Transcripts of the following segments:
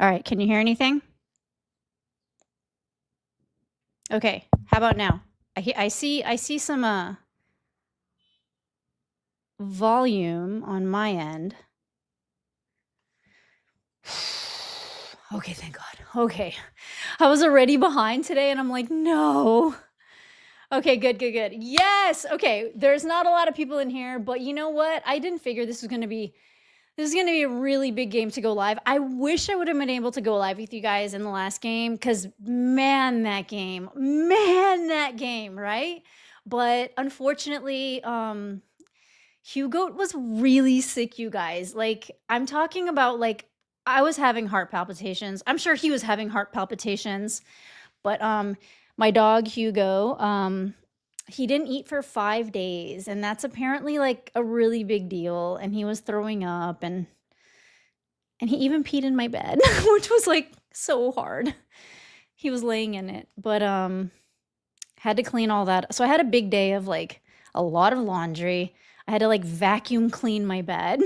All right, can you hear anything? Okay, how about now? I see some volume on my end. Okay, thank God. Okay. I was already behind today and I'm like, no. Okay, good. Yes. Okay, there's not a lot of people in here, but you know what? I didn't figure this is going to be a really big game to go live. I wish I would have been able to go live with you guys in the last game cuz that game, right? But unfortunately, Hugo was really sick, you guys. Like, I'm talking about, like, I was having heart palpitations. I'm sure he was having heart palpitations. But my dog Hugo, he didn't eat for 5 days, and that's apparently like a really big deal, and he was throwing up and he even peed in my bed, which was like so hard. He was laying in it, but had to clean all that. So I had a big day of like a lot of laundry. I had to like vacuum clean my bed.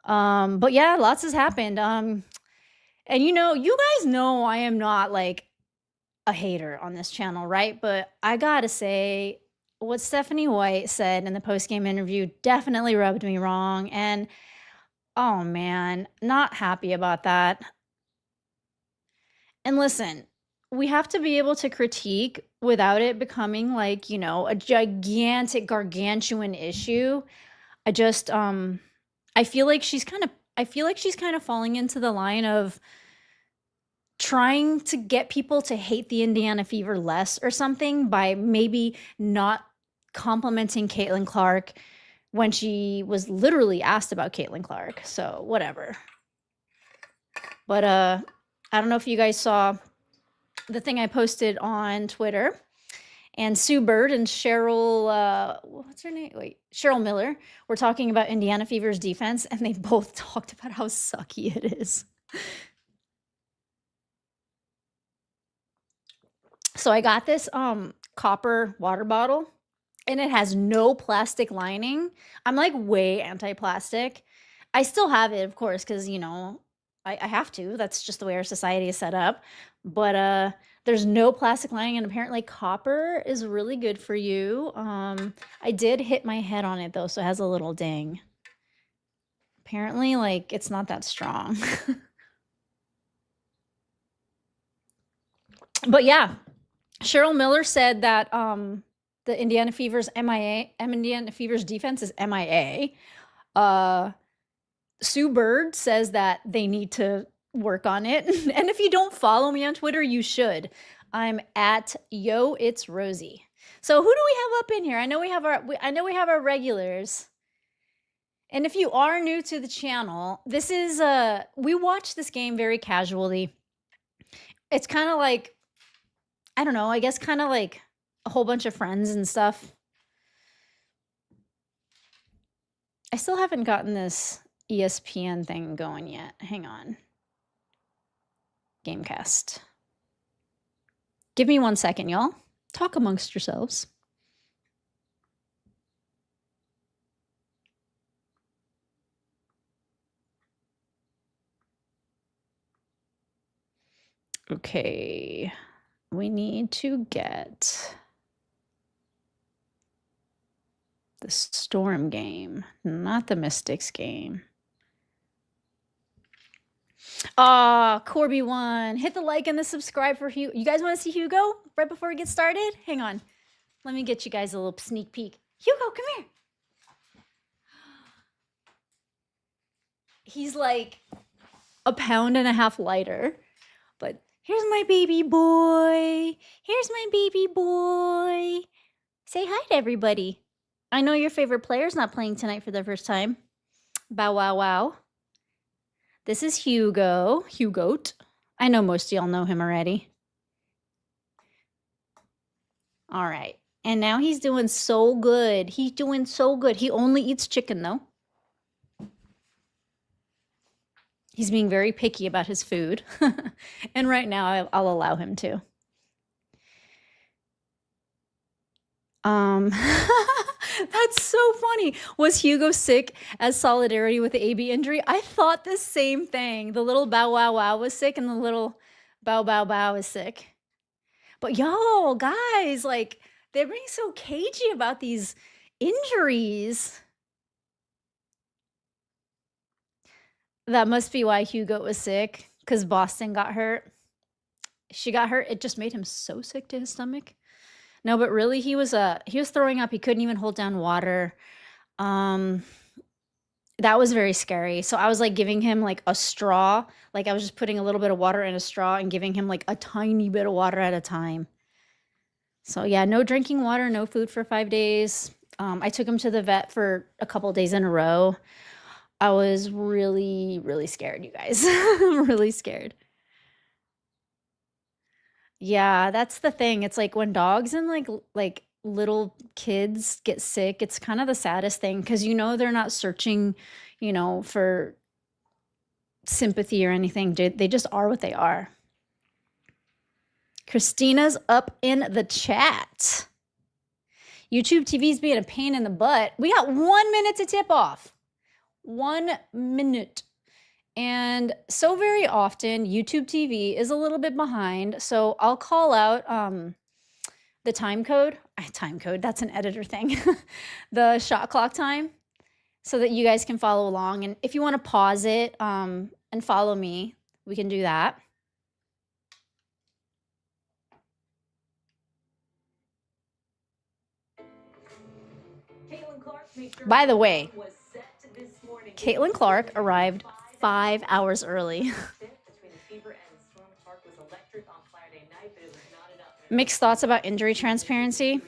But yeah, lots has happened. And you know, you guys know I am not like a hater on this channel, right? But I gotta say, what Stephanie White said in the post-game interview definitely rubbed me wrong. And oh man, not happy about that. And listen, we have to be able to critique without it becoming like, you know, a gigantic, gargantuan issue. I just, I feel like she's kind of falling into the line of trying to get people to hate the Indiana Fever less or something by maybe not complimenting Caitlin Clark when she was literally asked about Caitlin Clark. So whatever. But I don't know if you guys saw the thing I posted on Twitter. And Sue Bird and Cheryl, what's her name? Wait, Cheryl Miller were talking about Indiana Fever's defense, and they both talked about how sucky it is. So I got this copper water bottle, and it has no plastic lining. I'm like way anti-plastic. I still have it, of course, because you know I have to. That's just the way our society is set up. But there's no plastic lining, and apparently copper is really good for you. I did hit my head on it though, so it has a little ding. Apparently, like it's not that strong. But yeah, Cheryl Miller said that the Indiana Fever's Indiana Fever's defense is MIA. Sue Bird says that they need to work on it. And if you don't follow me on Twitter, you should. I'm at Yo It's Rosie. So who do we have up in here? I know we have our regulars. And if you are new to the channel, this is we watch this game very casually. It's kind of like, I don't know, I guess kind of like a whole bunch of friends and stuff. I still haven't gotten this ESPN thing going yet. Hang on. Gamecast. Give me 1 second, y'all. Talk amongst yourselves. Okay. We need to get the Storm game, not the Mystics game. Corby won. Hit the like and the subscribe for Hugo. You guys want to see Hugo right before we get started? Hang on. Let me get you guys a little sneak peek. Hugo, come here. He's like a pound and a half lighter. But here's my baby boy. Here's my baby boy. Say hi to everybody. I know your favorite player's not playing tonight for the first time. Bow wow wow. This is Hugo. Hugoat. I know most of y'all know him already. All right. And now he's doing so good. He's doing so good. He only eats chicken, though. He's being very picky about his food. And right now, I'll allow him to. Um, that's so funny. Was Hugo sick as solidarity with the AB injury? I thought the same thing. The little Bow Wow Wow was sick and the little Bow Bow Bow is sick. But yo, guys, like they're being so cagey about these injuries. That must be why Hugo was sick, because Boston got hurt. She got hurt. It just made him so sick to his stomach. No, but really he was throwing up. He couldn't even hold down water. Um that was very scary. So I was like giving him like a straw. Like I was just putting a little bit of water in a straw and giving him like a tiny bit of water at a time. So yeah, no drinking water, no food for 5 days. I took him to the vet for a couple days in a row. I was really, really scared, you guys. I'm really scared. Yeah, that's the thing. It's like when dogs and like little kids get sick, it's kind of the saddest thing because you know they're not searching, for sympathy or anything. They just are what they are. Christina's up in the chat. YouTube TV's being a pain in the butt. We got 1 minute to tip off. 1 minute. And so very often, YouTube TV is a little bit behind. So I'll call out the time code. Time code, that's an editor thing. The shot clock time so that you guys can follow along. And if you want to pause it and follow me, we can do that. By the way, Caitlin Clark arrived 5 hours early. Mixed thoughts about injury transparency.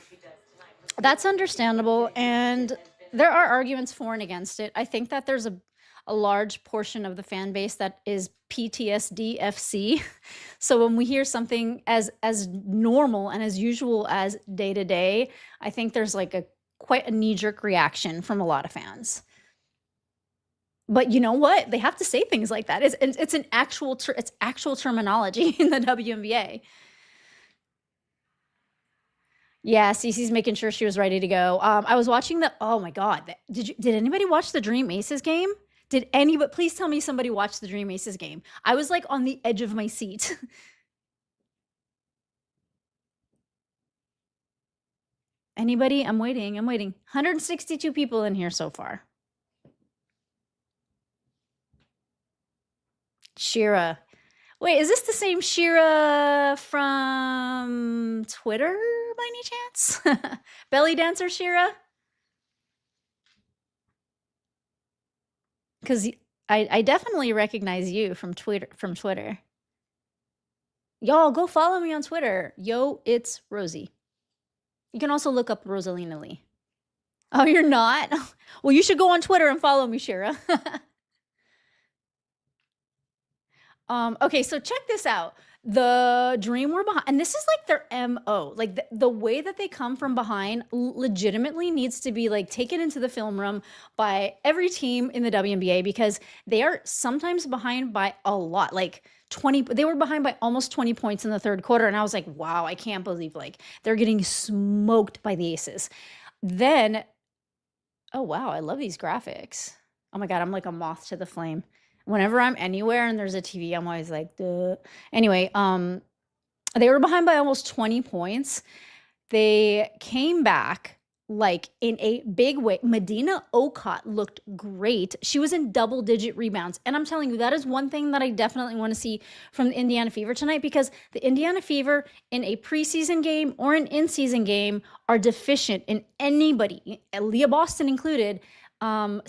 That's understandable, and there are arguments for and against it. I think that there's a large portion of the fan base that is PTSD FC. So when we hear something as normal and as usual as day to day, I think there's like quite a knee-jerk reaction from a lot of fans. But you know what? They have to say things like that. It's actual terminology in the WNBA. Yeah, Cece's making sure she was ready to go. I was watching oh my God. Did anybody watch the Dream Aces game? Please tell me somebody watched the Dream Aces game. I was like on the edge of my seat. Anybody? I'm waiting. 162 people in here so far. Shira. Wait, is this the same Shira from Twitter by any chance? Belly dancer Shira? Because I definitely recognize you from Twitter. Y'all, go follow me on Twitter. Yo, it's Rosie. You can also look up Rosalina Lee. Oh, you're not? Well, you should go on Twitter and follow me, Shira. Okay, so check this out. The Dream were behind, and this is like their MO. Like the way that they come from behind legitimately needs to be like taken into the film room by every team in the WNBA because they are sometimes behind by a lot. Like 20, they were behind by almost 20 points in the third quarter. And I was like, wow, I can't believe like they're getting smoked by the Aces. Then, oh wow, I love these graphics. Oh my God, I'm like a moth to the flame. Whenever I'm anywhere and there's a TV, I'm always like, duh. Anyway, they were behind by almost 20 points. They came back like in a big way. Medina Okot looked great. She was in double-digit rebounds. And I'm telling you, that is one thing that I definitely want to see from the Indiana Fever tonight because the Indiana Fever in a preseason game or an in-season game are deficient in anybody, Leah Boston included, rebound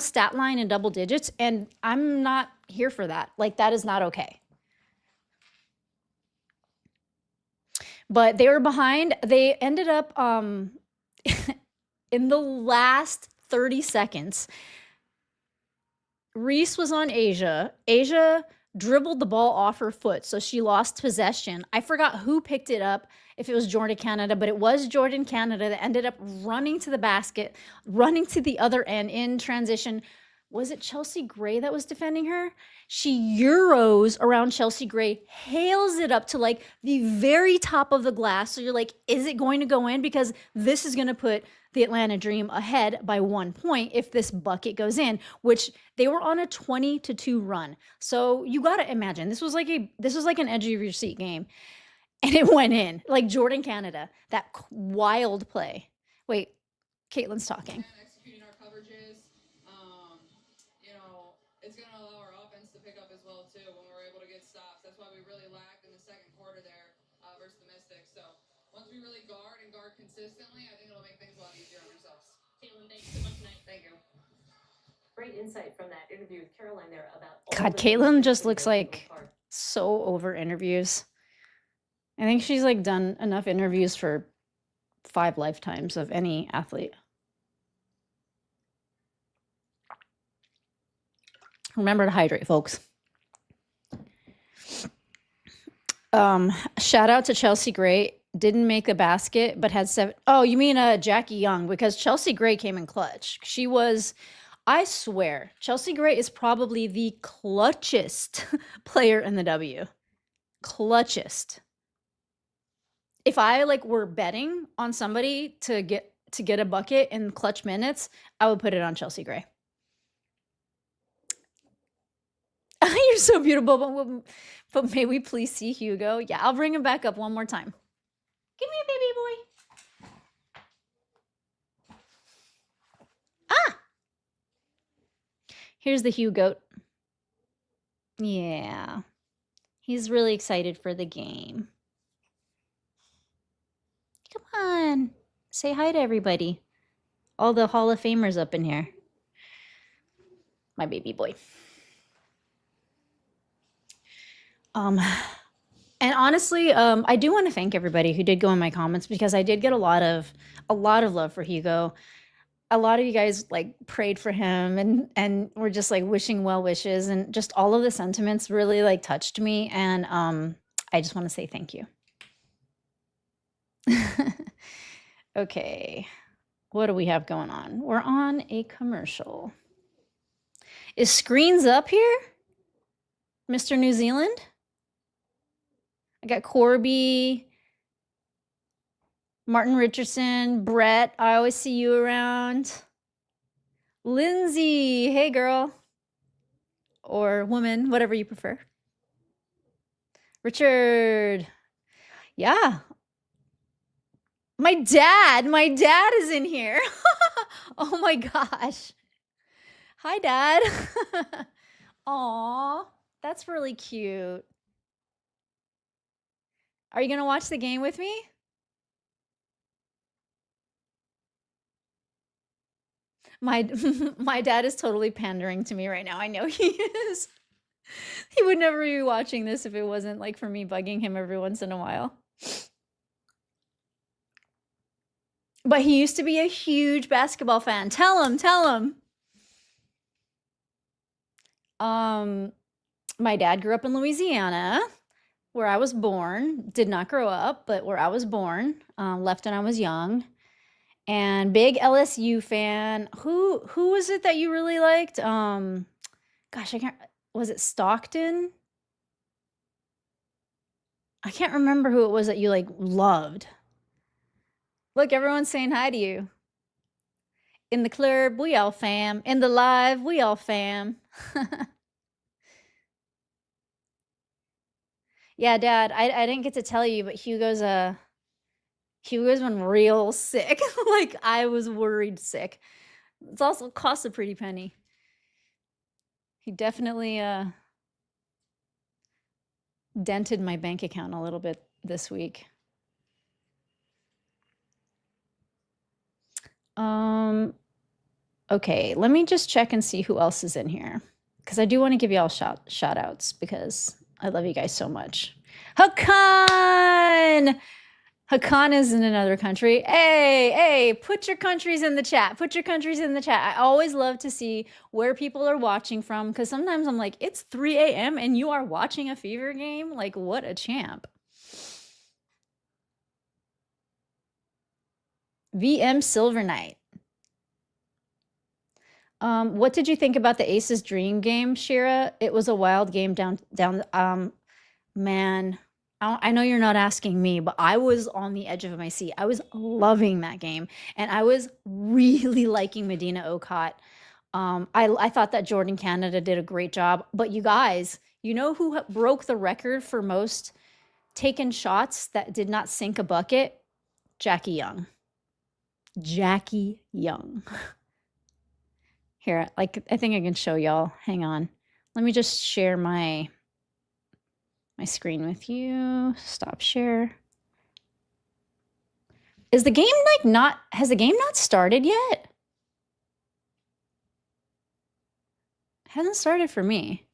stat line in double digits, and I'm not here for that. Like, that is not okay. But they were behind. They ended up in the last 30 seconds. Reese was on Asia. Asia dribbled the ball off her foot, so she lost possession. I forgot who picked it up, if it was Jordan Canada, but it was Jordan Canada that ended up running to the basket, running to the other end in transition, was it Chelsea Gray that was defending her? She Euros around Chelsea Gray, hails it up to like the very top of the glass. So you're like, is it going to go in? Because this is going to put the Atlanta Dream ahead by 1 point if this bucket goes in, which they were on a 20-2 run. So you got to imagine this was like an edge of your seat game. And it went in like Jordan Canada, that wild play. Wait, Caitlin's talking. Executing our coverages, it's going to allow our offense to pick up as well too when we're able to get stops. That's why we really lacked in the second quarter there versus the Mystics. So once we really guard consistently, I think it'll make things a lot easier on ourselves. Caitlin, thanks so much tonight. Thank you. Great insight from that interview with Caroline there about. God, Caitlin just looks like so over interviews. I think she's like done enough interviews for 5 lifetimes of any athlete. Remember to hydrate, folks. Shout out to Chelsea Gray. Didn't make the basket, but had 7. Oh, you mean Jackie Young? Because Chelsea Gray came in clutch. She was, I swear, Chelsea Gray is probably the clutchest player in the W. Clutchest. If I like were betting on somebody to get a bucket in clutch minutes, I would put it on Chelsea Gray. You're so beautiful, but may we please see Hugo? Yeah, I'll bring him back up one more time. Give me a baby boy. Ah! Here's the Hugo. Yeah. He's really excited for the game. Come on. Say hi to everybody. All the Hall of Famers up in here. My baby boy. And honestly, I do want to thank everybody who did go in my comments because I did get a lot of love for Hugo. A lot of you guys like prayed for him and were just like wishing well wishes, and just all of the sentiments really like touched me. And I just want to say thank you. Okay, what do we have going on? We're on a commercial. Is Screens up here, Mr. New Zealand? I got Corby, Martin Richardson, Brett. I always see you around. Lindsay, hey girl. Or woman, whatever you prefer. Richard. Yeah. My dad is in here. Oh my gosh. Hi, Dad. Aw, that's really cute. Are you going to watch the game with me? My dad is totally pandering to me right now. I know he is. He would never be watching this if it wasn't like for me bugging him every once in a while. But he used to be a huge basketball fan. Tell him. My dad grew up in Louisiana, where I was born. Did not grow up, but where I was born. Left when I was young. And big LSU fan. Who was it that you really liked? Gosh, I can't. Was it Stockton? I can't remember who it was that you like loved. Look, everyone's saying hi to you. In the club, we all fam. In the live, we all fam. Yeah, Dad, I didn't get to tell you, but Hugo's been real sick. Like, I was worried sick. It's also cost a pretty penny. He definitely dented my bank account a little bit this week. Okay, let me just check and see who else is in here, because I do want to give you all shout outs because I love you guys so much. Hakan is in another country. Hey, put your countries in the chat. I always love to see where people are watching from, because sometimes I'm like, it's 3 a.m. and you are watching a Fever game? Like, what a champ. VM Silver Knight. What did you think about the Aces Dream game, Shira? It was a wild game down. Man, I know you're not asking me, but I was on the edge of my seat. I was loving that game, and I was really liking Medina Okot. I thought that Jordan Canada did a great job. But you guys, you know who broke the record for most taken shots that did not sink a bucket? Jackie Young. Jackie Young. Here, like, I think I can show y'all. Hang on. Let me just share my screen with you. Stop share. Is the game like not, has the game not started yet? It hasn't started for me.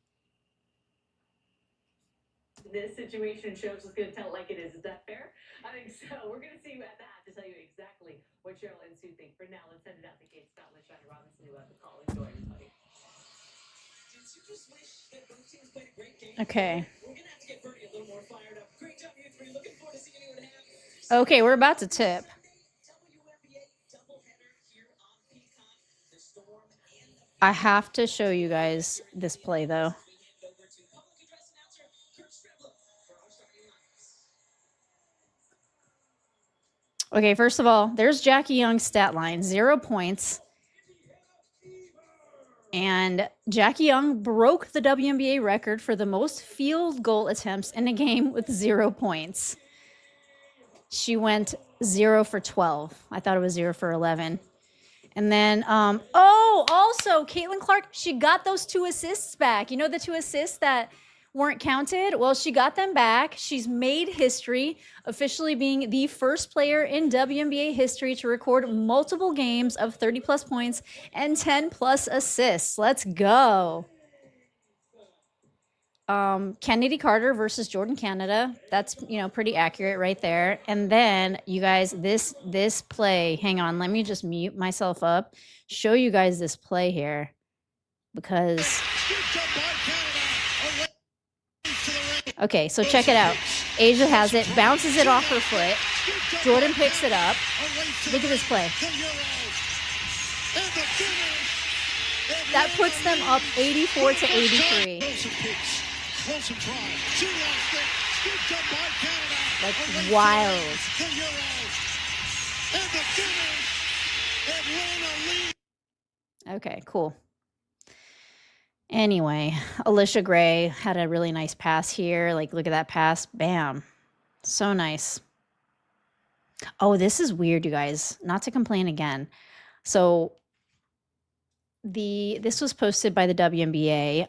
This situation shows us going to tell it like it is. Is that fair? I think so. We're going to see at the half to tell you exactly what Cheryl and Sue think. For now, let's send it out to Kate Scott, Shiner Robinson, who have the call. Enjoy, everybody. Okay. Okay, we're about to tip. I have to show you guys this play, though. Okay, first of all, there's Jackie Young's stat line, 0 points. And Jackie Young broke the WNBA record for the most field goal attempts in a game with 0 points. She went 0 for 12. I thought it was 0 for 11. And then, also, Caitlin Clark, she got those 2 assists back. You know, the 2 assists that weren't counted? Well, she got them back. She's made history, officially being the first player in WNBA history to record multiple games of 30-plus points and 10-plus assists. Let's go. Kennedy Carter versus Jordan Canada. That's, you know, pretty accurate right there. And then, you guys, this play, hang on, let me just mute myself up, show you guys this play here, because... Okay, so check it out. Asia has it, bounces it off her foot. Jordan picks it up. Look at this play. That puts them up 84 to 83. Like, wild. Okay, cool. Anyway, Alicia Gray had a really nice pass here. Like, look at that pass. Bam. So nice. Oh, this is weird, you guys. Not to complain again. So, this was posted by the WNBA.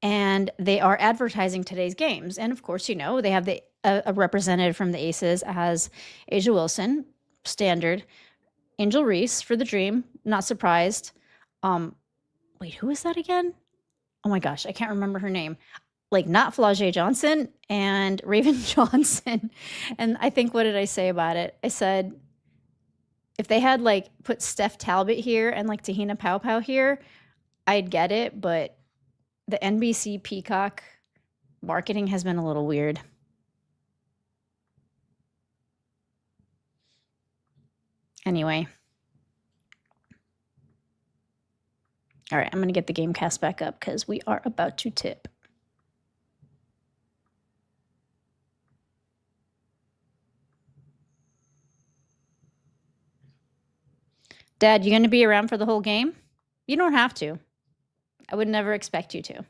And they are advertising today's games. And of course, you know, they have a representative from the Aces as Asia Wilson, standard. Angel Reese for the Dream, not surprised. Wait, who is that again? Oh my gosh, I can't remember her name. Like, not Flau'jae Johnson, and Raven Johnson. And I think, what did I say about it? I said, if they had, like, put Steph Talbot here and, like, Tahina Pau here, I'd get it, but the NBC Peacock marketing has been a little weird. Anyway. All right, I'm going to get the game cast back up because we are about to tip. Dad, you going to be around for the whole game? You don't have to. I would never expect you to.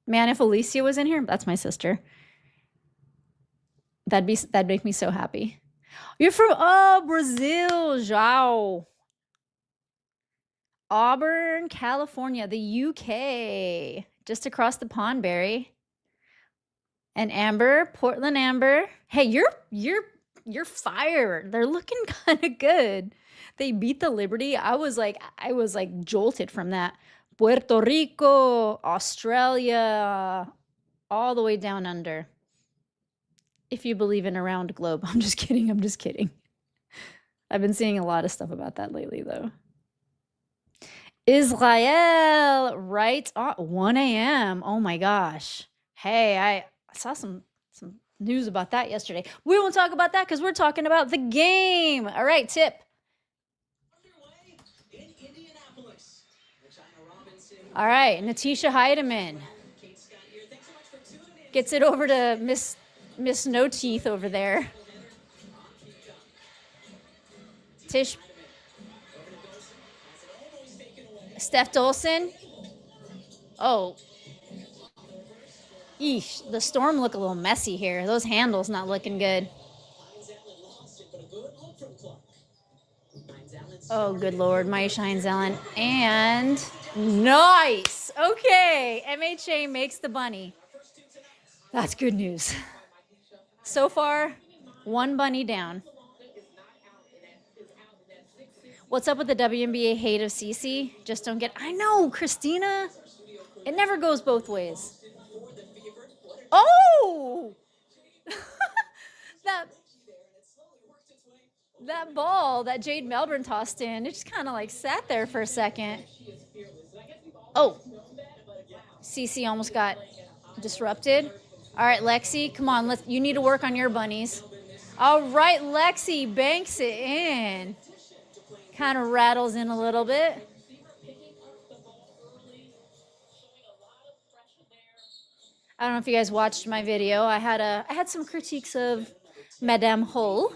Man, if Alicia was in here, that's my sister. That'd make me so happy. You're from Brazil, João. Auburn, California, the UK, just across the pond, Barry. And Amber, Portland Amber. Hey, you're fire. They're looking kind of good. They beat the Liberty. I was like jolted from that. Puerto Rico, Australia, all the way down under. If you believe in a round globe. I'm just kidding. I'm just kidding. I've been seeing a lot of stuff about that lately, though. Israel, right on 1 a.m. Oh my gosh. Hey, I saw some news about that yesterday. We won't talk about that because we're talking about the game. All right, tip. All right, Natisha Heidemann gets it over to Miss No Teeth over there. Tish. Steph Dolson. Oh. Eesh, the Storm look a little messy here. Those handles not looking good. Oh, good Lord. Maisha Hines-Allen. And nice. Okay. MHA makes the bunny. That's good news. So far, one bunny down. What's up with the WNBA hate of Cece? Just don't get... I know, Christina. It never goes both ways. Oh! that ball that Jade Melbourne tossed in, it just kind of like sat there for a second. Oh, Cece almost got disrupted. All right, Lexi, come on. You need to work on your bunnies. All right, Lexi banks it in. Kind of rattles in a little bit. I don't know if you guys watched my video. I had some critiques of Madame Hull.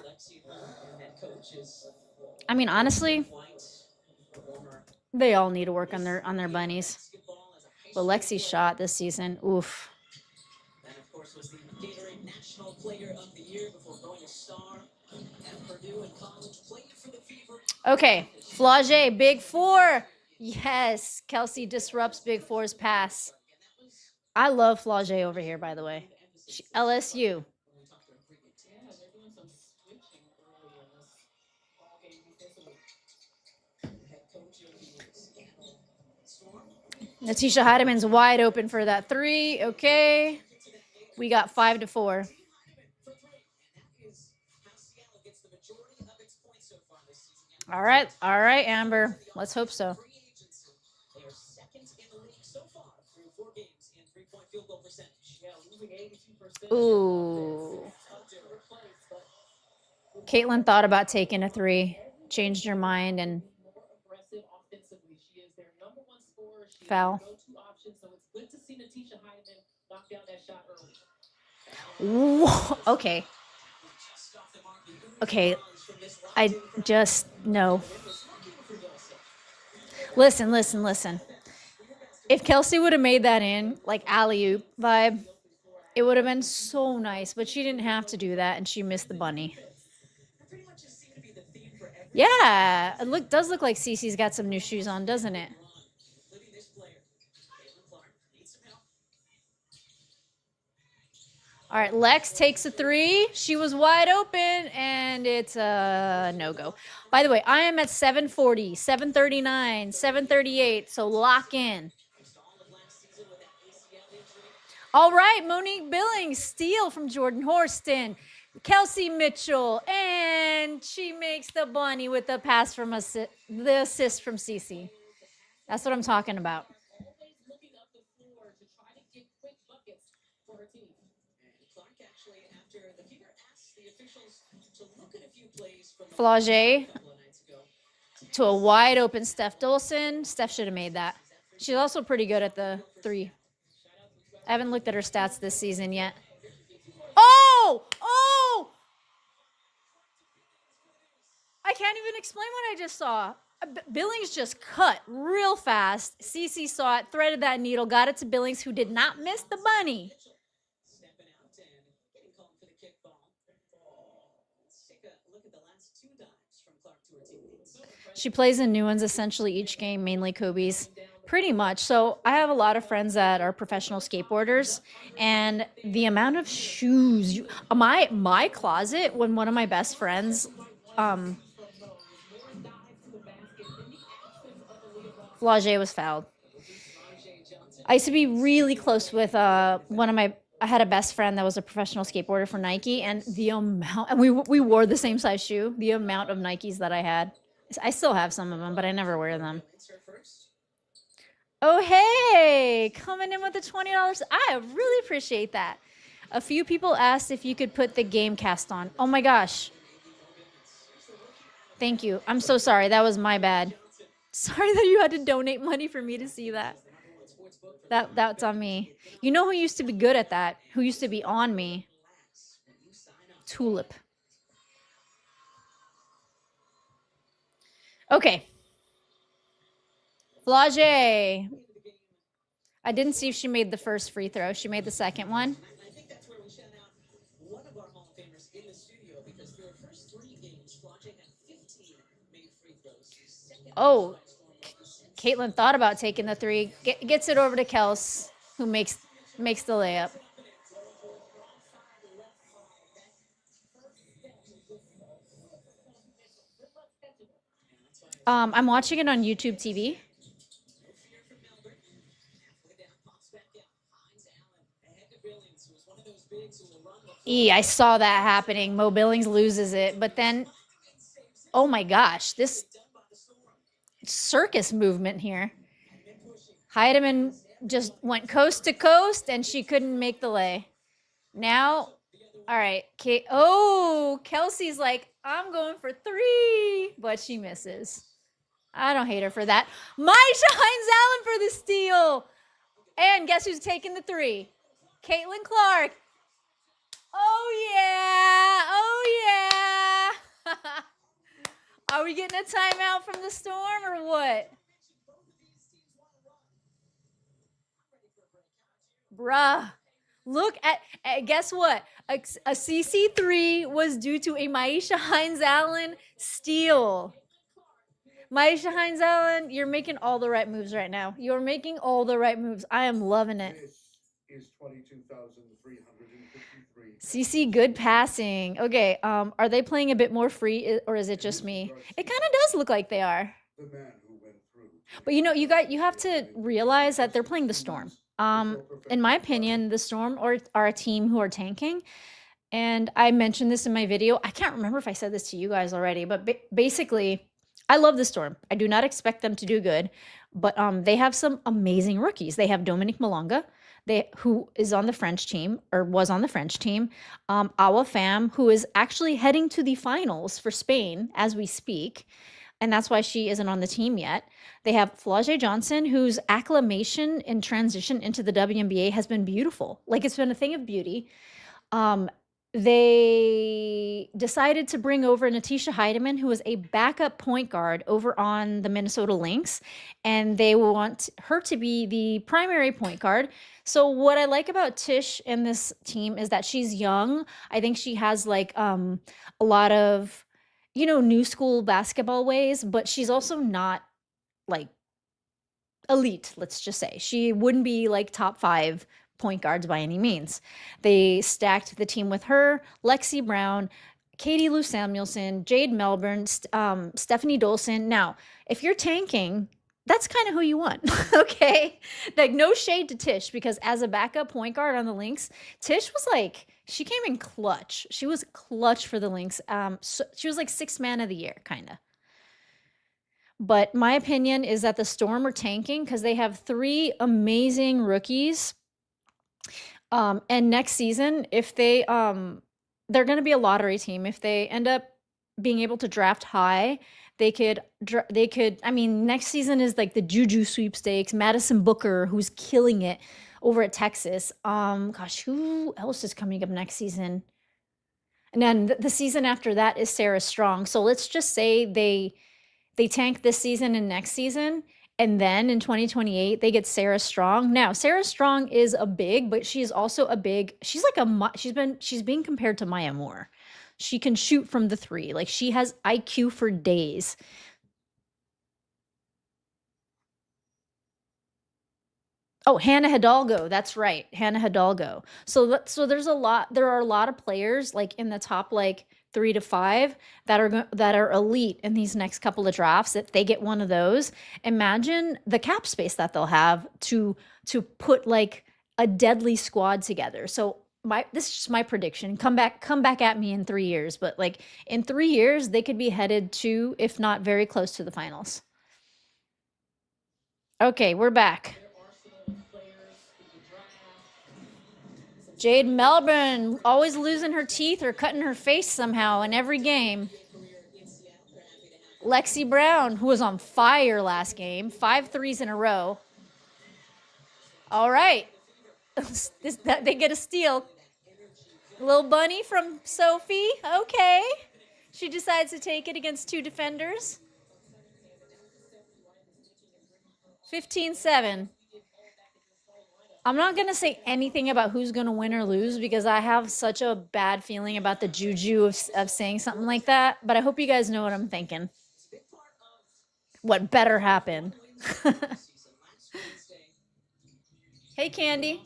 I mean, honestly, they all need to work on their bunnies. But Lexi's shot this season, oof. And of course was the Gatorade National Player of the Year before going a star at Purdue in college, played for the Fever. Okay, Flau'jae, Big Four. Yes, Kelsey disrupts Big Four's pass. I love Flau'jae over here, by the way. LSU. Natisha Heidemann's wide open for that three. Okay. We got 5-4. All right, Amber. Let's hope so. Ooh. Caitlin thought about taking a three, changed her mind, and foul. Whoa. Okay. Okay. I just, no. Listen. If Kelsey would have made that in, like alley-oop vibe, it would have been so nice, but she didn't have to do that, and she missed the bunny. Yeah, it does look like Cece's got some new shoes on, doesn't it? All right, Lex takes a three. She was wide open, and it's a no-go. By the way, I am at 740, 739, 738, so lock in. All right, Monique Billings, steal from Jordan Horston. Kelsey Mitchell, and she makes the bunny with the pass from the assist from Cece. That's what I'm talking about. Flau'jae to a wide open Steph Dolson. Steph should have made that. She's also pretty good at the three. I haven't looked at her stats this season yet. Oh! I can't even explain what I just saw. Billings just cut real fast. Cece saw it, threaded that needle, got it to Billings, who did not miss the bunny. She plays in new ones essentially each game, mainly Kobe's. Pretty much. So I have a lot of friends that are professional skateboarders, and the amount of shoes my closet, when one of my best friends Flau'jae was fouled. I used to be really close with I had a best friend that was a professional skateboarder for Nike, and we wore the same size shoe. The amount of Nikes that I had. I still have some of them, but I never wear them. Oh, hey, coming in with the $20. I really appreciate that. A few people asked if you could put the game cast on. Oh my gosh. Thank you. I'm so sorry. That was my bad. Sorry that you had to donate money for me to see that. That's on me. You know who used to be good at that? Who used to be on me? Tulip. Okay. Flau'jae. I didn't see if she made the first free throw. She made the second one. I think that's where we shout out one of our Hall of Famers in the studio because for her first 3 games, Flau'jae had 15 made free throws. Oh, Caitlin thought about taking the three. Gets it over to Kels, who makes the layup. I'm watching it on YouTube TV. I saw that happening. Mo Billings loses it, but then, oh my gosh, this circus movement here. Heidemann just went coast to coast, and she couldn't make the lay. Now, all right, Kate. Oh, Kelsey's like, I'm going for 3, but she misses. I don't hate her for that. Maisha Hines-Allen for the steal. And guess who's taking the 3? Caitlin Clark. Oh, yeah. Oh, yeah. Are we getting a timeout from the Storm or what? Bruh. Look at guess what? A CC3 was due to a Maisha Hines-Allen steal. Maisha Hines-Allen, you're making all the right moves right now. You're making all the right moves. I am loving it. This is 22,353. CC, good passing. Okay, are they playing a bit more free, or is it just me? It kind of does look like they are. The man who went through. But you have to realize that they're playing the Storm. In my opinion, the Storm are a team who are tanking. And I mentioned this in my video. I can't remember if I said this to you guys already, but basically, I love the Storm. I do not expect them to do good, but they have some amazing rookies. They have Dominique Malonga, who is on the French team, or was on the French team. Awa Pham, who is actually heading to the finals for Spain as we speak, and that's why she isn't on the team yet. They have Flau'jae Johnson, whose acclamation and transition into the WNBA has been beautiful. Like, it's been a thing of beauty. They decided to bring over Natisha Heidemann, who is a backup point guard over on the Minnesota Lynx, and they want her to be the primary point guard. So what I like about Tish and this team is that she's young. I think she has like a lot of, new school basketball ways, but she's also not like elite, let's just say. She wouldn't be like top 5 point guards by any means. They stacked the team with her, Lexi Brown, Katie Lou Samuelson, Jade Melbourne, Stephanie Dolson. Now, if you're tanking, that's kind of who you want, okay? Like, no shade to Tish, because as a backup point guard on the Lynx, Tish was like, she came in clutch. She was clutch for the Lynx. So she was like 6th man of the year, kind of. But my opinion is that the Storm are tanking because they have 3 amazing rookies. And next season, if they're going to be a lottery team. If they end up being able to draft high, they could, I mean, next season is like the Juju sweepstakes, Madison Booker, who's killing it over at Texas. Gosh, who else is coming up next season? And then the season after that is Sarah Strong. So let's just say they tank this season and next season. And then in 2028, they get Sarah Strong. Now, Sarah Strong is a big, but she's also a big. She's like she's being compared to Maya Moore. She can shoot from the 3. Like, she has IQ for days. Oh, Hannah Hidalgo. That's right, Hannah Hidalgo. So there's a lot. There are a lot of players like in the top like 3 to 5 that are elite in these next couple of drafts. If they get one of those, imagine the cap space that they'll have to put like a deadly squad together. So this is just my prediction. Come back at me in 3 years, but like in 3 years they could be headed to, if not very close to, the finals. Okay, we're back. Jade Melbourne always losing her teeth or cutting her face somehow in every game. Lexi Brown, who was on fire last game, 5 threes in a row. All right. They get a steal. Little bunny from Sophie. Okay. She decides to take it against two defenders. 15-7. I'm not going to say anything about who's going to win or lose because I have such a bad feeling about the juju of saying something like that. But I hope you guys know what I'm thinking. What better happen? Hey, Candy.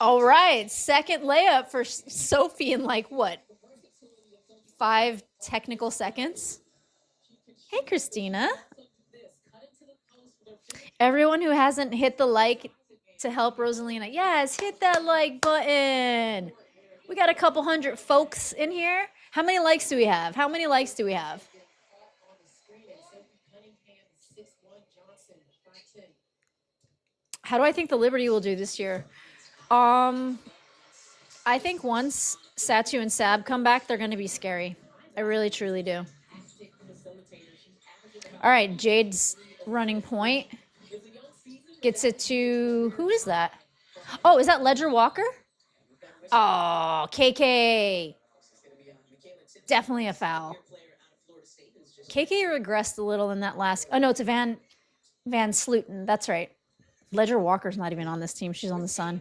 All right. Second layup for Sophie in like what? 5 technical seconds. Hey, Christina. Everyone who hasn't hit the like to help Rosalina, yes, hit that like button. We got a couple hundred folks in here. How many likes do we have? How many likes do we have? How do I think the Liberty will do this year? I think once Satu and Sab come back, they're going to be scary. I really, truly do. All right, Jade's running point. Gets it to, who is that? Oh, is that Ledger Walker? Oh, KK. Definitely a foul. KK regressed a little in that last, oh no, it's a Van Sluten. That's right. Ledger Walker's not even on this team. She's on the Sun.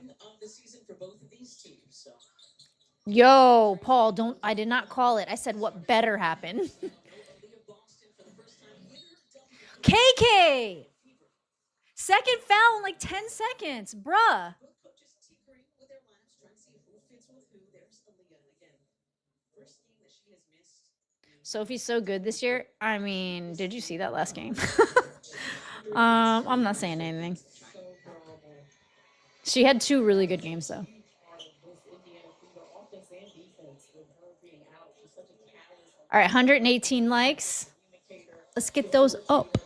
Yo, Paul, I did not call it. I said what better happen. KK! Second foul in like 10 seconds. Bruh. Sophie's so good this year. I mean, did you see that last game? I'm not saying anything. She had 2 really good games, though. All right, 118 likes. Let's get those up.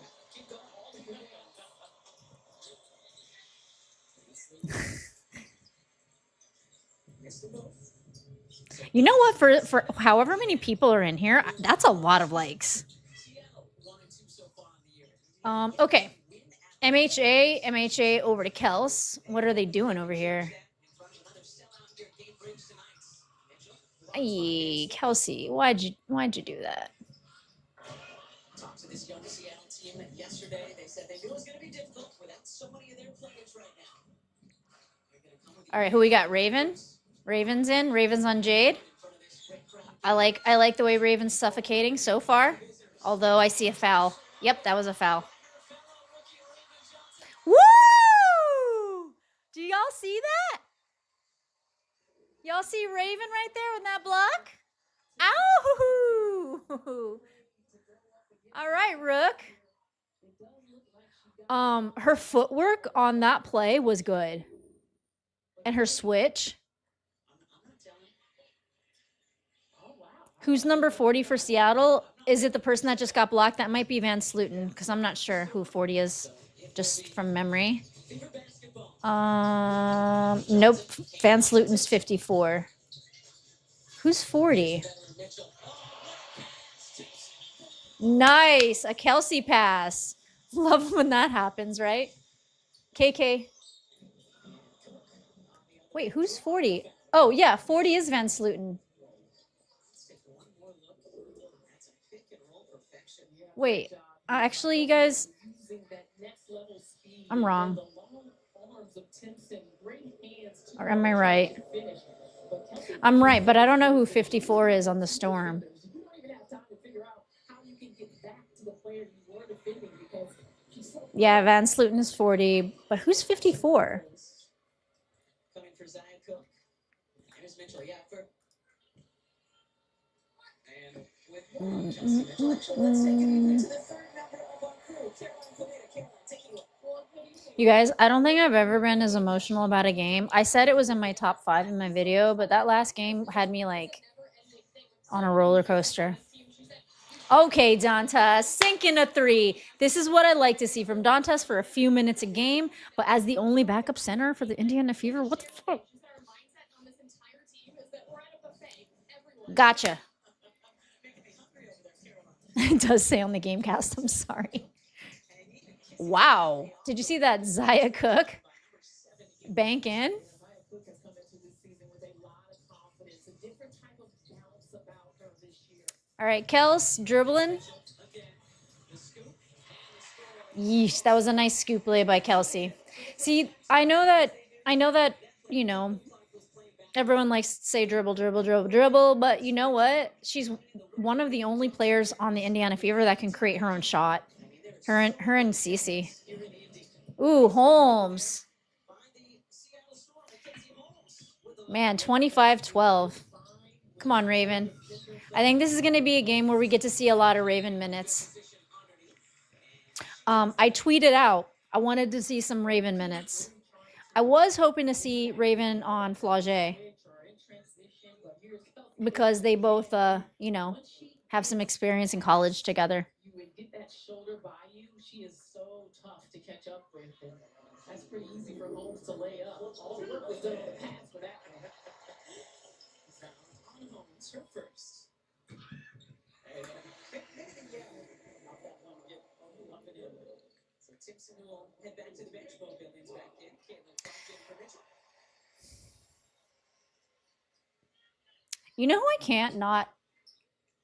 You know what? For however many people are in here, that's a lot of likes. Okay. MHA over to Kels. What are they doing over here? Hey, Kelsey, why'd you do that? Talked to this young Seattle team yesterday. They said they knew it was going to be difficult without so many of their players right now. All right, who we got? Raven. Raven's in. Raven's on Jade. I like the way Raven's suffocating so far. Although I see a foul. Yep, that was a foul. Woo! Do y'all see that? Y'all see Raven right there with that block? Ow! All right, Rook. Her footwork on that play was good. And her switch. Who's number 40 for Seattle? Is it the person that just got blocked? That might be Van Sluten, because I'm not sure who 40 is, just from memory. Nope. Van Sluten's 54. Who's 40? Nice. A Kelsey pass. Love when that happens, right? KK. Wait, who's 40? Oh, yeah, 40 is Van Sluten. Wait, actually, you guys, I'm wrong. Or am I right? I'm right, but I don't know who 54 is on the Storm. Yeah, Van Sluten is 40, but who's 54? You guys, I don't think I've ever been as emotional about a game. I said it was in my top 5 in my video, but that last game had me like on a roller coaster. Okay, Dantas, sinking a 3. This is what I like to see from Dantas for a few minutes a game, but as the only backup center for the Indiana Fever, what the fuck? Gotcha. It does say on the Gamecast. I'm sorry. Wow. Did you see that Zaya Cook bank in? All right, Kels dribbling. Yeesh, that was a nice scoop lay by Kelsey. See, I know that, you know, everyone likes to say dribble, dribble, dribble, dribble, but you know what? She's one of the only players on the Indiana Fever that can create her own shot. Her and Cece. Ooh, Holmes. Man, 25-12. Come on, Raven. I think this is going to be a game where we get to see a lot of Raven minutes. I tweeted out I wanted to see some Raven minutes. I was hoping to see Raven on Flau'jae because they both, you know, have some experience in college together. You would get that shoulder by you. She is so tough to catch up with. And that's pretty easy for Holmes to lay up. All the work was done on the pass for that one. On Holmes, her first. So Timpson will head back to the bench. Both buildings back in. You know who I can't not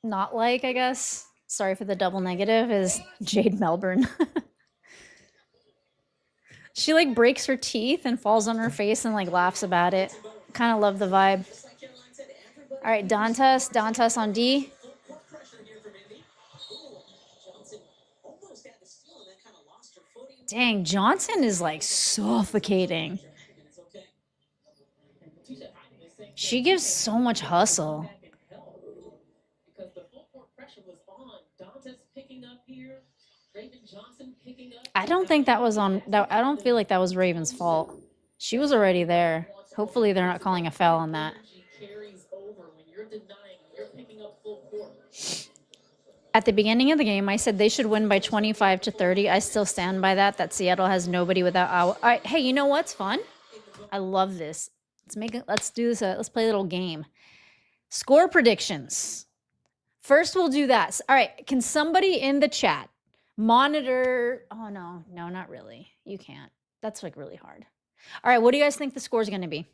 like, I guess? Sorry for the double negative, is Jade Melbourne. She like breaks her teeth and falls on her face and like laughs about it. Kind of love the vibe. All right, Dantas on D. Dang, Johnson is like suffocating. She gives so much hustle. I don't think that was on. I don't feel like that was Raven's fault. She was already there. Hopefully, they're not calling a foul on that. At the beginning of the game, I said they should win by 25-30. I still stand by that. That Seattle has nobody without. All right, hey, you know what's fun? I love this. Let's do this. Let's play a little game. Score predictions. First, we'll do that. All right. Can somebody in the chat monitor? Oh, no, not really. You can't. That's like really hard. All right. What do you guys think the score is going to be?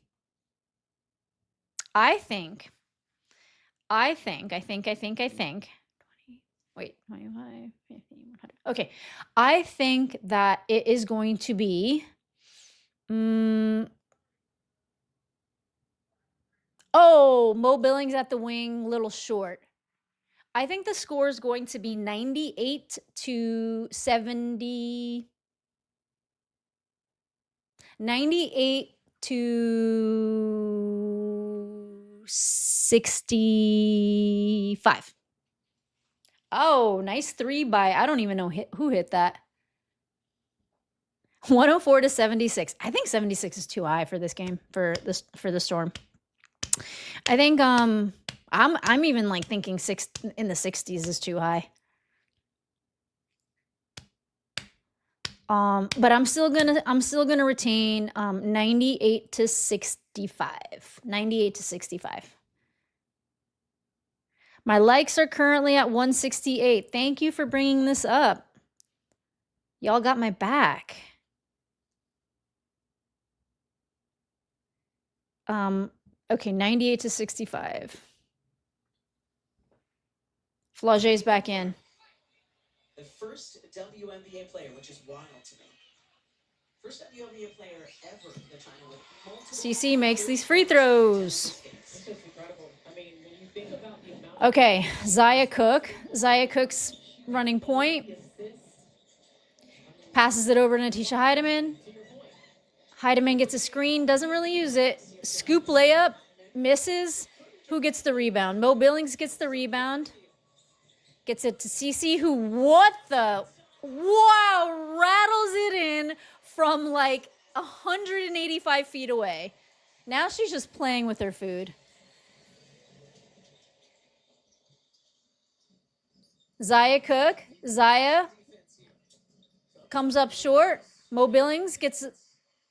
I think. Wait, 25, 50, 100. Okay. I think that it is going to be. Oh, Mo Billings at the wing, little short. I think the score is going to be 98-70. 98-65. Oh, nice 3 by, I don't even know who hit that. 104-76. I think 76 is too high for this game, for the Storm. I think I'm even like thinking in the 60s is too high. But I'm still gonna retain 98-65. 98-65. My likes are currently at 168. Thank you for bringing this up. Y'all got my back. Okay, 98-65. Flau'jae's back in. The first WNBA player, which is wild to me. First WNBA player ever to China with multiple. CC makes these free throws. Okay, Zaya Cook. Zaya Cook's running point. Passes it over to Natisha Heidemann. Heidemann gets a screen, doesn't really use it. Scoop layup, misses. Who gets the rebound? Mo Billings gets the rebound. Gets it to Cece, who, wow, rattles it in from like 185 feet away. Now she's just playing with her food. Zaya Cook. Zaya comes up short. Mo Billings gets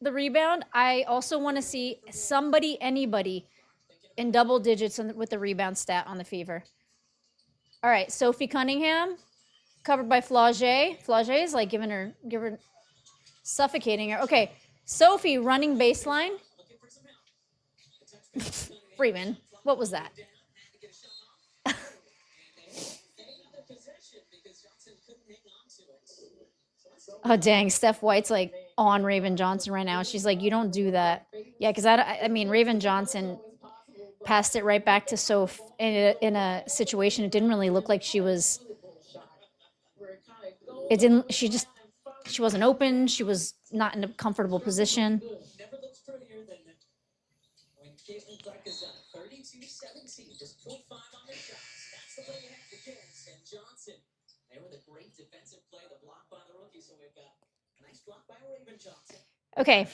the rebound. I also want to see anybody in double digits with the rebound stat on the Fever. All right, Sophie Cunningham, covered by Flau'jae. Flau'jae is like giving her, suffocating her. Okay, Sophie running baseline. Freeman, what was that? Oh dang, Steph White's like on Raven Johnson right now. She's like, you don't do that. Yeah, because I mean, Raven Johnson passed it right back to Soph in a situation. It didn't really look like she was. It didn't. She wasn't open. She was not in a comfortable position. Never looks prettier than when Caitlin Clark is 32-17, just 0.5 on the shots. That's the way you have to get. And Johnson, they were the great defensive play, the block by the rookie. So we've got a nice block by Raven Johnson. Okay,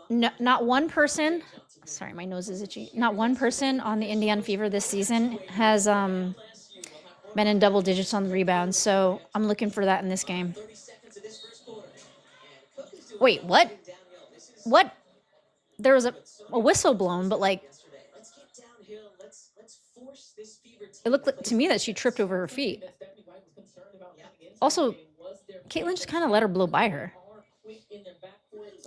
no, not one person. Sorry, my nose is itchy. Not one person on the Indiana Fever this season has been in double digits on the rebounds. So I'm looking for that in this game. Wait, what? What? There was a whistle blown, but like it looked like, to me, that she tripped over her feet. Also, Caitlin just kind of let her blow by her.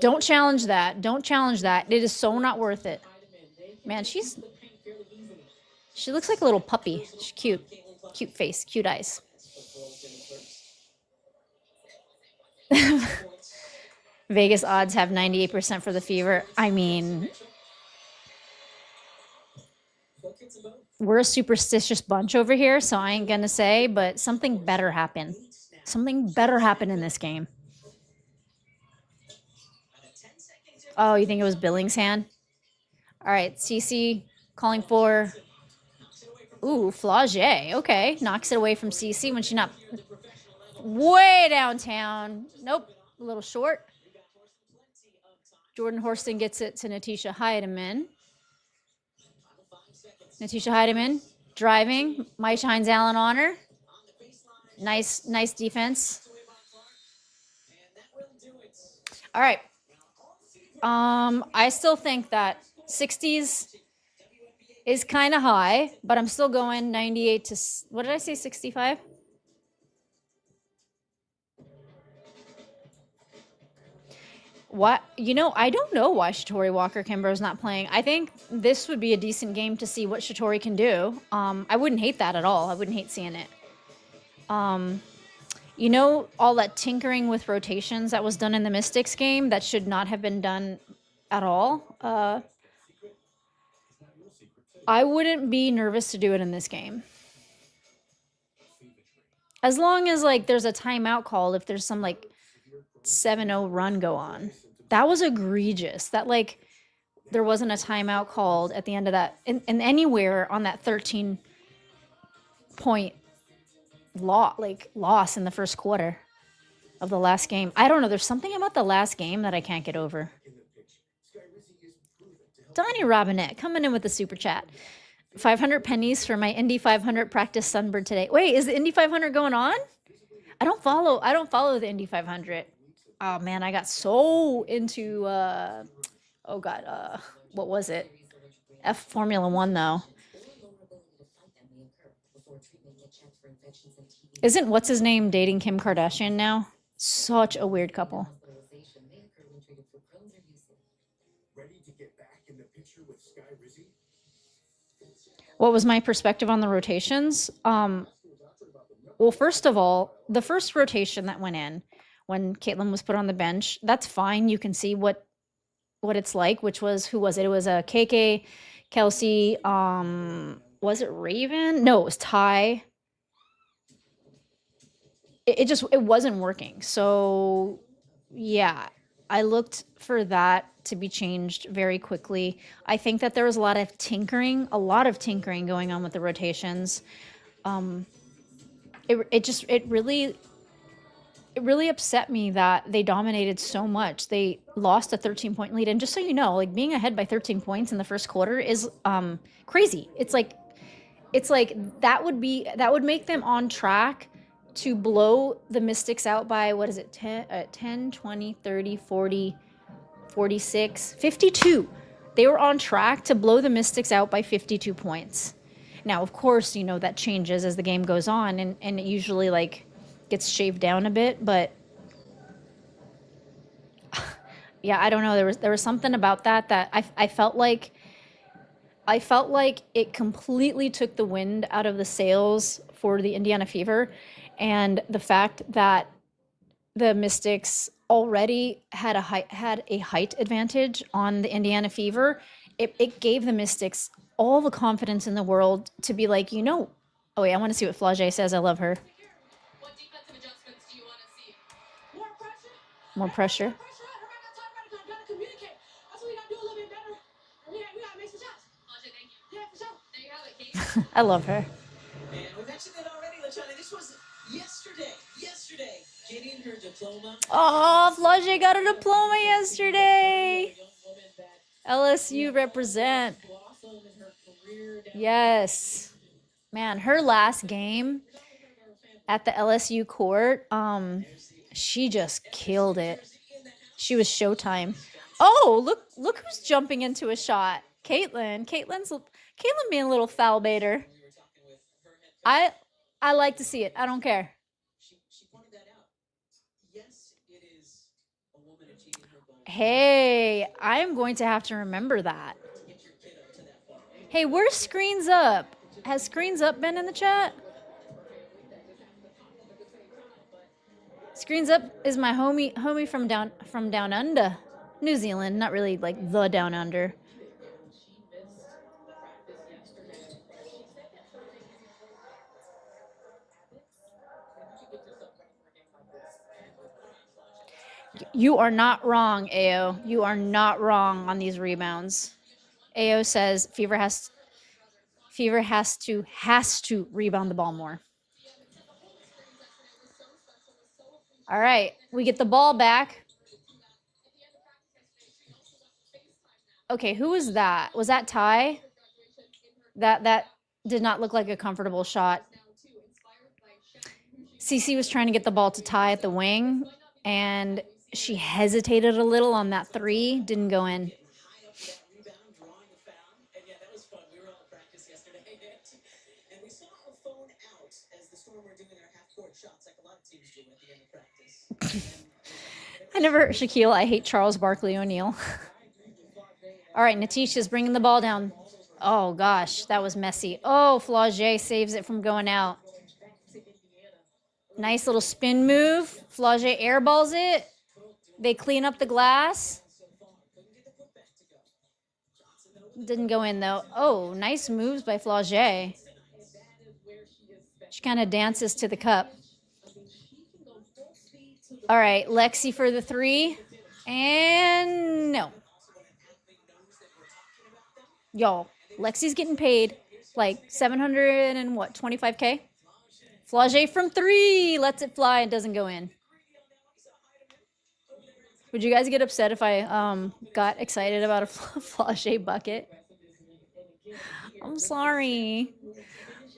Don't challenge that. Don't challenge that. It is so not worth it. Man, she looks like a little puppy. She's cute. Cute face, cute eyes. Vegas odds have 98% for the Fever. I mean, we're a superstitious bunch over here, so I ain't gonna say, but something better happened. Something better happened in this game. Oh, you think it was Billings' hand? All right, Cece calling for... Ooh, Flau'jae. Okay, knocks it away from Cece when she's not way downtown. Nope, a little short. Jordan Horston gets it to Natisha Heidemann. Natisha Heidemann driving. Maisha Hines-Allen on her. Nice defense. All right. I still think that 60s is kind of high, but I'm still going 98 to, what did I say, 65? What? You know, I don't know why Shatori Walker-Kimbrough is not playing. I think this would be a decent game to see what Shatori can do. I wouldn't hate that at all. I wouldn't hate seeing it. You know, all that tinkering with rotations that was done in the Mystics game, that should not have been done at all. I wouldn't be nervous to do it in this game. As long as, like, there's a timeout called if there's some, like, 7-0 run go on. That was egregious. That, like, there wasn't a timeout called at the end of that. And anywhere on that 13-point loss in the first quarter of the last game. I don't know. There's something about the last game that I can't get over. Donnie Robinette coming in with the super chat. 500 pennies for my Indy 500 practice Sunbird today. Wait, is the Indy 500 going on? I don't follow the Indy 500. Oh man, I got so into what was it? Formula 1 though. Isn't what's his name dating Kim Kardashian now? Such a weird couple. What was my perspective on the rotations? Well, first of all, the first rotation that went in when Caitlin was put on the bench, that's fine. You can see what it's like, which was, who was it? It was a KK, Kelsey, was it Raven? No, it was Ty. It wasn't working. So yeah, I looked for that to be changed very quickly. I think that there was a lot of tinkering going on with the rotations. It really upset me that they dominated so much. They lost a 13-point lead. And just so you know, like, being ahead by 13 points in the first quarter is crazy. It's like that would make them on track to blow the Mystics out by, what is it, 10, 20, 30, 40, 46, 52. They were on track to blow the Mystics out by 52 points. Now, of course, you know, that changes as the game goes on, and it usually, like, gets shaved down a bit, but yeah, I don't know. There was something about that I felt like it completely took the wind out of the sails for the Indiana Fever, and the fact that the Mystics already had a height advantage on the Indiana Fever. It gave the Mystics all the confidence in the world to be like, you know, oh wait, I want to see what Flau'jae says. I love her. What defensive adjustments do you want to see? More pressure. More pressure. Gotta communicate. That's what we gotta do a little bit better. We gotta make some shots. Flau'jae, thank you. Yeah, for sure. There you have it, Kate. I love her. And we mentioned it already, Lachani. This was yesterday. Getting her diploma. Oh, Flau'jae got a diploma yesterday. LSU represent. Yes. Man, her last game at the LSU court, she just killed it. She was Showtime. Oh, look who's jumping into a shot. Caitlin being a little foul baiter. I like to see it. I don't care. She pointed that out. Yes, it is a woman achieving her goal. Hey, I'm going to have to remember that. Get your kid up to that far. Hey, where's Screens Up? Has Screens Up been in the chat? Screens Up is my homie from down under. New Zealand, not really like the down under. You are not wrong, Ao. You are not wrong on these rebounds. Ao says Fever has to rebound the ball more. All right, we get the ball back. Okay, who was that? Was that Ty? That did not look like a comfortable shot. Cece was trying to get the ball to Ty at the wing, and she hesitated a little on that three. Didn't go in. High up for that rebound, drawing the foul. And yeah, that was fun. We were all at practice yesterday. And we saw a phone out as the Storm were doing their half-court shots, like a lot of teams do at the end of practice. I never heard Shaquille. I hate Charles Barkley O'Neal. All right, Natisha's bringing the ball down. Oh, gosh, that was messy. Oh, Flau'jae saves it from going out. Nice little spin move. Flau'jae airballs it. They clean up the glass. Didn't go in, though. Oh, nice moves by Flau'jae. She kind of dances to the cup. All right, Lexi for the three. And no. Y'all, Lexi's getting paid like 700 and what, 25K? Flau'jae from three, lets it fly and doesn't go in. Would you guys get upset if I got excited about a Flau'jae bucket? I'm sorry.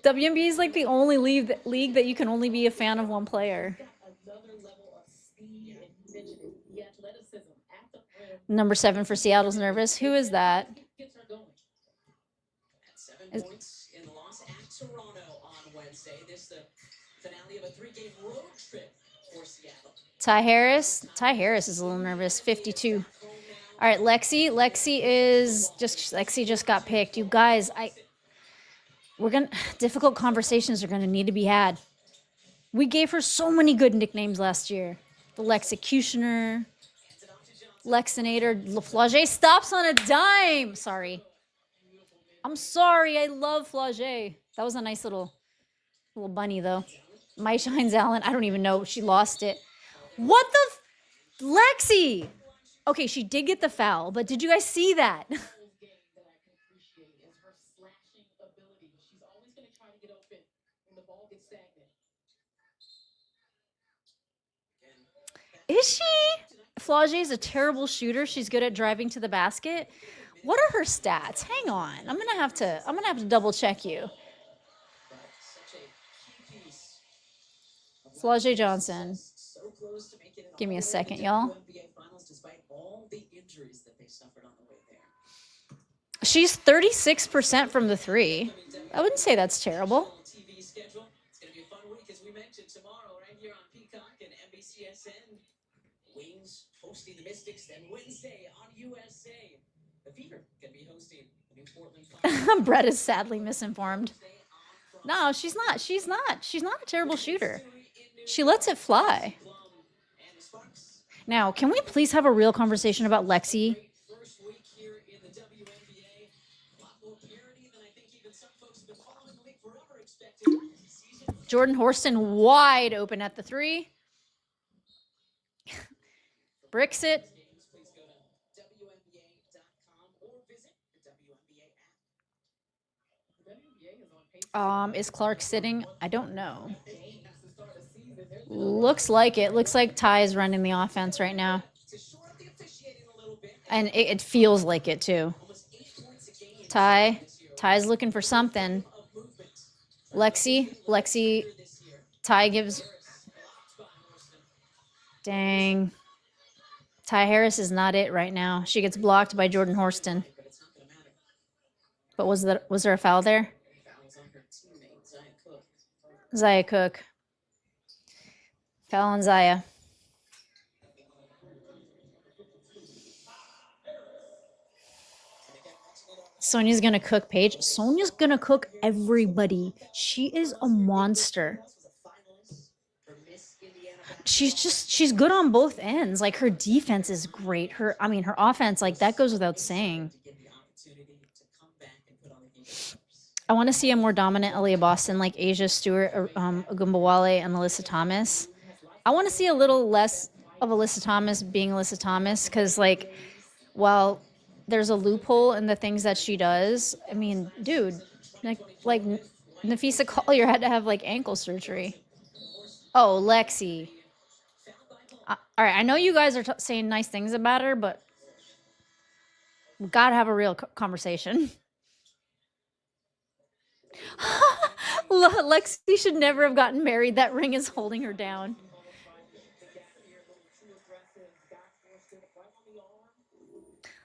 WNBA is like the only league that you can only be a fan of one player. Number 7 for Seattle's nervous. Who is that? 7 points in the loss at Toronto on Wednesday. This the finale of a 3-game road trip for Seattle. Ty Harris. Ty Harris is a little nervous. 52. All right, Lexi. Lexi just got picked. You guys, difficult conversations are gonna need to be had. We gave her so many good nicknames last year. The Lexecutioner, Lexinator. Flau'jae stops on a dime. Sorry. I'm sorry. I love Flau'jae. That was a nice little bunny, though. My Shines Allen. I don't even know. She lost it. What the? Lexi! Okay, she did get the foul, but did you guys see that? Is she? Flau'jae is a terrible shooter. She's good at driving to the basket. What are her stats? Hang on. I'm gonna have to double check you. Flau'jae Johnson. Give me a second, y'all. She's 36% from the three. I wouldn't say that's terrible. TV schedule. It's going to be a fun week, as we mentioned, tomorrow, right here on Peacock and NBCSN. Wings hosting the Mystics, then Wednesday on USA. The Fever going to be hosting the new Portland. Brett is sadly misinformed. No, she's not. She's not. She's not a terrible shooter. She lets it fly. Now, can we please have a real conversation about Lexi? First week here in the WNBA. A lot more parity than I think even some folks have been following the league forever expected. Jordan Horston wide open at the three. Bricks it. Please go to WNBA.com or visit the WNBA app. The WNBA is on pace. Is Clark sitting? I don't know. Looks like it. Looks like Ty is running the offense right now. And it feels like it too. Ty's looking for something. Lexi, Ty gives. Dang. Ty Harris is not it right now. She gets blocked by Jordan Horston. But was there a foul there? Zaya Cook. Foul on Zaya. Sonia's going to cook Paige. Sonia's going to cook everybody. She is a monster. She's good on both ends. Like, her defense is great. Her offense, like, that goes without saying. I want to see a more dominant Aaliyah Boston, like Asia Stewart, Ogunbowale, and Alyssa Thomas. I want to see a little less of Alyssa Thomas being Alyssa Thomas, because, like, while there's a loophole in the things that she does, I mean, dude, like Nafisa Collier had to have, like, ankle surgery. Oh, Lexi. All right, I know you guys are saying nice things about her, but we gotta have a real conversation. Lexi should never have gotten married. That ring is holding her down.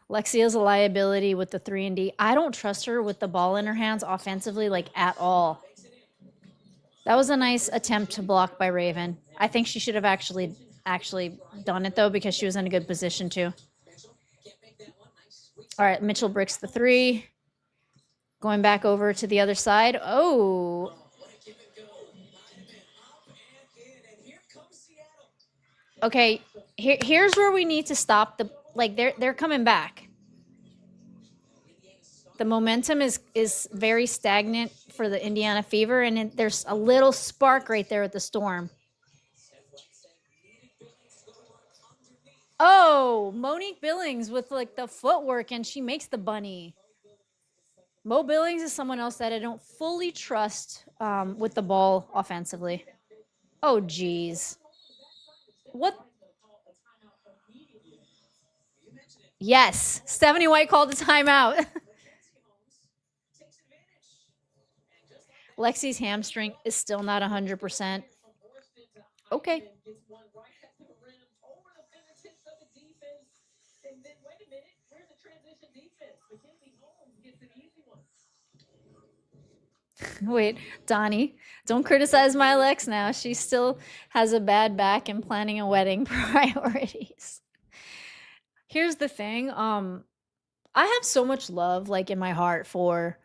Lexi is a liability with the 3-and-D. I don't trust her with the ball in her hands offensively, like, at all. That was a nice attempt to block by Raven. I think she should have actually done it, though, because she was in a good position, too. All right, Mitchell bricks the 3. Going back over to the other side. Oh. Okay, here's where we need to stop the, like, they're coming back. The momentum is very stagnant for the Indiana Fever, and there's a little spark right there at the Storm. Oh, Monique Billings with, like, the footwork, and she makes the bunny. Mo Billings is someone else that I don't fully trust with the ball offensively. Oh, geez. What? Yes. Stephanie White called a timeout. Lexi's hamstring is still not 100%. Okay. Wait, Donnie, don't criticize my Lex now. She still has a bad back and planning a wedding priorities. Here's the thing. I have so much love, like, in my heart for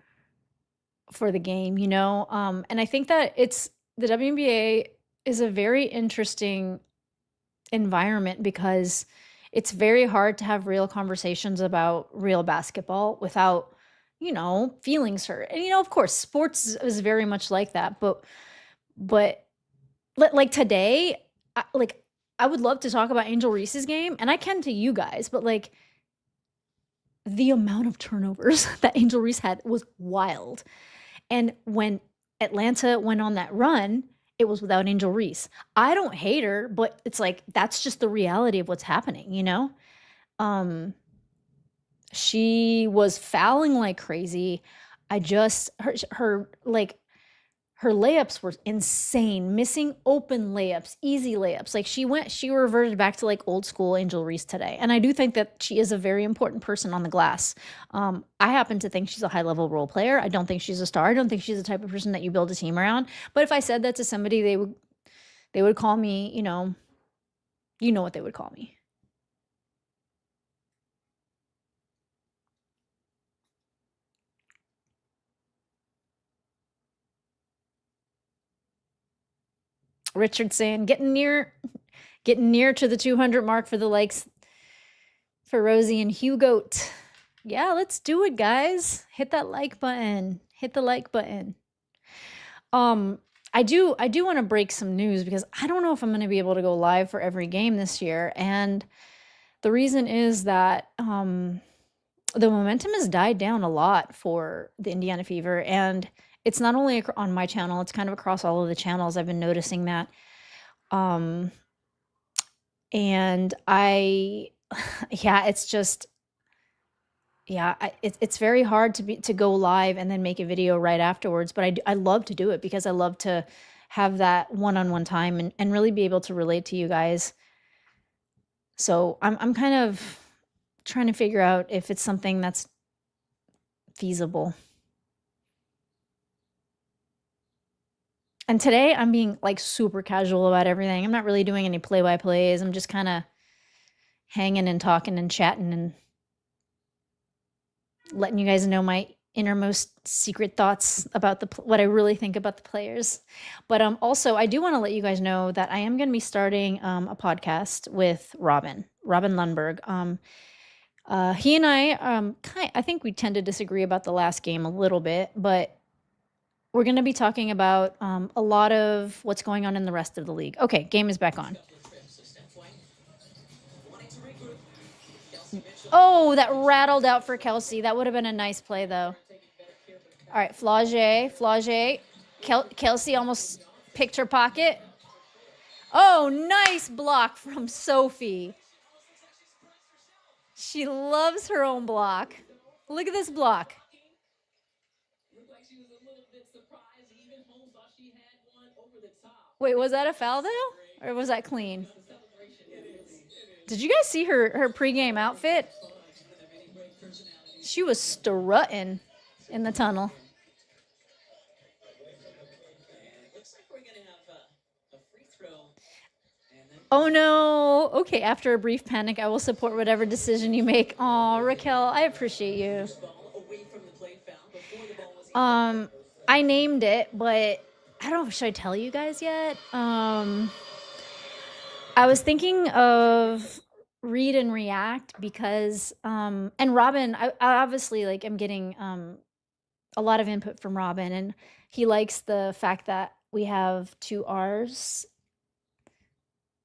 the game, you know? And I think that the WNBA is a very interesting environment because it's very hard to have real conversations about real basketball without, you know, feelings hurt. And, you know, of course, sports is very much like that. But like today, I would love to talk about Angel Reese's game, and I can to you guys, but, like, the amount of turnovers that Angel Reese had was wild. And when Atlanta went on that run, it was without Angel Reese. I don't hate her, but it's like, that's just the reality of what's happening, you know? She was fouling like crazy. Her her layups were insane, missing open layups, easy layups. Like she reverted back to like old school Angel Reese today. And I do think that she is a very important person on the glass. I happen to think she's a high level role player. I don't think she's a star. I don't think she's the type of person that you build a team around. But if I said that to somebody, they would call me, you know what they would call me. Richard saying getting near to the 200 mark for the likes for Rosie and Hugo. Yeah, let's do it, guys. Hit that like button. Hit the like button. I do want to break some news because I don't know if I'm going to be able to go live for every game this year, and the reason is that the momentum has died down a lot for the Indiana Fever, and it's not only on my channel, it's kind of across all of the channels. I've been noticing that. And yeah, it's just, yeah, it's very hard to go live and then make a video right afterwards. But I love to do it because I love to have that one-on-one time and really be able to relate to you guys. So I'm kind of trying to figure out if it's something that's feasible. And today I'm being like super casual about everything. I'm not really doing any play-by-plays. I'm just kind of hanging and talking and chatting and letting you guys know my innermost secret thoughts about what I really think about the players. But also, I do want to let you guys know that I am going to be starting a podcast with Robin Lundberg. He and I think we tend to disagree about the last game a little bit, but we're going to be talking about a lot of what's going on in the rest of the league. Okay, game is back on. Oh, that rattled out for Kelsey. That would have been a nice play, though. All right, Flau'jae. Kelsey almost picked her pocket. Oh, nice block from Sophie. She loves her own block. Look at this block. Wait, was that a foul, though? Or was that clean? Did you guys see her pregame outfit? She was strutting in the tunnel. Oh no. Okay, after a brief panic, I will support whatever decision you make. Oh, Raquel, I appreciate you. I named it, but I don't know. Should I tell you guys yet? I was thinking of read and react because and Robin, I obviously like I'm getting a lot of input from Robin, and he likes the fact that we have 2 R's,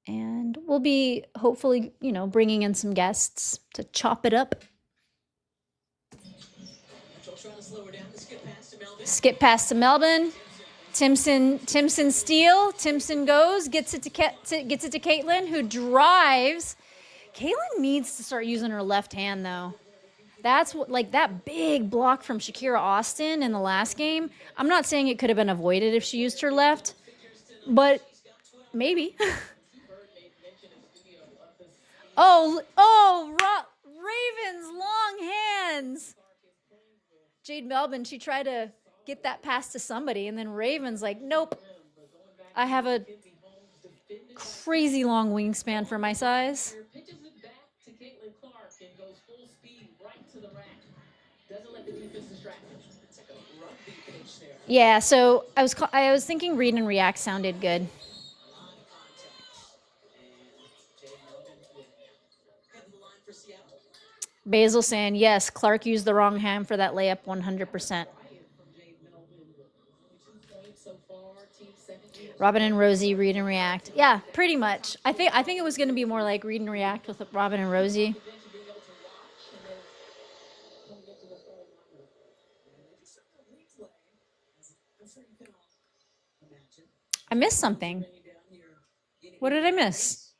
and we'll be hopefully, bringing in some guests to chop it up. Skip pass to Melvin. Timson steal. Timson goes, gets it to Caitlin, who drives. Caitlin needs to start using her left hand, though. That's what, like that big block from Shakira Austin in the last game. I'm not saying it could have been avoided if she used her left, but maybe. Raven's long hands. Jade Melvin, she tried to get that pass to somebody, and then Raven's like, nope. I have a crazy long wingspan for my size. Yeah, so I was thinking read and react sounded good. Basil saying, yes, Clark used the wrong hand for that layup 100%. Robin and Rosie read and react. Yeah, pretty much. I think it was going to be more like read and react with Robin and Rosie. I missed something. What did I miss?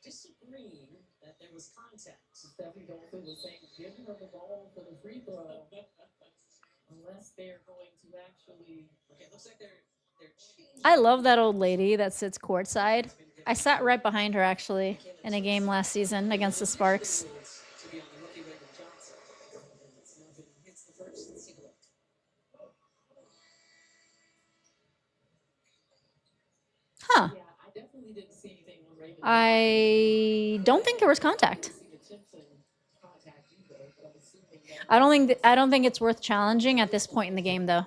Unless they're going to actually. Okay, looks like they're I love that old lady that sits courtside. I sat right behind her actually in a game last season against the Sparks. To be on the rookie Raymond Johnson. It's nothing. Hits the first. Let's take a look. Huh. Yeah, I definitely didn't see anything on Raymond. I don't think there was contact. See the Simpson contact either, but I'm assuming that I don't think it's worth challenging at this point in the game though.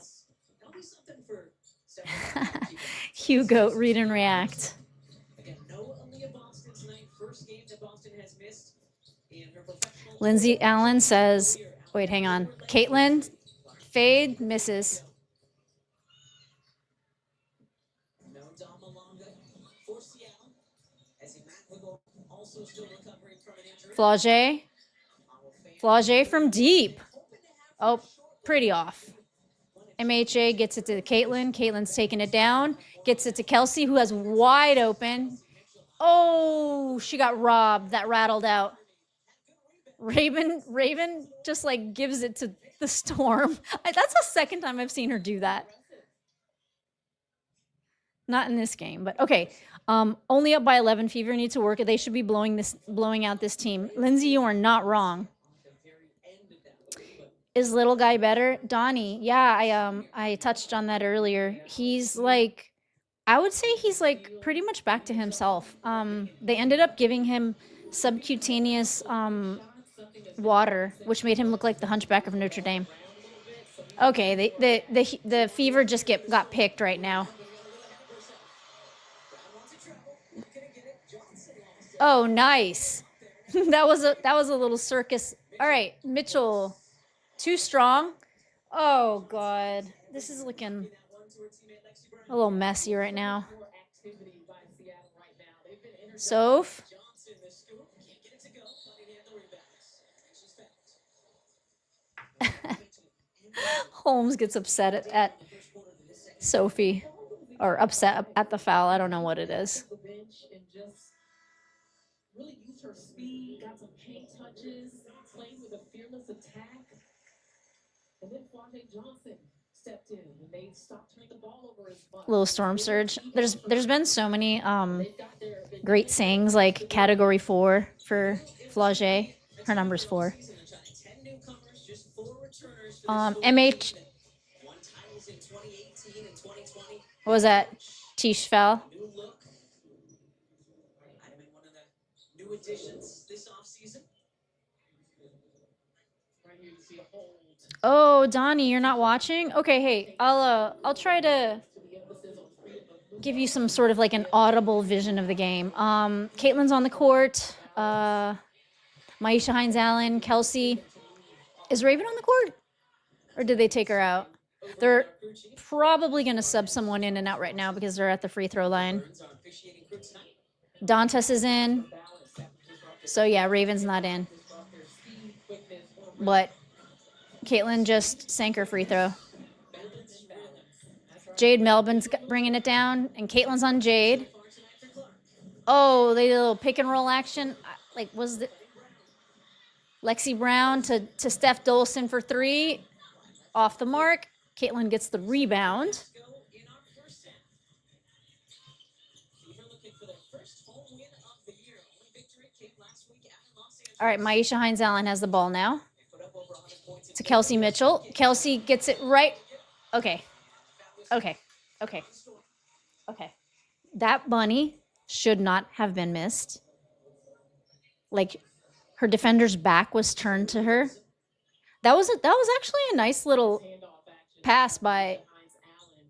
that'll be something for Steph. Hugo, read and react. Again, no Aaliyah Boston tonight. First game that Boston has missed in her professional. Lindsay Allen says, wait, hang on. Caitlin, fade, misses. No Dom Malonga for Seattle. As Immaculate also still recovering from an injury. Flau'jae. Flau'jae from deep. Oh, pretty off. MHA gets it to Caitlin. Caitlin's taking it down. Gets it to Kelsey, who has wide open. Oh, she got robbed. That rattled out. Raven just like gives it to the Storm. That's the second time I've seen her do that. Not in this game, but okay. Only up by 11. Fever needs to work. They should be blowing out this team. Lindsay, you are not wrong. Is little guy better? Donnie, yeah, I touched on that earlier. He's like, I would say he's like pretty much back to himself. They ended up giving him subcutaneous water, which made him look like the Hunchback of Notre Dame. Okay, the Fever just got picked right now. Oh, nice. that was a little circus. All right, Mitchell, too strong. Oh God, this is looking a little messy right now. Soph. Holmes gets upset at Sophie, or upset at the foul. I don't know what it is. Really used her speed, got some paint touches, played with a fearless attack. And then Flau'jae Johnson stepped in and they stopped turning the ball over as much. Little storm surge. There's been so many great sayings, like category 4 for Flau'jae. Her number's 4. MH. What was that? Tish foul. New additions this offseason. Right here you see a hold. Oh, Donnie, you're not watching? Okay, hey, I'll try to give you some sort of like an audible vision of the game. Caitlin's on the court. Maisha Hines-Allen, Kelsey. Is Raven on the court? Or did they take her out? They're probably going to sub someone in and out right now because they're at the free throw line. Dantes is in. So, yeah, Raven's not in. But Caitlin just sank her free throw. Jade Melbourne's bringing it down, and Caitlin's on Jade. Oh, they did a little pick and roll action. Like, was it Lexi Brown to Steph Dolson for 3? Off the mark. Caitlin gets the rebound. All right, Maisha Hines-Allen has the ball now. To Kelsey Mitchell. Kelsey gets it right. Okay. That bunny should not have been missed. Like, her defender's back was turned to her. That was actually a nice little pass by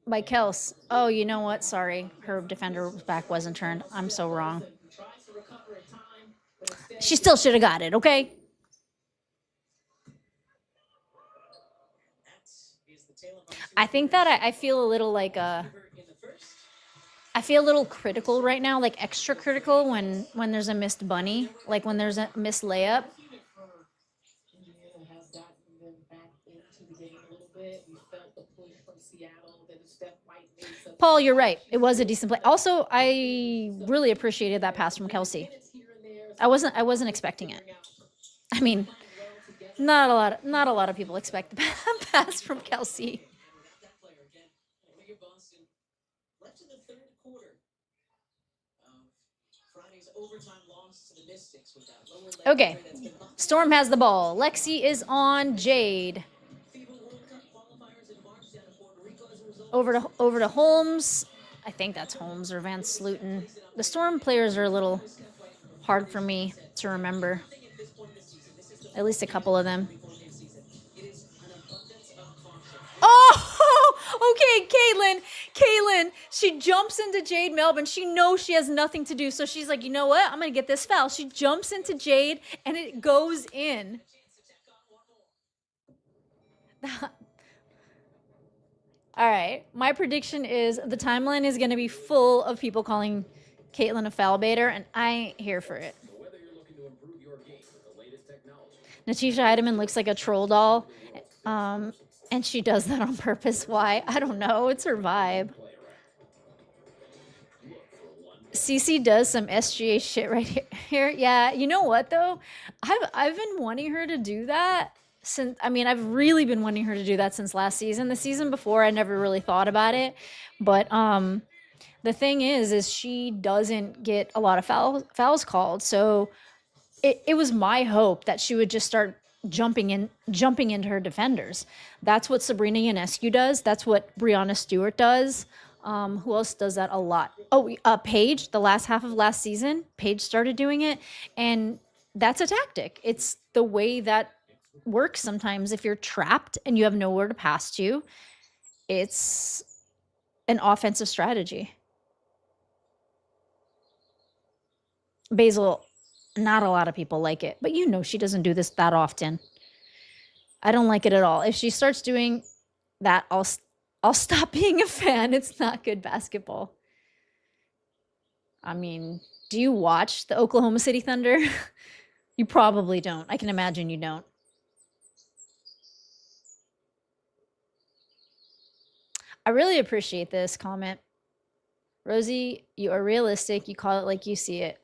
Kels. Oh, you know what? Sorry, her defender's back wasn't turned. I'm so wrong. She still should have got it. Okay. I think that I feel a little like I feel a little critical right now, like extra critical when there's a missed bunny, like when there's a missed layup. Paul, you're right. It was a decent play. Also, I really appreciated that pass from Kelsey. I wasn't expecting it. I mean, not a lot of people expect the pass from Kelsey. Okay. Storm has the ball. Lexi is on Jade. Over to Holmes. I think that's Holmes or Van Sluten. The Storm players are a little hard for me to remember. At least a couple of them. Oh, okay, Caitlin, she jumps into Jade Melbourne. She knows she has nothing to do, so she's like, you know what? I'm gonna get this foul. She jumps into Jade, and it goes in. All right, my prediction is the timeline is gonna be full of people calling Caitlin a foul baiter, and I ain't here for it. Natisha Heidemann looks like a troll doll, and she does that on purpose. Why? I don't know. It's her vibe. Cece does some SGA shit right here. Yeah, you know what though? I've been wanting her to do that since. I mean, I've really been wanting her to do that since last season. The season before, I never really thought about it, but the thing is she doesn't get a lot of fouls called. So it was my hope that she would just start jumping into her defenders. That's what Sabrina Ionescu does. That's what Brianna Stewart does. Who else does that a lot? Oh, Paige, the last half of last season, Paige started doing it. And that's a tactic. It's the way that works sometimes. If you're trapped and you have nowhere to pass to, it's an offensive strategy. Basil, not a lot of people like it, but you know she doesn't do this that often. I don't like it at all. If she starts doing that, I'll stop being a fan. It's not good basketball. I mean, do you watch the Oklahoma City Thunder? You probably don't. I can imagine you don't. I really appreciate this comment. Rosie, you are realistic. You call it like you see it.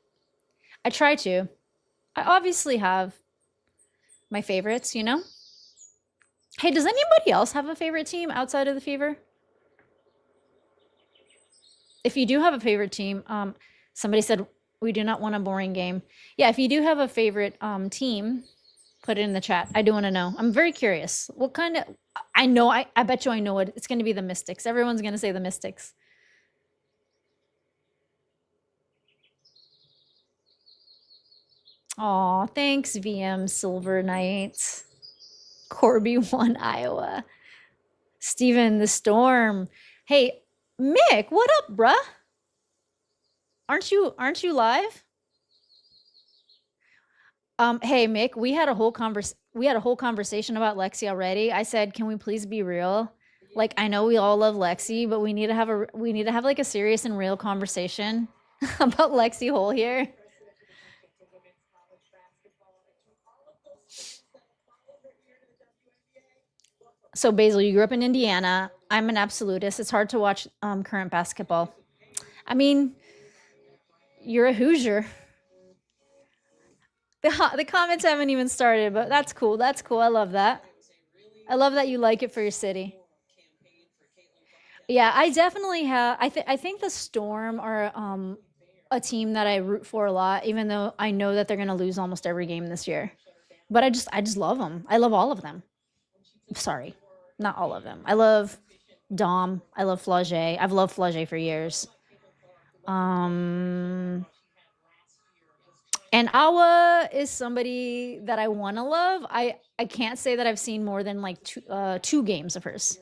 I try to. I obviously have my favorites, you know? Hey, does anybody else have a favorite team outside of the Fever? If you do have a favorite team, somebody said we do not want a boring game. Yeah, if you do have a favorite team, put it in the chat. I do want to know. I'm very curious. What kind of... I know, I bet you I know it. It's going to be the Mystics. Everyone's going to say the Mystics. Aw, thanks, VM Silver Knight. Corby won Iowa. Steven the Storm. Hey, Mick, what up, bruh? Aren't you live? Hey Mick, we had a whole conversation about Lexi already. I said, can we please be real? Like, I know we all love Lexi, but we need to have like a serious and real conversation about Lexi Hole here. So Basil, you grew up in Indiana. I'm an absolutist. It's hard to watch current basketball. I mean, you're a Hoosier. The comments haven't even started, but that's cool. That's cool. I love that. I love that you like it for your city. Yeah, I definitely have. I think the Storm are a team that I root for a lot, even though I know that they're gonna lose almost every game this year. But I just love them. I love all of them. Sorry, not all of them. I love Dom. I love Flau'jae. I've loved Flau'jae for years. And Awa is somebody that I want to love. I can't say that I've seen more than like two games of hers.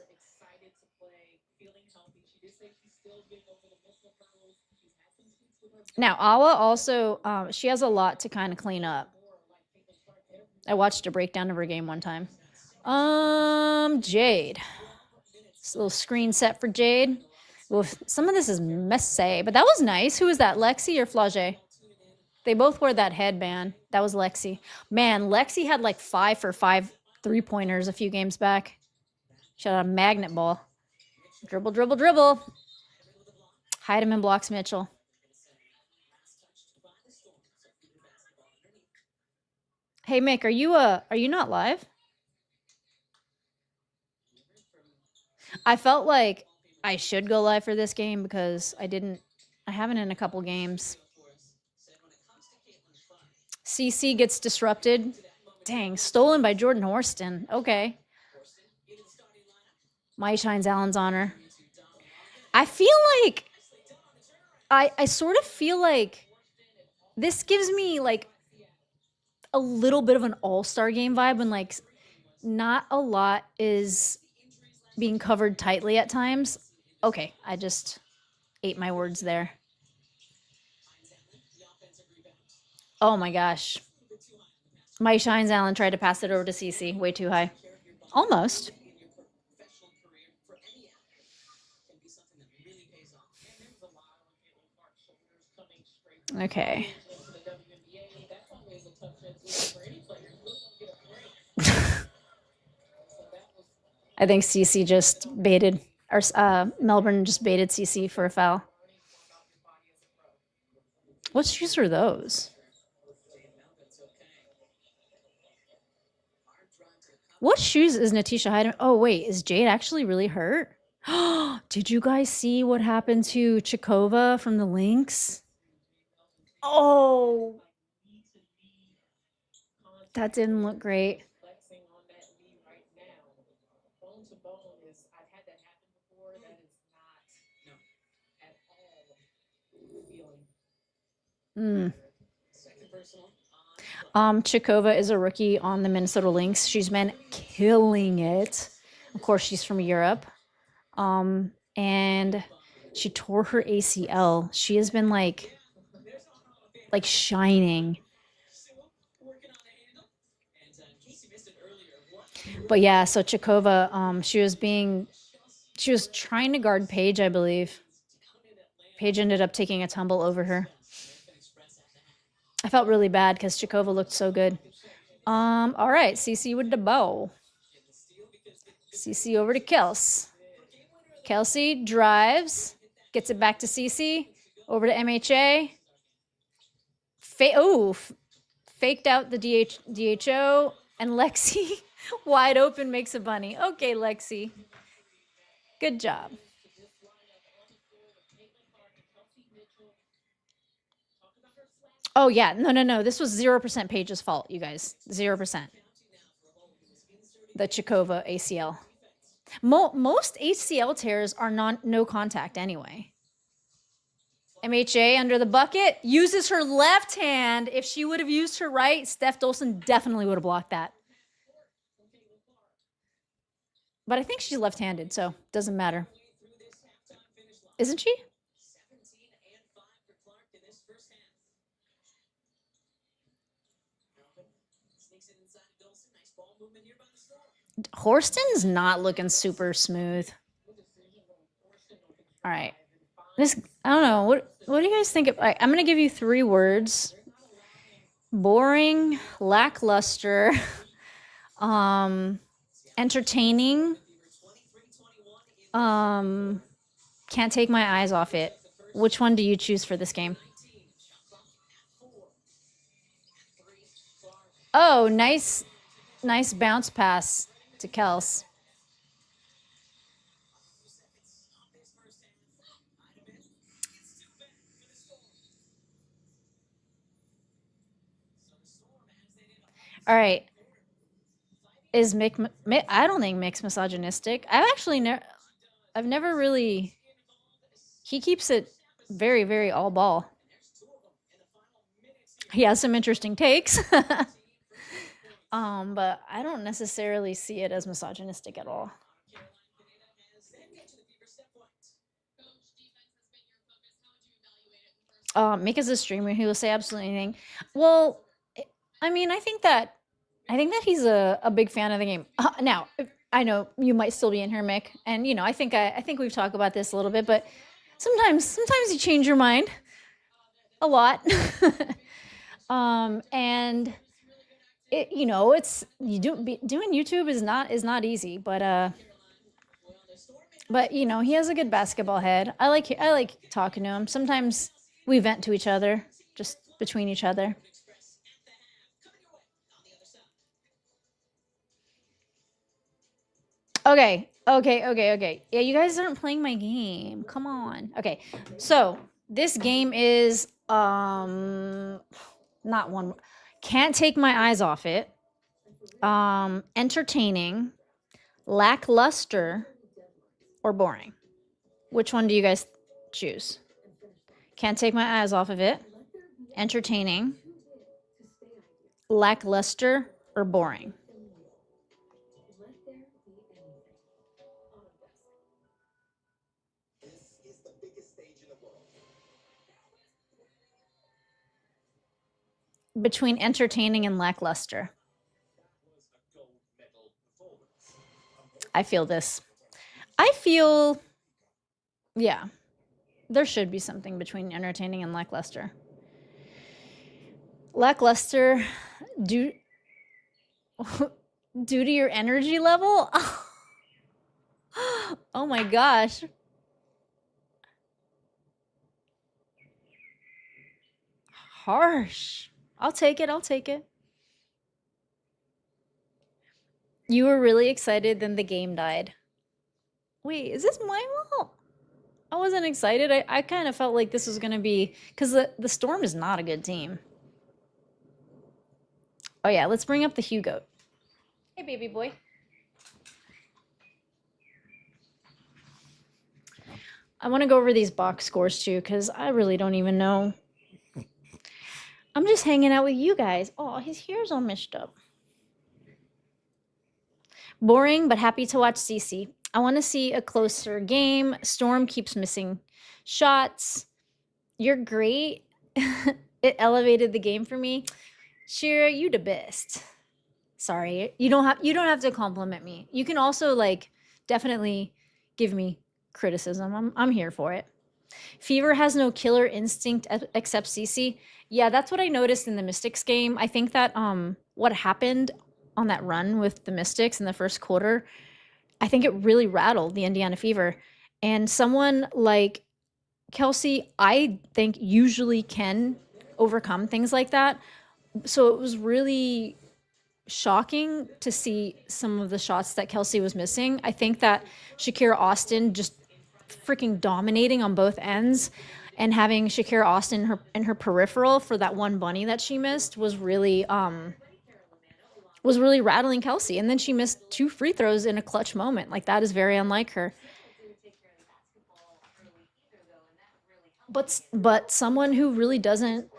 Now, Awa also, she has a lot to kind of clean up. I watched a breakdown of her game one time. Jade. This little screen set for Jade. Well, some of this is messy, but that was nice. Who was that, Lexi or Flau'jae? They both wore that headband. That was Lexi. Man, Lexi had like 5 for 5 3-pointers a few games back. She had a magnet ball. Dribble, dribble, dribble. Heidemann blocks Mitchell. Hey Mick, are you not live? I felt like I should go live for this game because I haven't in a couple games. CC gets disrupted. Dang, stolen by Jordan Horston. Okay. My Shines Allen's honor. I feel like I sort of feel like this gives me like a little bit of an all-star game vibe when like not a lot is being covered tightly at times. Okay, I just ate my words there. Oh my gosh. My Shines Allen tried to pass it over to CC. Way too high. Almost. Okay. I think CC just baited, or Melbourne just baited CC for a foul. What shoes are those? What shoes is Natisha hiding? Oh, wait, is Jade actually really hurt? Did you guys see what happened to Chikova from the Lynx? Oh, that didn't look great. Chikova is a rookie on the Minnesota Lynx. She's been killing it. Of course, she's from Europe. And she tore her ACL. She has been like shining. But yeah, so Chikova, she was trying to guard Paige, I believe. Paige ended up taking a tumble over her. I felt really bad because Chikova looked so good. All right, CC with the bow. CC over to Kels. Kelsey drives, gets it back to CC, over to MHA. Faked out the DHO, and Lexi wide open makes a bunny. Okay, Lexi. Good job. Oh, yeah. No. This was 0% Paige's fault, you guys. 0%. The Chikova ACL. Most ACL tears are no contact anyway. MHA under the bucket, uses her left hand. If she would have used her right, Steph Dolson definitely would have blocked that. But I think she's left-handed, so doesn't matter. Isn't she? Horston's not looking super smooth. All right. I don't know. What do you guys think of? I'm going to give you 3 words. Boring, lackluster, entertaining, can't take my eyes off it. Which one do you choose for this game? Oh, nice bounce pass to Kels. All right. Is Mick? I don't think Mick's misogynistic. I've never really. He keeps it very, very all ball. He has some interesting takes. But I don't necessarily see it as misogynistic at all. Mick is a streamer who will say absolutely anything. Well, I mean, I think that he's a big fan of the game. Now, I know you might still be in here, Mick, and I think we've talked about this a little bit, but sometimes you change your mind a lot. And it, it's doing YouTube is not easy, but he has a good basketball head. I like talking to him. Sometimes we vent to each other, just between each other. Okay. Yeah, you guys aren't playing my game. Come on. Okay. So this game is not one. Can't take my eyes off it. Entertaining, lackluster, or boring? Which one do you guys choose? Can't take my eyes off of it. Entertaining, lackluster, or boring? This is the biggest stage in the world. Between entertaining and lackluster. That was a gold medal performance. I feel this. I feel, yeah, there should be something between entertaining and lackluster. Lackluster, due to your energy level? Oh my gosh. Harsh. I'll take it. I'll take it. You were really excited, then the game died. Wait, is this my fault? I wasn't excited. I kind of felt like this was going to be... Because the Storm is not a good team. Oh yeah, let's bring up the Hugo. Hey, baby boy. I want to go over these box scores too, because I really don't even know. I'm just hanging out with you guys. Oh, his hair's all messed up. Boring, but happy to watch Cece. I want to see a closer game. Storm keeps missing shots. You're great. It elevated the game for me. Shira, you the best. Sorry, you don't have to compliment me. You can also like definitely give me criticism. I'm here for it. Fever has no killer instinct except Cece. Yeah, that's what I noticed in the Mystics game. I think that what happened on that run with the Mystics in the first quarter, I think it really rattled the Indiana Fever. And someone like Kelsey, I think usually can overcome things like that. So it was really shocking to see some of the shots that Kelsey was missing. I think that Shakira Austin just freaking dominating on both ends, and having Shakira Austin in her peripheral for that one bunny that she missed was really rattling Kelsey. And then she missed 2 free throws in a clutch moment. Like, that is very unlike her. But someone who really doesn't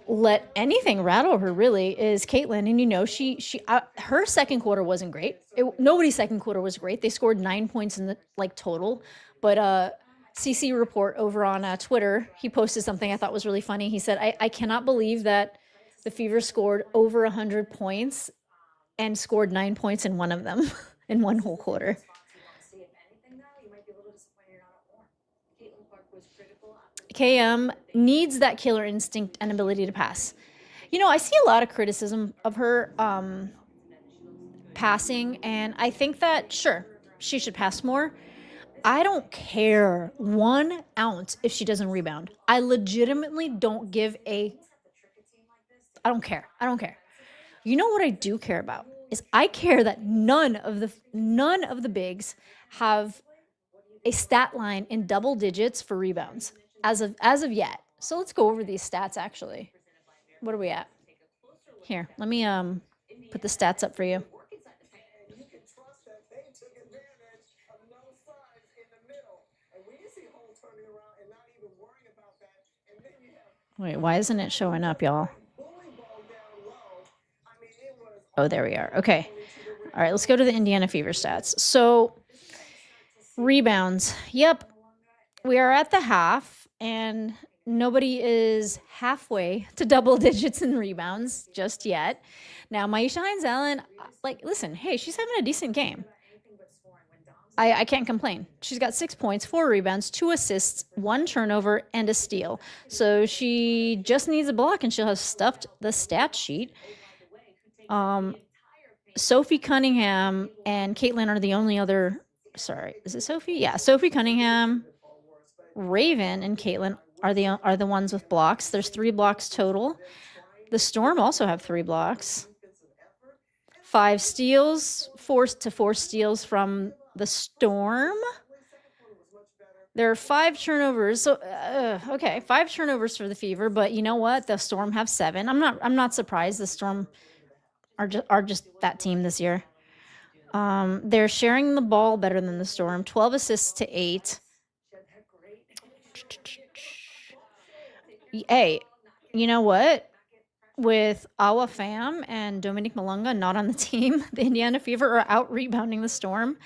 let anything rattle her really is Caitlin. And you know, her second quarter wasn't great. Nobody's second quarter was great. They scored 9 points in the total, but CC Report over on Twitter, he posted something I thought was really funny. He said, I cannot believe that the Fever scored over 100 points and scored 9 points in one of them in one whole quarter. KM needs that killer instinct and ability to pass. You know, I see a lot of criticism of her passing, and I think that, sure, she should pass more. I don't care 1 ounce if she doesn't rebound. I legitimately don't give a... I don't care. I don't care. You know what I do care about is I care that none of the bigs have a stat line in double digits for rebounds as of yet. So let's go over these stats actually. What are we at? Here, let me put the stats up for you. Wait, why isn't it showing up, y'all? Oh, there we are. Okay. All right, let's go to the Indiana Fever stats. So, rebounds. Yep. We are at the half, and nobody is halfway to double digits in rebounds just yet. Now, Maisha Hines-Allen, like, listen, hey, she's having a decent game. I can't complain. She's got 6 points, 4 rebounds, 2 assists, 1 turnover, and a steal. So she just needs a block, and she'll have stuffed the stat sheet. Sophie Cunningham and Caitlin are the only other... Sorry, is it Sophie? Yeah, Sophie Cunningham, Raven, and Caitlin are the ones with blocks. There's 3 blocks total. The Storm also have 3 blocks. 5 steals, 4 steals from the Storm. There are 5 turnovers. So okay, 5 turnovers for the Fever, but you know what? The Storm have 7. I'm not surprised. The Storm are just that team this year. They're sharing the ball better than the Storm. 12 assists to 8. Hey, you know what? With Awa Pham and Dominic Malunga not on the team, the Indiana Fever are out rebounding the Storm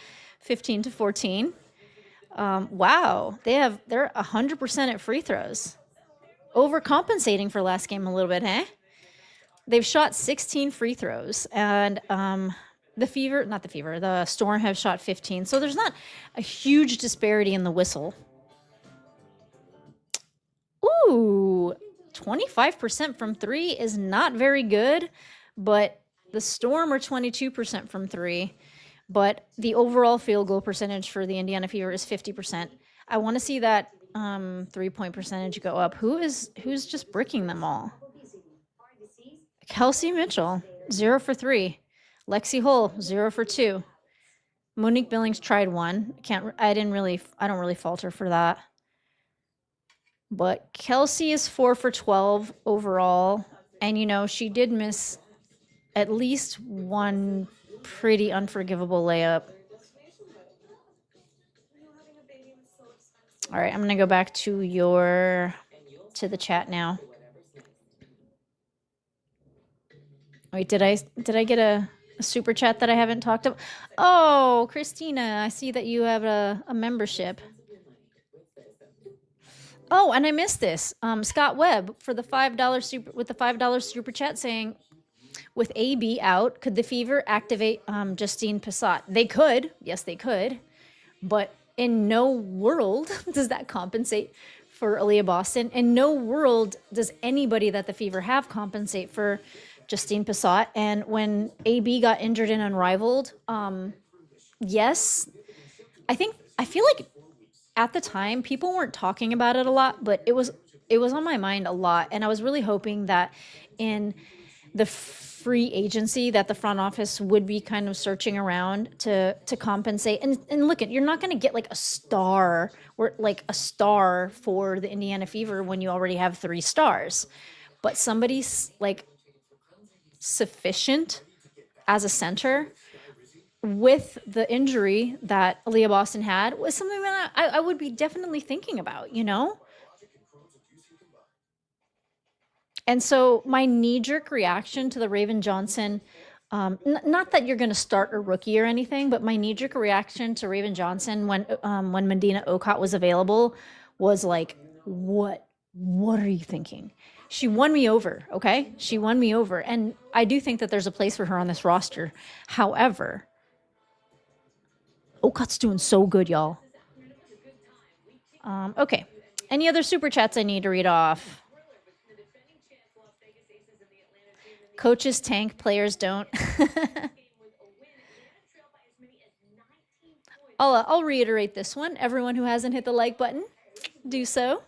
15-14. Wow, they're 100% at free throws. Overcompensating for last game a little bit, eh? They've shot 16 free throws, and the Storm have shot 15. So there's not a huge disparity in the whistle. Ooh, 25% from 3 is not very good, but the Storm are 22% from 3. But the overall field goal percentage for the Indiana Fever is 50%. I want to see that 3-point percentage go up. Who's just bricking them all? Kelsey Mitchell, 0 for 3. Lexi Hull, 0 for 2. Monique Billings tried 1. I don't really falter for that. But Kelsey is 4 for 12 overall. And, you know, she did miss at least one pretty unforgivable layup. All right, I'm going to go back to the chat now. Wait, did I get a super chat that I haven't talked about? Oh, Christina, I see that you have a membership. Oh, and I missed this. Scott Webb for the $5 super chat saying, with AB out, could the Fever activate Justine Passat? They could. Yes, they could. But in no world does that compensate for Aaliyah Boston. In no world does anybody that the Fever have compensate for Justine Passat. And when AB got injured in Unrivaled, yes, I feel like at the time people weren't talking about it a lot, but it was on my mind a lot. And I was really hoping that in the free agency that the front office would be kind of searching around to compensate. And look, you're not going to get like a star for the Indiana Fever when you already have 3 stars. But somebody's like sufficient as a center with the injury that Aaliyah Boston had was something that I would be definitely thinking about, you know? And so my knee-jerk reaction to the Raven Johnson, not that you're going to start a rookie or anything, but my knee-jerk reaction to Raven Johnson when Medina Okot was available was like, what are you thinking? She won me over, okay? She won me over. And I do think that there's a place for her on this roster. However, Okot's doing so good, y'all. Okay. Any other super chats I need to read off? Coaches tank, players don't. I'll reiterate this one. Everyone who hasn't hit the like button, do so.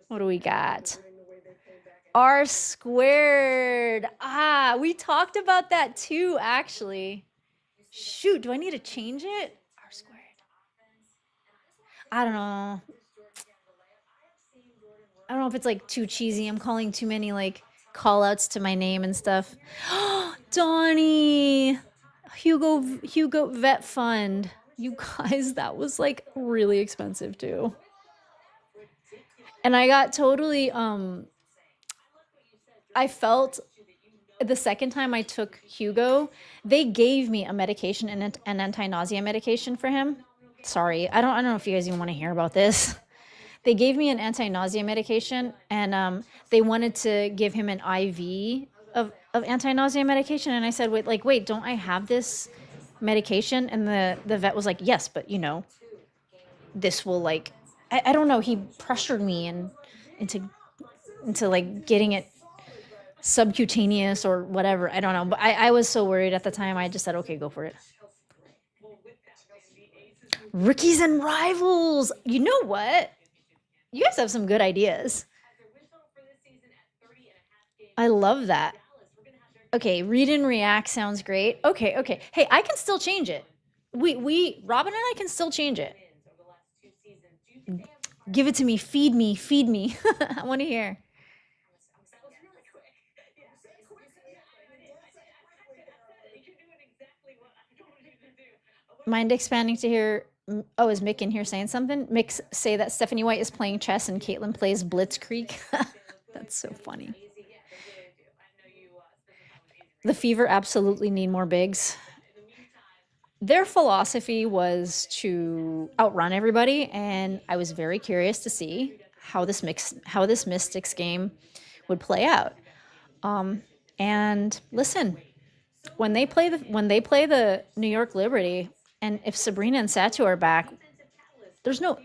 What do we got? R squared. We talked about that too, actually. Shoot, do I need to change it? R squared. I don't know. I don't know if it's like too cheesy. I'm calling too many like call outs to my name and stuff. Donnie. Hugo Vet Fund. You guys, that was like really expensive too. And I got totally I felt the second time I took Hugo, they gave me a medication, an anti-nausea medication for him. Sorry, I don't know if you guys even want to hear about this. They gave me an anti-nausea medication, and they wanted to give him an IV of anti-nausea medication. And I said, wait, don't I have this medication? And the vet was like, yes, but you know, this will like, I don't know. He pressured me into like getting it subcutaneous or whatever. I don't know. But I was so worried at the time. I just said, okay, go for it. Rookies and rivals. You know what? You guys have some good ideas. I love that. Okay, read and react sounds great. Okay. Hey, I can still change it. Robin and I can still change it. Give it to me. Feed me. Feed me. I want to hear. That was really quick. Yeah, you're doing exactly what I told you to do. Mind expanding to hear. Oh, is Mick in here saying something? Mick say that Stephanie White is playing chess and Caitlin plays Blitzkrieg. That's so funny. The Fever absolutely need more bigs. Their philosophy was to outrun everybody, and I was very curious to see how this Mystics game would play out. And listen, when they play the New York Liberty, and if Sabrina and Satu are back, there's no.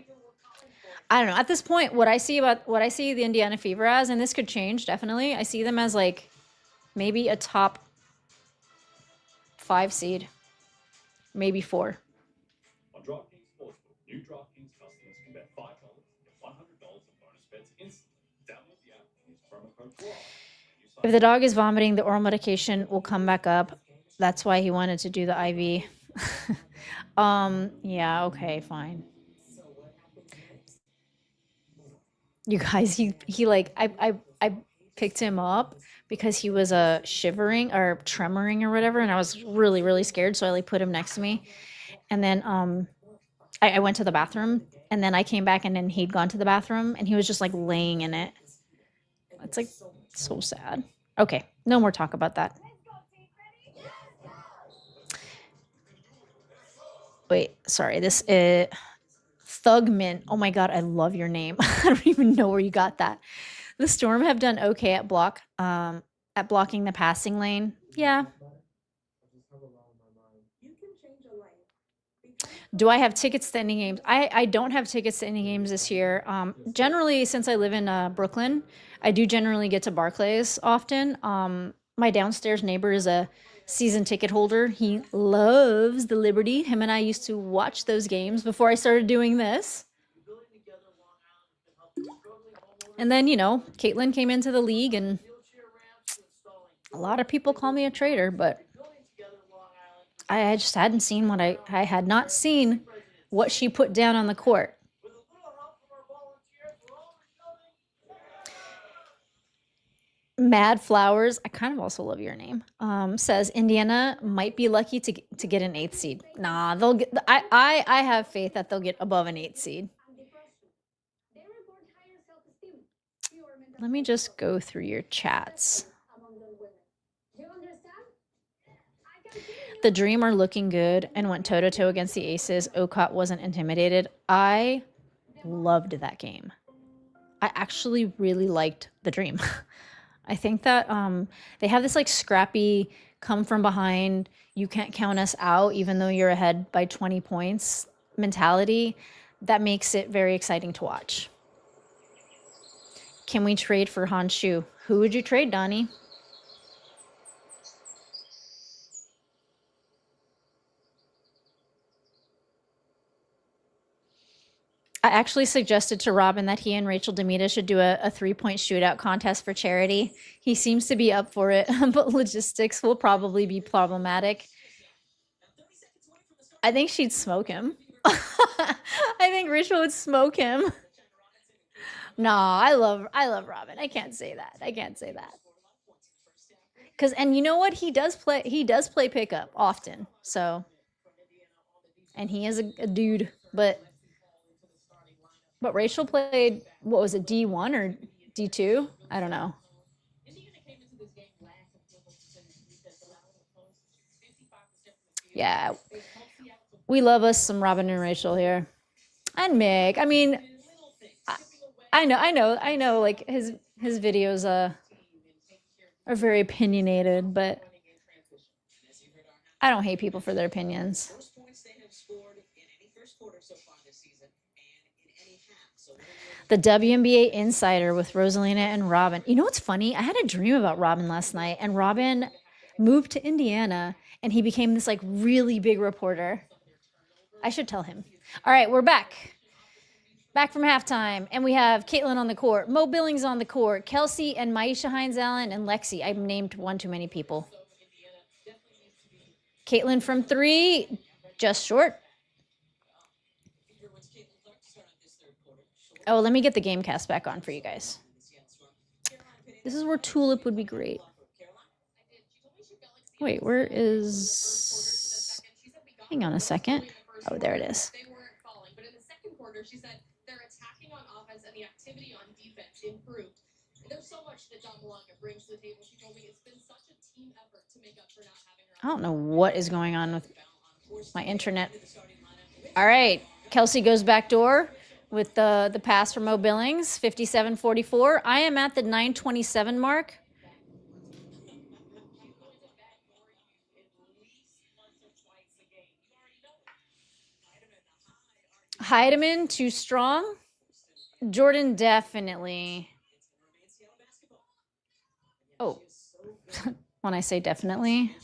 I don't know. At this point, what I see the Indiana Fever as, and this could change definitely. I see them as like maybe a top 5 seed, maybe 4. On DraftKings Sportsbook, new DraftKings customers can bet $5 and get $100 in bonus bets instantly. Download the app and use promo code Flau'jae. If the dog is vomiting, the oral medication will come back up. That's why he wanted to do the IV. Yeah, okay, fine. You guys, he like I picked him up because he was shivering or tremoring or whatever, and I was really, really scared, so I like put him next to me. And then I went to the bathroom, and then I came back, and then he'd gone to the bathroom, and he was just like laying in it. It's like so sad. Okay, no more talk about that. Wait, sorry. This is Thugman. Oh my god, I love your name. I don't even know where you got that. The Storm have done okay at blocking the passing lane. Yeah. Do I have tickets to any games? I don't have tickets to any games this year. Generally, since I live in Brooklyn, I do generally get to Barclays often. My downstairs neighbor is a season ticket holder. He loves the Liberty. Him and I used to watch those games before I started doing this. And then, Caitlin came into the league, and a lot of people call me a traitor, but I just hadn't seen I had not seen what she put down on the court. Mad Flowers, I kind of also love your name. Says Indiana might be lucky to get an 8th seed. Nah, they'll get. I have faith that they'll get above an 8th seed. Let me just go through your chats. The Dream are looking good and went toe-to-toe against the Aces. Okot wasn't intimidated. I loved that game. I actually really liked the Dream. I think that they have this like scrappy, come from behind, you can't count us out even though you're ahead by 20 points mentality that makes it very exciting to watch. Can we trade for Honshu? Who would you trade, Donnie? I actually suggested to Robin that he and Rachel Demita should do a 3-point shootout contest for charity. He seems to be up for it, but logistics will probably be problematic. I think she'd smoke him. I think Rachel would smoke him. No, I love Robin. I can't say that. And you know what? He does play pickup often. So, and he is a dude, but Rachel played, what was it, D1 or D2? I don't know. Yeah. We love us some Robin and Rachel here. And Mick. I mean, I know like his videos are very opinionated, but I don't hate people for their opinions. The WNBA Insider with Rosalina and Robin. You know what's funny? I had a dream about Robin last night, and Robin moved to Indiana, and he became this like really big reporter. I should tell him. All right, we're back. Back from halftime, and we have Caitlin on the court, Mo Billings on the court, Kelsey and Maisha Hines-Allen and Lexi. I've named one too many people. Caitlin from 3, just short. Oh, let me get the game cast back on for you guys. This is where Tulip would be great. Wait, where is... Hang on a second. Oh, there it is. They weren't falling, but in the second quarter, she said they're attacking on offense and the activity on defense improved. There's so much that Don Malanga brings to the table. She told me it's been such a team effort to make up for not having her. I don't know what is going on with my internet. All right, Kelsey goes back door with the pass for Mo Billings, 57-44. I am at the 9:27 mark. Heidemann, too strong. Jordan, definitely. Oh, when I say definitely,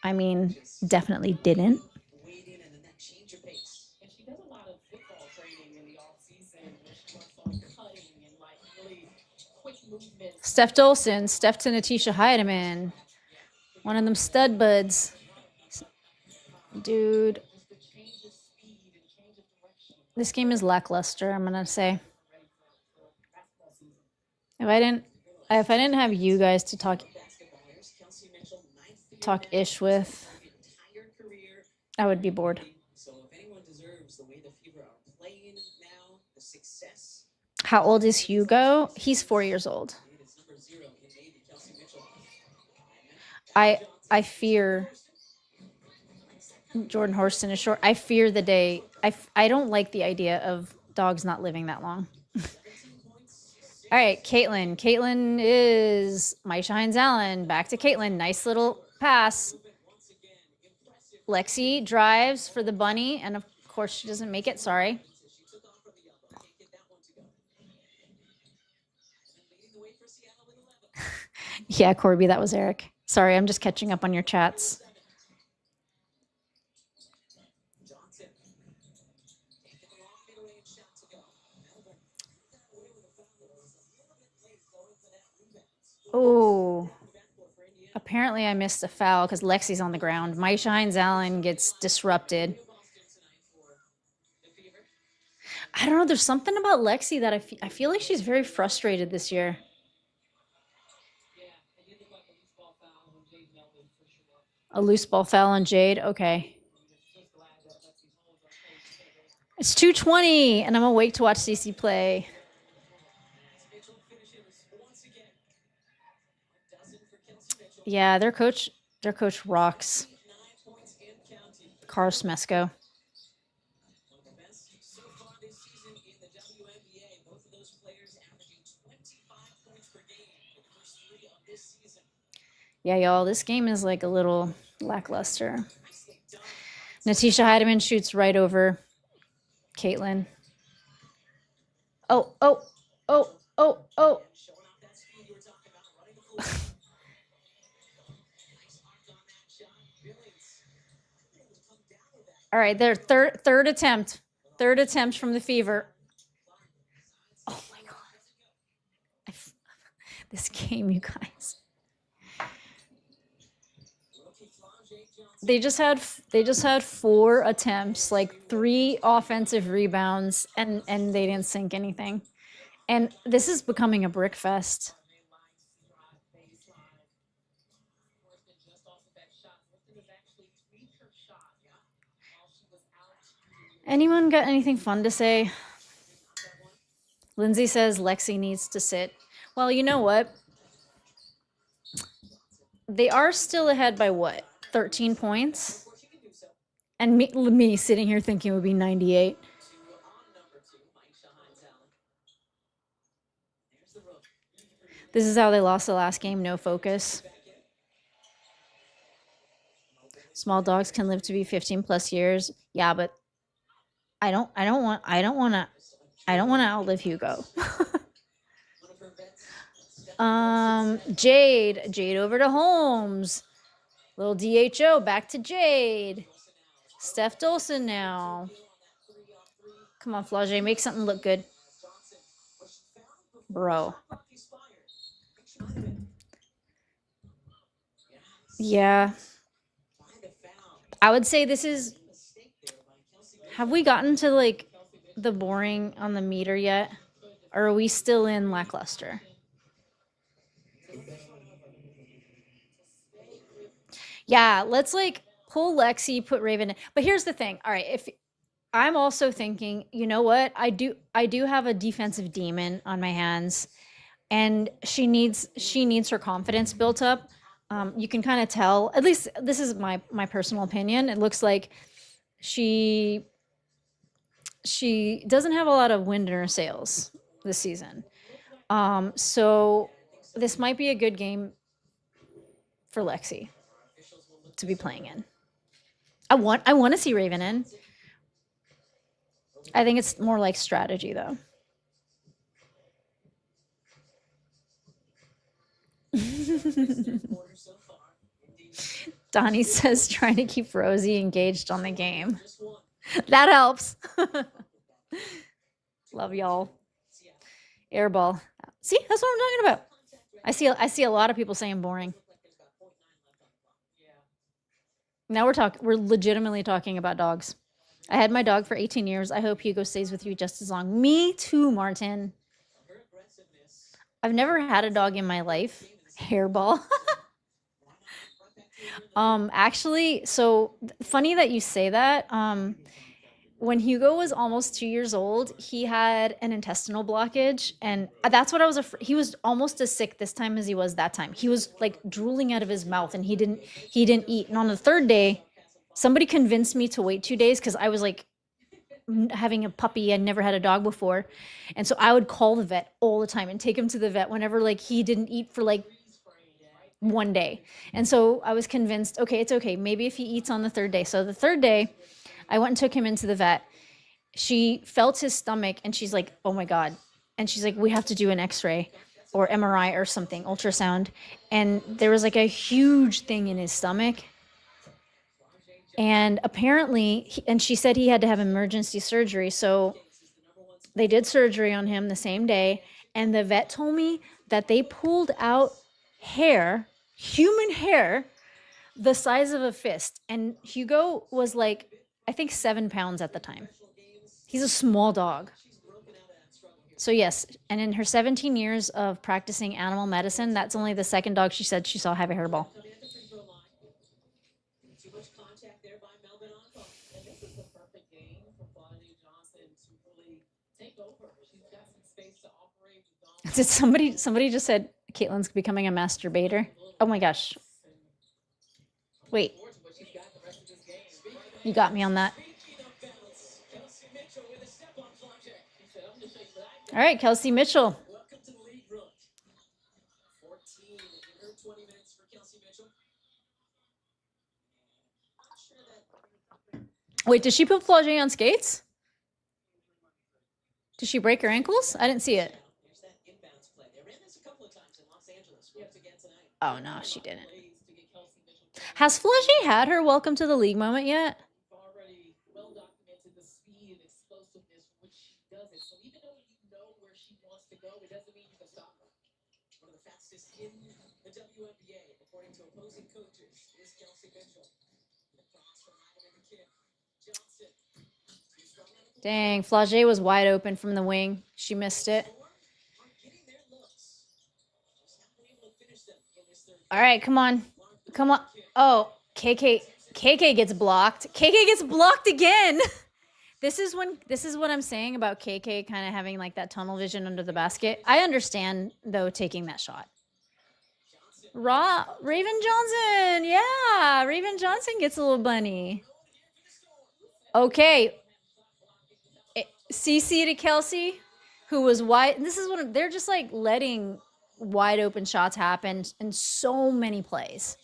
I mean definitely didn't. And she does a lot of football training in the off season where she works on cutting and like really quick movements. Steph Dolson, Steph to Natisha Heidemann. One of them stud buds. Dude. This game is lackluster, I'm gonna say. If I didn't have you guys to talk ish with, I would be bored. So if anyone deserves the way the Fever are playing now, the success. How old is Hugo? He's 4 years old. I fear Jordan Horston is short. I fear the day. I don't like the idea of dogs not living that long. All right, Caitlin. Caitlin is Maisha Hines-Allen. Back to Caitlin. Nice little pass. Lexi drives for the bunny, and of course she doesn't make it. Sorry. Yeah, Corby, that was Eric. Sorry, I'm just catching up on your chats. Oh, apparently I missed a foul because Lexi's on the ground. Maisha Hines-Allen gets disrupted. I don't know. There's something about Lexi that I feel like she's very frustrated this year. A loose ball foul on Jade. Okay. It's 2:20, and I'm awake to watch Cece play. Yeah, their coach rocks. Carl Smesko. Yeah, y'all, this game is like a little lackluster. Natisha Heidemann shoots right over Caitlin. Oh. All right, their third attempt. Third attempt from the Fever. Oh my God. This game, you guys. They just had 4 attempts, like 3 offensive rebounds, and they didn't sink anything. And this is becoming a brick fest. Anyone got anything fun to say? Lindsay says Lexi needs to sit. Well, you know what? They are still ahead by what? 13 points? And me sitting here thinking it would be 98. This is how they lost the last game. No focus. Small dogs can live to be 15 plus years. Yeah, but I don't want to outlive Hugo. Jade over to Holmes. Little DHO back to Jade. Steph Dolson now. Come on, Flau'jae, make something look good. Bro. Yeah. I would say this is... Have we gotten to, like, the boring on the meter yet? Or are we still in lackluster? Yeah, let's like pull Lexi, put Raven in. But here's the thing. All right, if I'm also thinking, you know what? I do have a defensive demon on my hands, and she needs her confidence built up. You can kind of tell. At least this is my personal opinion. It looks like she she doesn't have a lot of wind in her sails this season. So this might be a good game for Lexi to be playing in. I want to see Raven in. I think it's more like strategy though. Donnie says trying to keep Rosie engaged on the game. That helps. Love y'all. Airball. See, that's what I'm talking about. I see a lot of people saying boring. Now we're legitimately talking about dogs. I had my dog for 18 years. I hope Hugo stays with you just as long. Me too, Martin. I've never had a dog in my life. Hairball. Actually, so funny that you say that. When Hugo was almost 2 years old, he had an intestinal blockage, and that's what I was afraid. He was almost as sick this time as he was that time. He was like drooling out of his mouth, and he didn't eat. And on the third day, somebody convinced me to wait 2 days because I was like having a puppy. I'd never had a dog before, and so I would call the vet all the time and take him to the vet whenever like he didn't eat for like one day. And so I was convinced, okay, it's okay. Maybe if he eats on the third day. So the third day, I went and took him into the vet. She felt his stomach and she's like, oh my God. And she's like, we have to do an x-ray or MRI or something, ultrasound. And there was like a huge thing in his stomach. And apparently, and she said he had to have emergency surgery. So they did surgery on him the same day. And the vet told me that they pulled out hair, human hair, the size of a fist. And Hugo was like, I think 7 pounds at the time. He's a small dog. So yes, and in her 17 years of practicing animal medicine, that's only the second dog she said she saw have a hairball. Too much contact there by Melvin Onko. And this is the perfect game for Flau'jae Johnson to really take over. She's got some space to operate with Did somebody just said Caitlin's becoming a masturbator? Oh my gosh. Wait. You got me on that. All right, Kelsey Mitchell. Welcome to the league room. 14 in her 20 minutes for Kelsey Mitchell. Wait, did she put Flau'jae on skates? Did she break her ankles? I didn't see it. There's that inbounds play. They ran this a couple of times in Los Angeles. Once again tonight. Oh no, she didn't. Has Flau'jae had her welcome to the league moment yet? Already well documented the speed and explosiveness which she does it. So even though you know where she wants to go, it doesn't mean you can stop her. One of the fastest in the WNBA, according to opposing coaches, is Kelsey Mitchell. The cross from Ivan and the kid. Johnson. Dang, Flau'jae was wide open from the wing. She missed it. All right, come on. Come on. Oh, KK gets blocked. KK gets blocked again. This is what I'm saying about KK kind of having like that tunnel vision under the basket. I understand though taking that shot. Raven Johnson. Yeah, Raven Johnson gets a little bunny. Okay. CC to Kelsey, who was wide. This is what they're just like letting wide open shots happen in so many plays.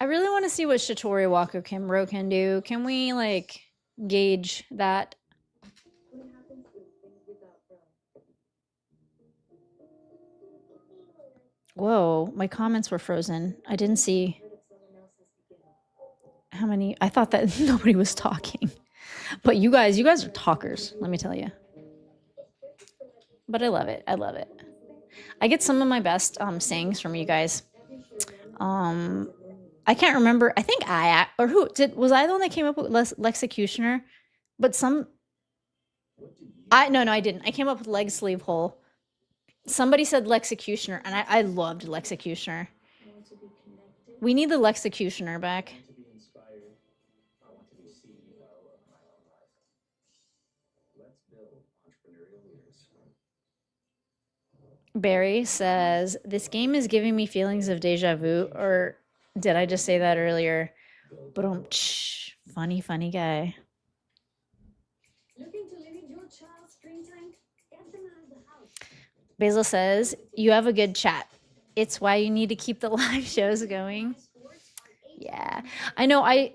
I really want to see what Shatori Walker Kimbrough can do. Can we like gauge that? Whoa, my comments were frozen. I didn't see how many. I thought that nobody was talking. But you guys are talkers, let me tell you. But I love it. I love it. I get some of my best sayings from you guys. I can't remember. I think was I the one that came up with Lexecutioner? But No, I didn't. I came up with leg sleeve hole. Somebody said Lexecutioner, and I loved Lexecutioner. We need the Lexecutioner back. I want to be inspired. I want to be CEO of my own life. Let's build entrepreneurial leaders. Barry says, this game is giving me feelings of deja vu, or did I just say that earlier? But funny guy. Looking to limit your child's screen time? Get them out of the house. Basil says, you have a good chat. It's why you need to keep the live shows going. Yeah, I know. I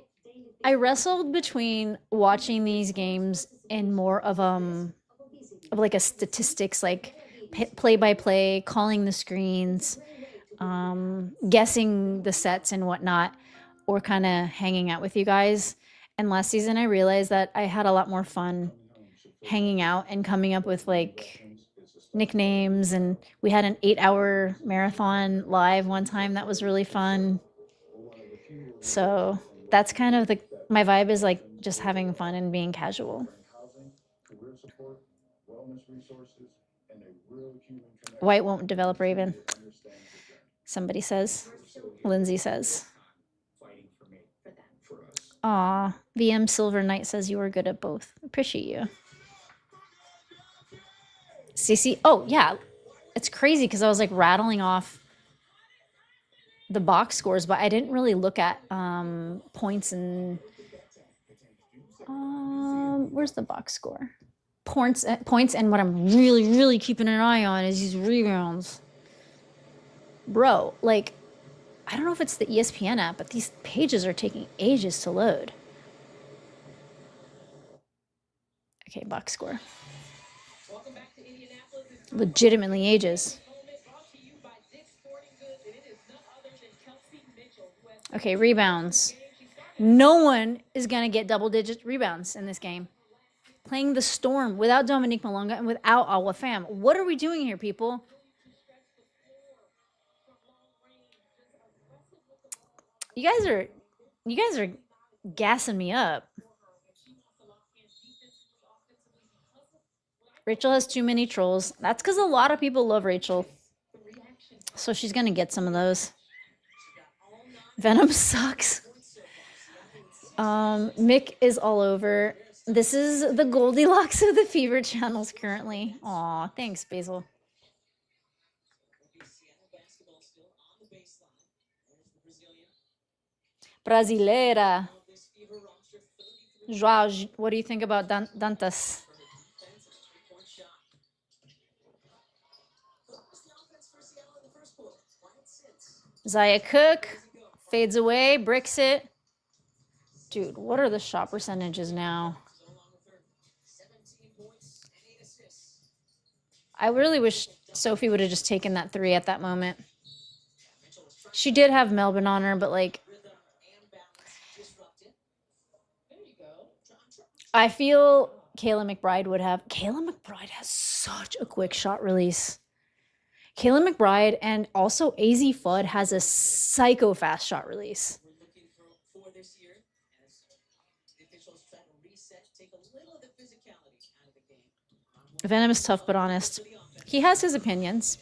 wrestled between watching these games and more of like a statistics, like play by play, calling the screens, guessing the sets and whatnot, or kind of hanging out with you guys. And last season, I realized that I had a lot more fun hanging out and coming up with like nicknames. And we had an 8-hour marathon live one time that was really fun. So that's kind of my vibe, is like just having fun and being casual. White won't develop Raven. Somebody says. Lindsay says. Aw, VM Silver Knight says you were good at both. Appreciate you. CC, oh yeah, it's crazy because I was like rattling off the box scores, but I didn't really look at points and where's the box score? Points, and what I'm really keeping an eye on is these rebounds. Bro, like, I don't know if it's the ESPN app, but these pages are taking ages to load. Okay, box score. Legitimately ages. Okay, rebounds. No one is going to get double-digit rebounds in this game. Playing the Storm without Dominique Malonga and without Awa Pham. What are we doing here, people? You guys are gassing me up. Rachel has too many trolls. That's because a lot of people love Rachel. So she's going to get some of those. Venom sucks. Mick is all over. This is the Goldilocks of the Fever channels currently. Aw, thanks, Basil. Brasileira. Joao, what do you think about Dantas? Zaya Cook fades away, bricks it. Dude, what are the shot percentages now? I really wish Sophie would have just taken that 3 at that moment. She did have Melbourne on her, but like, I feel Kayla McBride would have. Kayla McBride has such a quick shot release. Kayla McBride and also AZ Fudd has a psycho fast shot release. Venom is tough but honest. He has his opinions.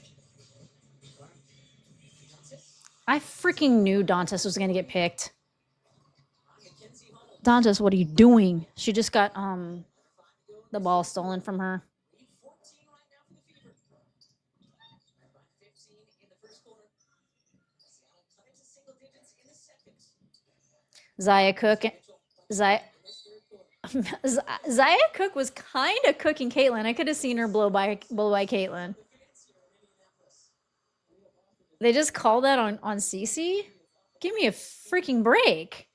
I freaking knew Dantas was going to get picked. Dantas, what are you doing? She just got the ball stolen from her. Zaya Cook. Zaya Cook was kind of cooking Caitlyn. I could have seen her blow by Caitlyn. They just called that on Cece? Give me a freaking break.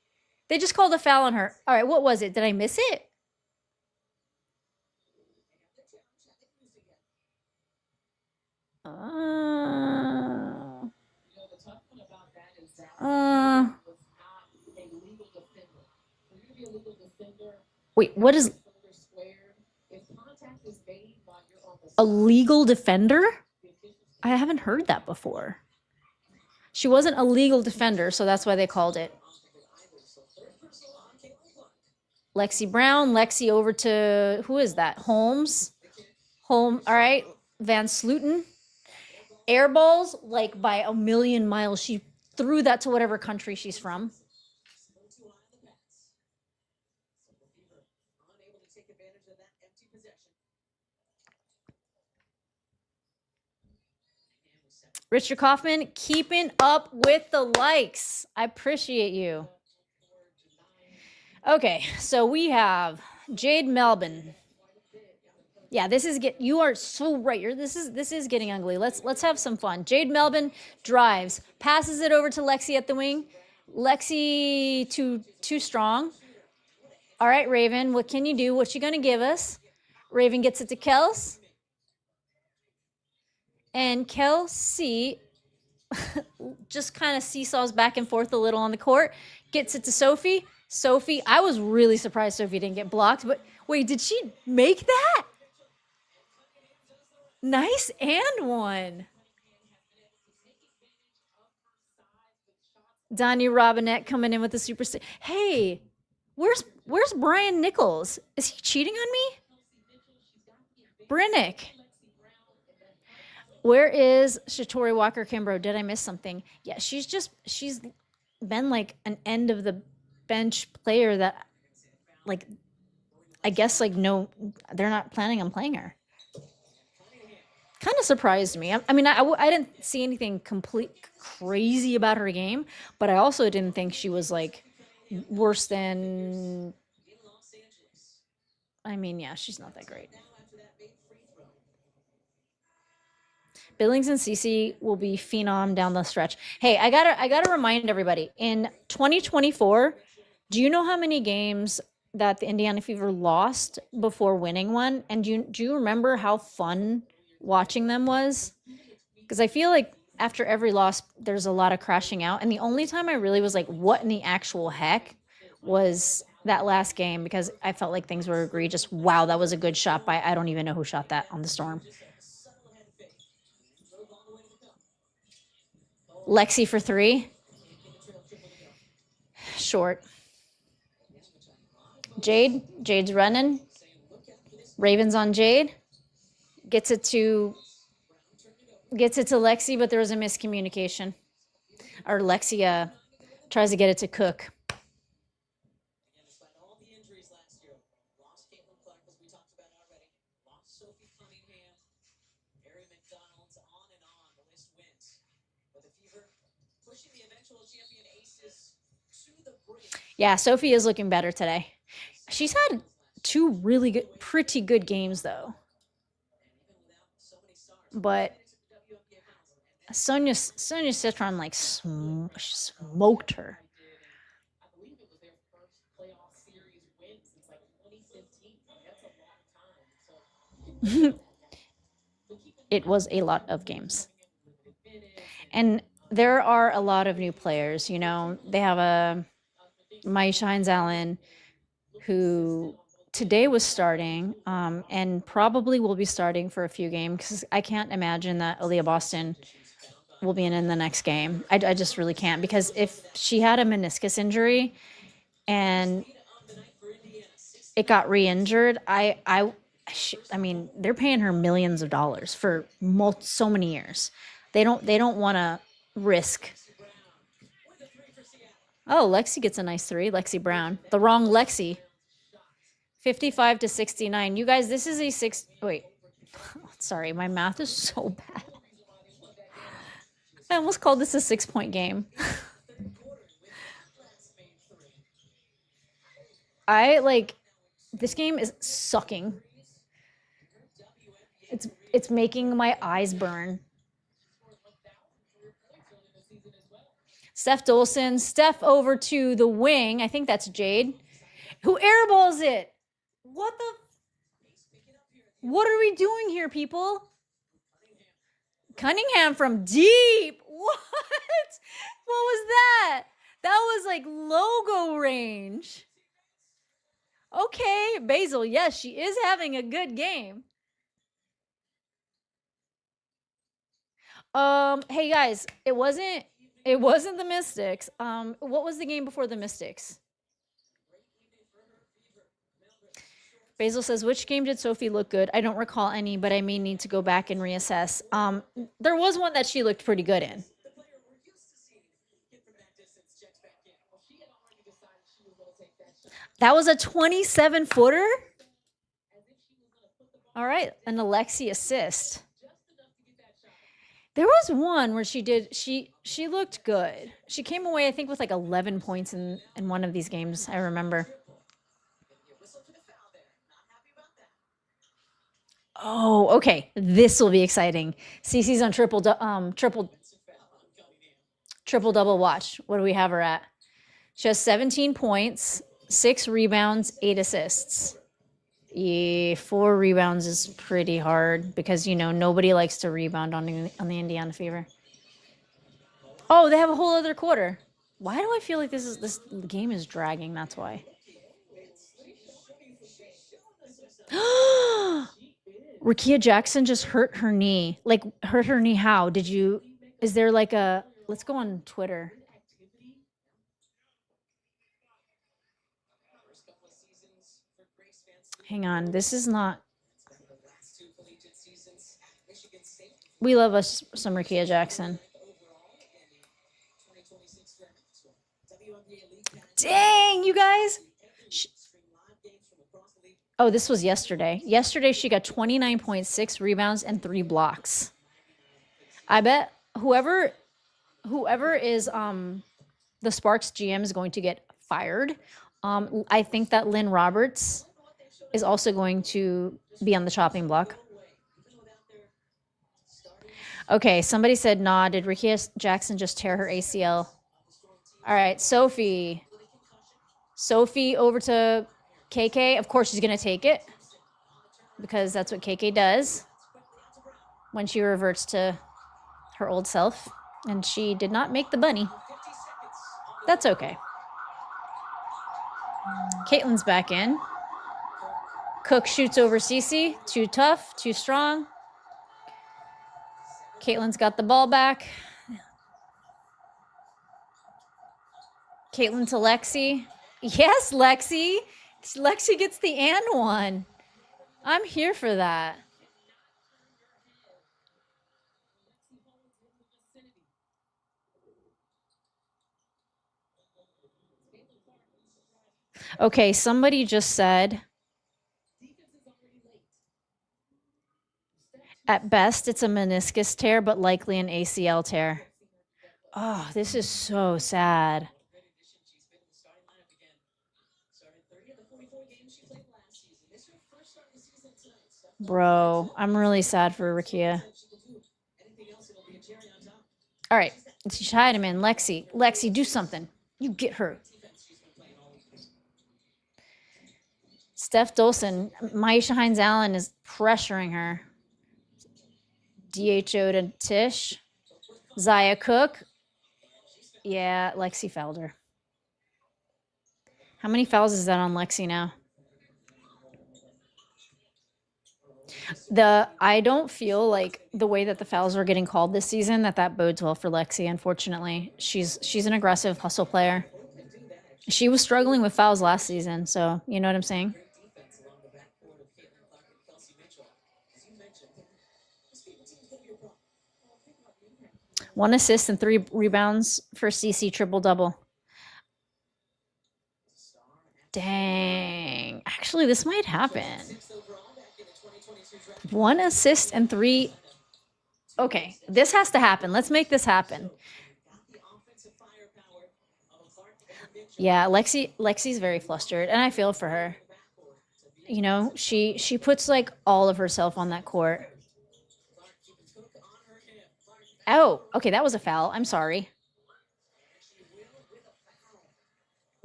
They just called a foul on her. All right, what was it? Did I miss it? Wait, what is a legal defender? I haven't heard that before. She wasn't a legal defender, so that's why they called it. Lexi Brown, Lexi over to, who is that? Holmes. Home. All right. Van Sluten. Air balls like by a million miles. She threw that to whatever country she's from. Too high on the pass. So the Fever unable to take advantage of that empty possession. Richard Kaufman keeping up with the likes. I appreciate you. Okay, so we have Jade Melbourne. Yeah, this is you are so right. This is getting ugly. Let's have some fun. Jade Melbourne drives, passes it over to Lexi at the wing. Lexi too strong. All right, Raven, what can you do? What you gonna give us? Raven gets it to Kels. And Kelsey just kind of seesaws back and forth a little on the court. Gets it to Sophie. Sophie, I was really surprised Sophie didn't get blocked, but wait, did she make that? Nice and one. Donnie Robinette coming in with the super. Hey, where's Brian Nichols? Is he cheating on me? Brinnick. Where is Shatori Walker Kimbrough? Did I miss something? Yeah, she's been like an end of the bench player that, like, I guess like no, they're not planning on playing her. Kind of surprised me. I mean, I didn't see anything complete crazy about her game, but I also didn't think she was like worse than. I mean, yeah, she's not that great. Billings and Cece will be phenom down the stretch. Hey, I gotta remind everybody, in 2024, do you know how many games that the Indiana Fever lost before winning one? And do you remember how fun watching them was? Because I feel like after every loss, there's a lot of crashing out. And the only time I really was like, what in the actual heck, was that last game, because I felt like things were egregious. Wow, that was a good shot by, I don't even know who shot that on the Storm. Lexi for three. Short. Jade's running. Ravens on Jade. Gets it to Lexi, but there was a miscommunication. Or Lexi tries to get it to Cook. Yeah, Sophie is looking better today. She's had two pretty good games though. But Sonia Citron like smoked her. It was a lot of games. And there are a lot of new players, you know. They have a Maisha Hines Allen, who today was starting, and probably will be starting for a few games, because I can't imagine that Aaliyah Boston will be in the next game. I just really can't, because if she had a meniscus injury and it got re-injured, I mean, they're paying her millions of dollars for so many years. They don't want to risk. Oh, Lexi gets a nice three. Lexi Brown. The wrong Lexi. 55 to 69. You guys, this is a six. Wait. Sorry, my math is so bad. I almost called this a 6-point game. This game is sucking. It's making my eyes burn. Steph Dolson. Steph over to the wing. I think that's Jade. Who airballs it? What are we doing here, people? Cunningham from deep. What? What was that? That was like logo range. Okay, Basil. Yes, she is having a good game. Hey guys, it wasn't the Mystics. What was the game before the Mystics? Basil says, which game did Sophie look good? I don't recall any, but I may need to go back and reassess. There was one that she looked pretty good in. The player we're used to seeing get from that distance checks back in. Well, she had already decided she was going to take that shot. That was a 27-footer? As if she was going to put the ball All right, an Alexi assist. just enough to get that shot. There was one where she looked good. She came away, I think, with like 11 points in one of these games, I remember. Whistle to the foul there. Not happy about that. Oh, okay. This will be exciting. Cece's on triple double watch. What do we have her at? She has 17 points, 6 rebounds, 8 assists. Yeah, 4 rebounds is pretty hard because, you know, nobody likes to rebound on the Indiana Fever. Oh, they have a whole other quarter. Why do I feel like this game is dragging? That's why. Rickea Jackson just hurt her knee. Like, hurt her knee how? Is there like a... Let's go on Twitter. First couple of seasons for Grace Fancy. Hang on. This is not... The last 2 collegiate seasons at Michigan State. We love us some Rickea Jackson. Overall in the 2026 draft. WNBA League captain. Dang, you guys. Stream live games from across the league. Oh, this was yesterday. Yesterday, she got 29.6 rebounds and 3 blocks. I bet whoever is the Sparks GM is going to get fired. I think that Lynn Roberts is also going to be on the chopping block. Okay, somebody said, nah, did Rickea Jackson just tear her ACL? All right, Sophie. Sophie over to KK. Of course, she's going to take it because that's what KK does when she reverts to her old self. And she did not make the bunny. That's okay. Caitlin's back in. Cook shoots over Cece. Too tough, too strong. Caitlin's got the ball back. Caitlin to Lexi. Yes, Lexi. Lexi gets the and one. I'm here for that. Okay, somebody just said, at best, it's a meniscus tear, but likely an ACL tear. Oh, this is so sad. She's been in the starting lineup again. Started 30 of the 44 games she played last season. This is her first start of the season tonight. Bro, I'm really sad for Rickea. Anything else, it'll be a cherry on top. All right, she tied him in. Lexi, do something. You get her. Steph Dolson, Maisha Hines-Allen is pressuring her. DHO to Tish. Zaya Cook. Yeah, Lexi fouled her. How many fouls is that on Lexi now? I don't feel like the way that the fouls are getting called this season that bodes well for Lexi, unfortunately. She's an aggressive hustle player. She was struggling with fouls last season, so you know what I'm saying? Defense along the backcourt of Caitlin Clark and Kelsey Mitchell. As you mentioned, this team's going to be a problem. 1 assist and 3 rebounds for CC triple-double. Dang. Actually, this might happen. 1 assist and 3. Okay, this has to happen. Let's make this happen. Yeah, Lexi's very flustered, and I feel for her. You know, she puts like all of herself on that court. Oh, okay, that was a foul. I'm sorry.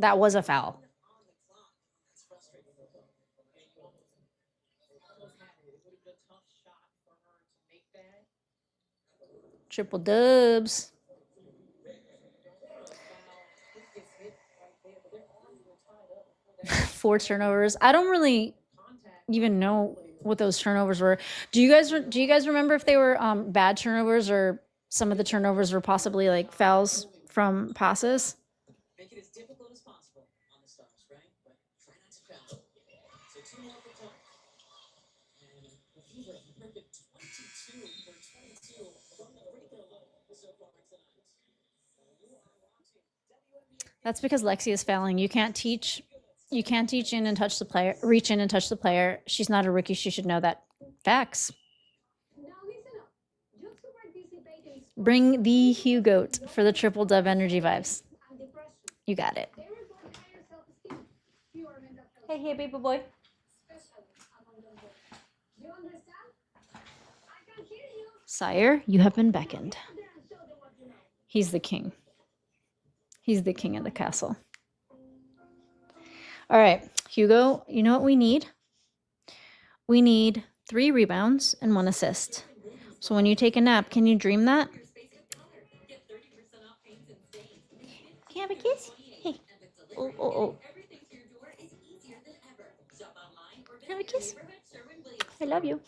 That was a foul. Triple dubs. 4 turnovers. I don't really even know what those turnovers were. Do you guys remember if they were bad turnovers or some of the turnovers were possibly like fouls from passes? Make it as difficult as possible on the Stars, right? But try not to foul. So 2 more for Clark. That's because Lexi is fouling. You can't teach in and touch the player, reach in and touch the player. She's not a rookie. She should know that. Facts. Now listen up. Jokes who participate in sports Bring the Hugo for the triple dove energy vibes. and depression. You got it. They report higher self-esteem, fewer mental health, Hey, baby boy. especially among young boys. You understand? I can hear you. Sire, you have been beckoned. Get out there and show them what you know. He's the king. He's the king of the castle. All right, Hugo, you know what we need? We need 3 rebounds and 1 assist. So when you take a nap, can you dream that? Can I have a kiss? Hey. Oh, oh, oh. Can I have a kiss? I love you.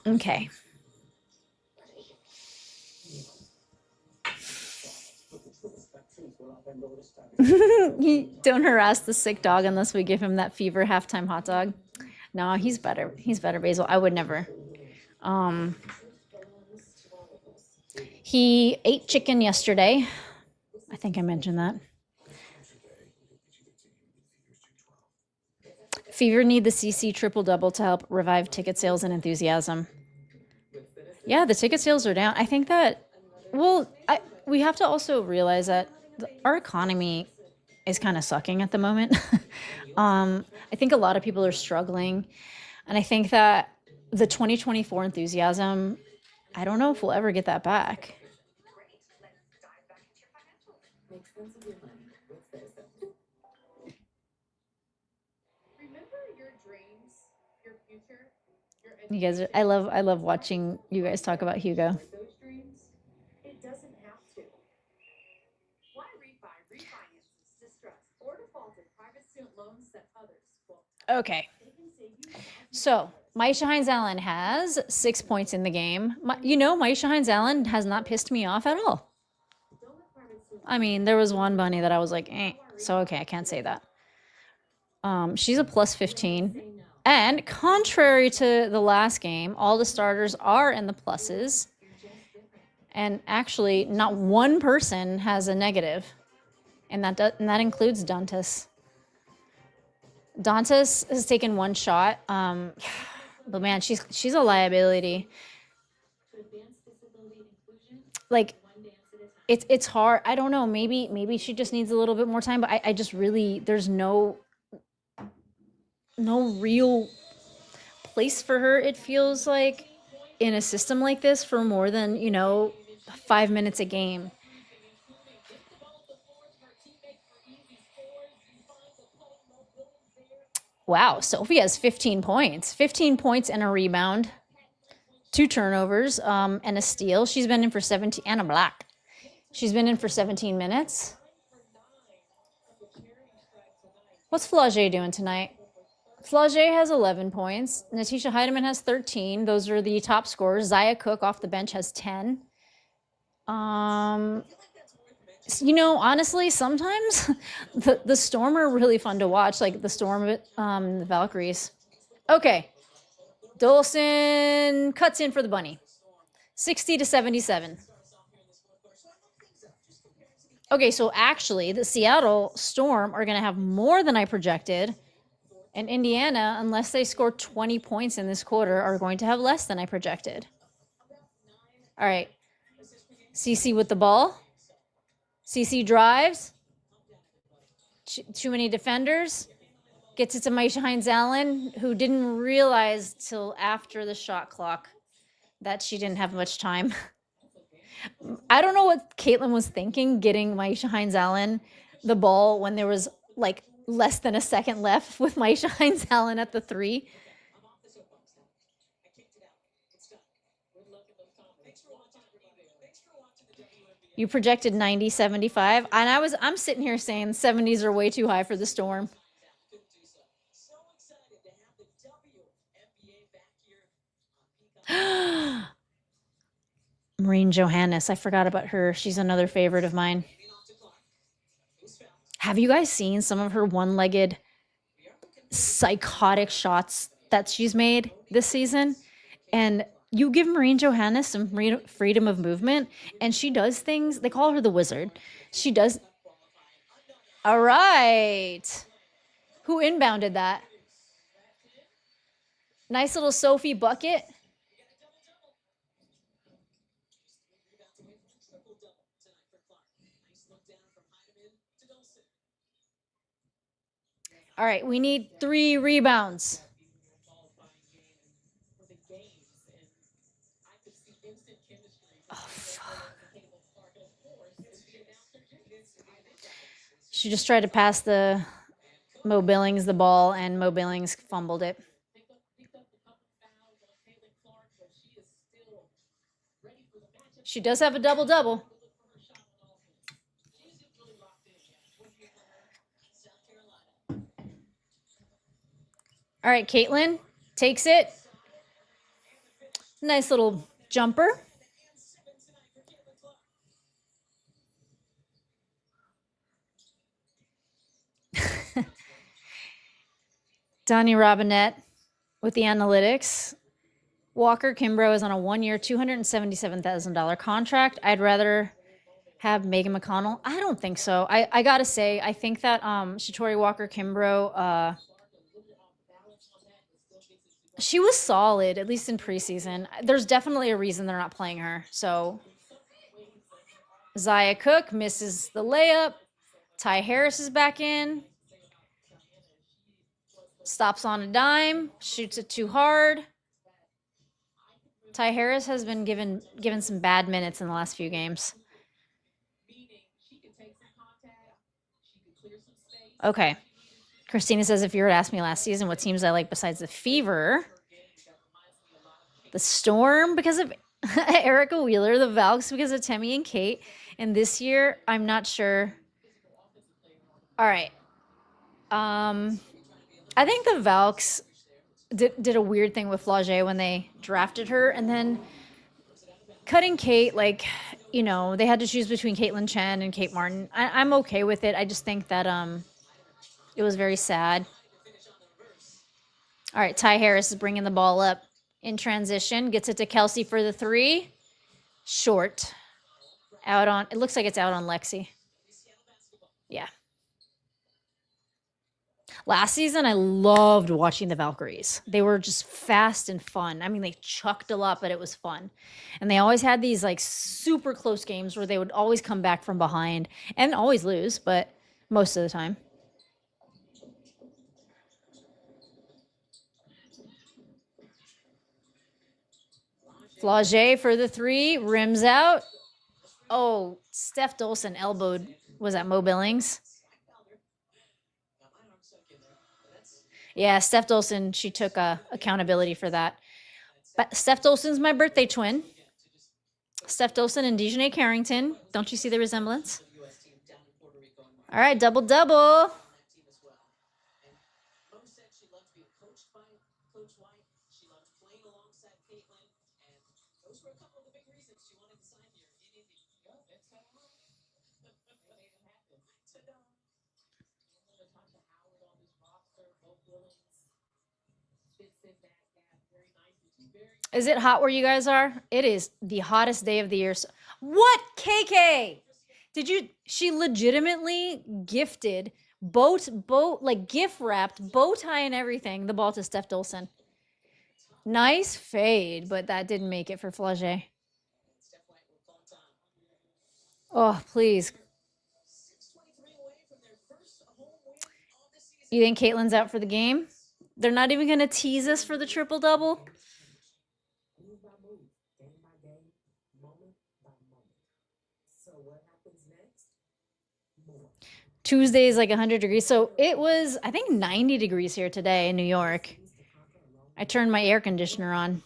Okay. Don't harass the sick dog unless we give him that fever halftime hot dog. No, he's better. He's better, Basil. I would never. He ate chicken yesterday. I think I mentioned that. Fever need the CC triple double to help revive ticket sales and enthusiasm. Yeah, the ticket sales are down. I think that, well, we have to also realize that our economy is kind of sucking at the moment. I think a lot of people are struggling. And I think that the 2024 enthusiasm, I don't know if we'll ever get that back. Remember your dreams, your future, your You guys are, I love watching you guys talk about Hugo. those dreams. It doesn't have to. Why refinances distress or defaulted private student loans that others won't? Okay. So, Maisha Hines-Allen has 6 points in the game. Maisha Hines-Allen has not pissed me off at all. I mean, there was one bunny that I was like, eh. So, okay, I can't say that. She's a plus 15. And contrary to the last game, all the starters are in the pluses. And actually, not one person has a negative. And that includes Dantas. Dantas has taken 1 shot. But man, she's a liability. Like, it's hard. I don't know. Maybe she just needs a little bit more time. But I just really, there's no real place for her, it feels like, in a system like this for more than 5 minutes a game. Wow, Sophie has 15 points. 15 points and a rebound. 2 turnovers, and a steal. She's been in for 17, and a block. She's been in for 17 minutes. What's Flau'jae doing tonight? Flau'jae has 11 points. Natisha Heidemann has 13. Those are the top scorers. Zaya Cook off the bench has 10. Honestly, sometimes the Storm are really fun to watch, like the Storm, the Valkyries. Okay. Dolson cuts in for the bunny. 60-77. Okay, so actually, the Seattle Storm are going to have more than I projected. And Indiana, unless they score 20 points in this quarter, are going to have less than I projected. All right. CC with the ball. CC drives. Too many defenders. Gets it to Maisha Hines-Allen, who didn't realize till after the shot clock that she didn't have much time. I don't know what Caitlin was thinking, getting Maisha Hines-Allen the ball when there was like less than a second left with Maisha Hines-Allen at the 3. You projected 90-75, and I'm sitting here saying 70s are way too high for the Storm. Maureen Johannes, I forgot about her. She's another favorite of mine. Have you guys seen some of her one-legged psychotic shots that she's made this season? And You give Marine Johannes some freedom of movement, and she does things. They call her the wizard. She does. All right. Who inbounded that? Nice little Sophie bucket. All right, we need 3 rebounds. Oh, fuck. She just tried to pass the Mo Billings the ball, and Mo Billings fumbled it. She does have a double-double. All right, Caitlin takes it. Nice little jumper. Donnie Robinette with the analytics. Walker Kimbrough is on a 1-year, $277,000 contract. I'd rather have Megan McConnell. I don't think so. I gotta say, I think that Shatori Walker Kimbrough, she was solid, at least in preseason. There's definitely a reason they're not playing her. So Zaya Cook misses the layup. Ty Harris is back in. Stops on a dime. Shoots it too hard. Ty Harris has been given some bad minutes in the last few games. Okay. Christina says, if you were to ask me last season what teams I like besides the Fever, the Storm because of Erica Wheeler, the Valks because of Temmie and Kate, and this year, I'm not sure. All right. I think the Valks did a weird thing with Flau'jae when they drafted her, and then cutting Kate, like, you know, they had to choose between Caitlin Chen and Kate Martin. I'm okay with it. I just think that it was very sad. All right, Ty Harris is bringing the ball up in transition. Gets it to Kelsey for the 3. Short. Out on, it looks like it's out on Lexi. Yeah. Last season, I loved watching the Valkyries. They were just fast and fun. I mean, they chucked a lot, but it was fun. And they always had these like super close games where they would always come back from behind and always lose, but most of the time. Flau'jae for the 3, rims out. Oh, Steph Dolson elbowed, was that Mo Billings? Yeah, Steph Dolson, she took accountability for that. But Steph Dolson's my birthday twin. Steph Dolson and Dejanay Carrington. Don't you see the resemblance? All right, double-double. Is it hot where you guys are? It is the hottest day of the year. What, KK? Did you? She legitimately gifted like gift wrapped, bow tie and everything, the ball to Steph Dolson. Nice fade, but that didn't make it for Flau'jae. Oh, please. You think Caitlin's out for the game? They're not even going to tease us for the triple-double? Tuesday is like 100 degrees. So it was, I think, 90 degrees here today in New York. I turned my air conditioner on.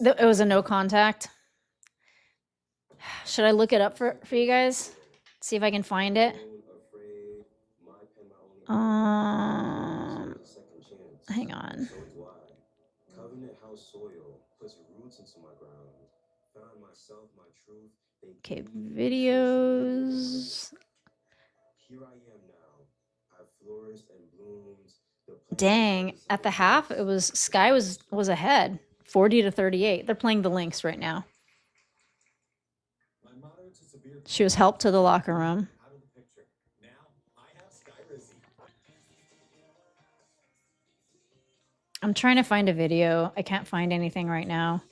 It was a no contact. Should I look it up for you guys? See if I can find it. Hang on. Okay, videos. here I am now. I've flourished and bloomed. The players Dang, deserve at the the half, celebrations. it was Sky was ahead, 40-38. They're playing the Lynx right now. My moderate to severe She was helped to the locker room. out of the picture. Now I have Sky Rizzy. I'm trying to find a video. I can't find anything right now.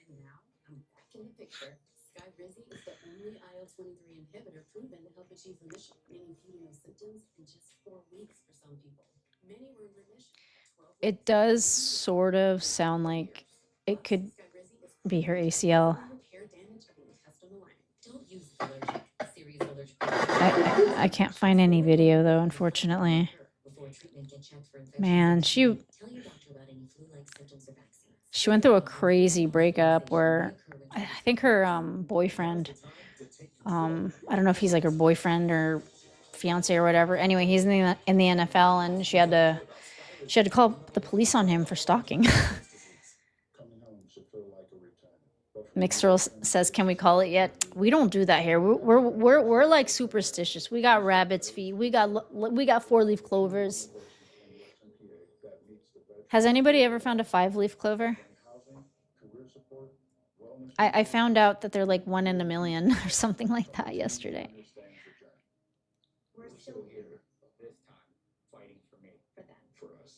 And now I'm back in the picture. Sky Rizzy is the only IL-23 inhibitor proven to help achieve remission, meaning few to no symptoms in just 4 weeks for some people. Many were in remission. It does sort of sound like it could be her ACL. Repair damage of the intestinal lining. Don't use allergic, serious allergic. I can't find any video though, unfortunately. Before treatment, get checked for infections. Man, Tell your doctor about any flu-like symptoms or vaccines. she went through a crazy breakup where I think her boyfriend, I don't know if he's like her boyfriend or fiance or whatever. Anyway, he's in the NFL, and she had to call the police on him for stalking. Mixerl says, "Can we call it yet?" We don't do that here. We're like superstitious. We got rabbit's feet. We got 4-leaf clovers. Has anybody ever found a 5-leaf clover? I found out that they're like 1 in a million or something like that yesterday. We're still here this time, fighting for me, for them, for us.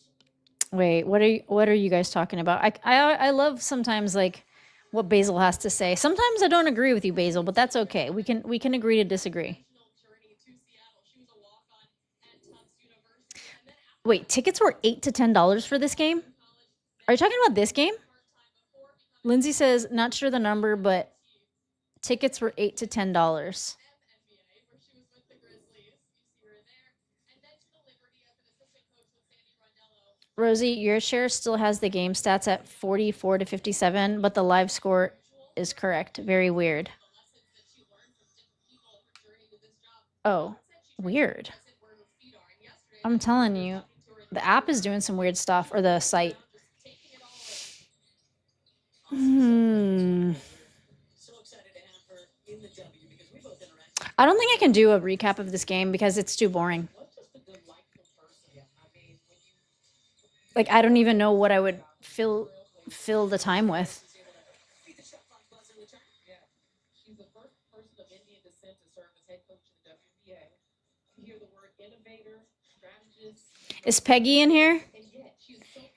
Wait, what are you guys talking about? I love sometimes like what Basil has to say. Sometimes I don't agree with you, Basil, but that's okay. We can agree to disagree. Wait, tickets were $8 to $10 for this game? Are you talking about this game? Lindsay says, not sure the number, but tickets were $8 to $10. Rosie, your share still has the game stats at 44-57, but the live score is correct. Very weird. Oh, weird. I'm telling you, the app is doing some weird stuff, or the site. I don't think I can do a recap of this game because it's too boring. Like, I don't even know what I would fill the time with. She's the first person of Indian descent to serve as head coach in the WNBA. You hear the word innovator, strategist. Is Peggy in here?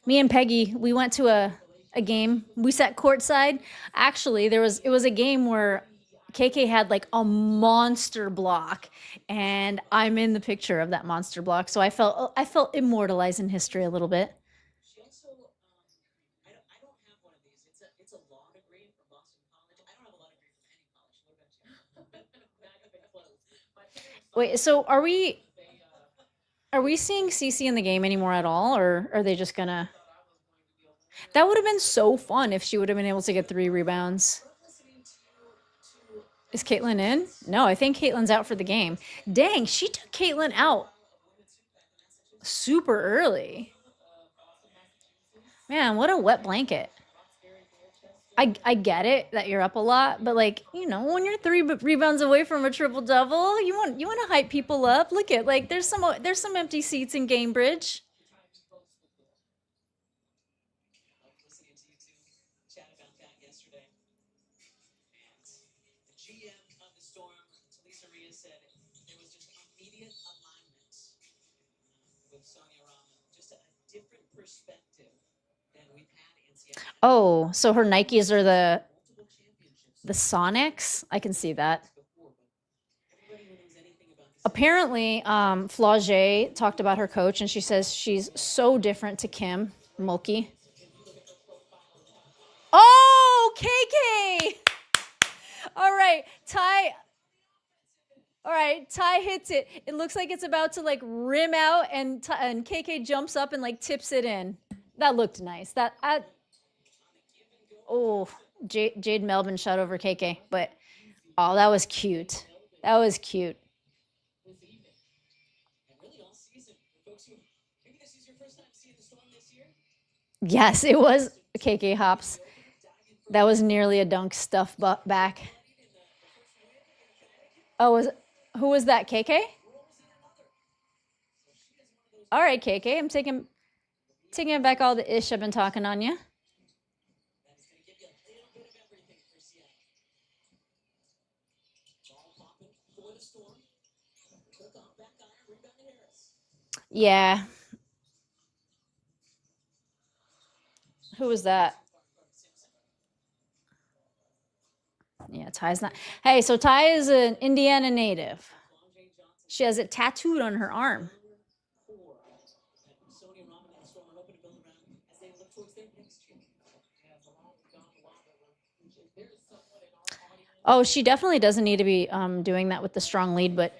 Me and Peggy, we went to a game. We sat courtside. Actually, it was a game where KK had like a monster block, and I'm in the picture of that monster block. So I felt immortalized in history a little bit. She also, I don't have one of these. It's a law degree from Boston College. I don't have a law degree from any college. What about you? Not even close. My parents. Wait, so are we seeing Cece in the game anymore at all, or are they just gonna? That would have been so fun if she would have been able to get 3 rebounds. Is Caitlin in? No, I think Caitlin's out for the game. Dang, she took Caitlin out super early. Man, what a wet blanket. I get it that you're up a lot, but like, you know, when you're 3 rebounds away from a triple double, you want to hype people up. Look at, like, there's some empty seats in Gamebridge. Listening to you two chat about that yesterday. And the GM of the Storm, Talisa Rhea, said there was just immediate alignment with Sonia Rahman. Just a different perspective than we've had in Seattle. Oh, so her Nikes are the Sonics? I can see that. Apparently, Flau'jae talked about her coach, and she says she's so different to Kim Mulkey. Oh, KK! All right, Ty. All right, Ty hits it. It looks like it's about to like rim out, and KK jumps up and like tips it in. That looked nice. Jade Melvin shot over KK, but oh, that was cute. That was cute. And really all season, folks who maybe this is your first time seeing the Storm this year. Yes, it was KK Hops. That was nearly a dunk stuff back. Oh, who was that? KK? All right, KK. I'm taking back all the ish I've been talking on you. That is going to give you a little bit of everything for Seattle. Ball popping for the Storm. Took off back iron, rebound to Harris. Yeah. Who was that? Yeah, Ty's not. Hey, so Ty is an Indiana native. Flau'jae Johnson. She has it tattooed on her arm. Core. Sony and Robin and the Storm are hoping to build around as they look towards their next year. Yeah, it's a long, gone long one. If there is someone in our audience. Oh, she definitely doesn't need to be doing that with the strong lead, but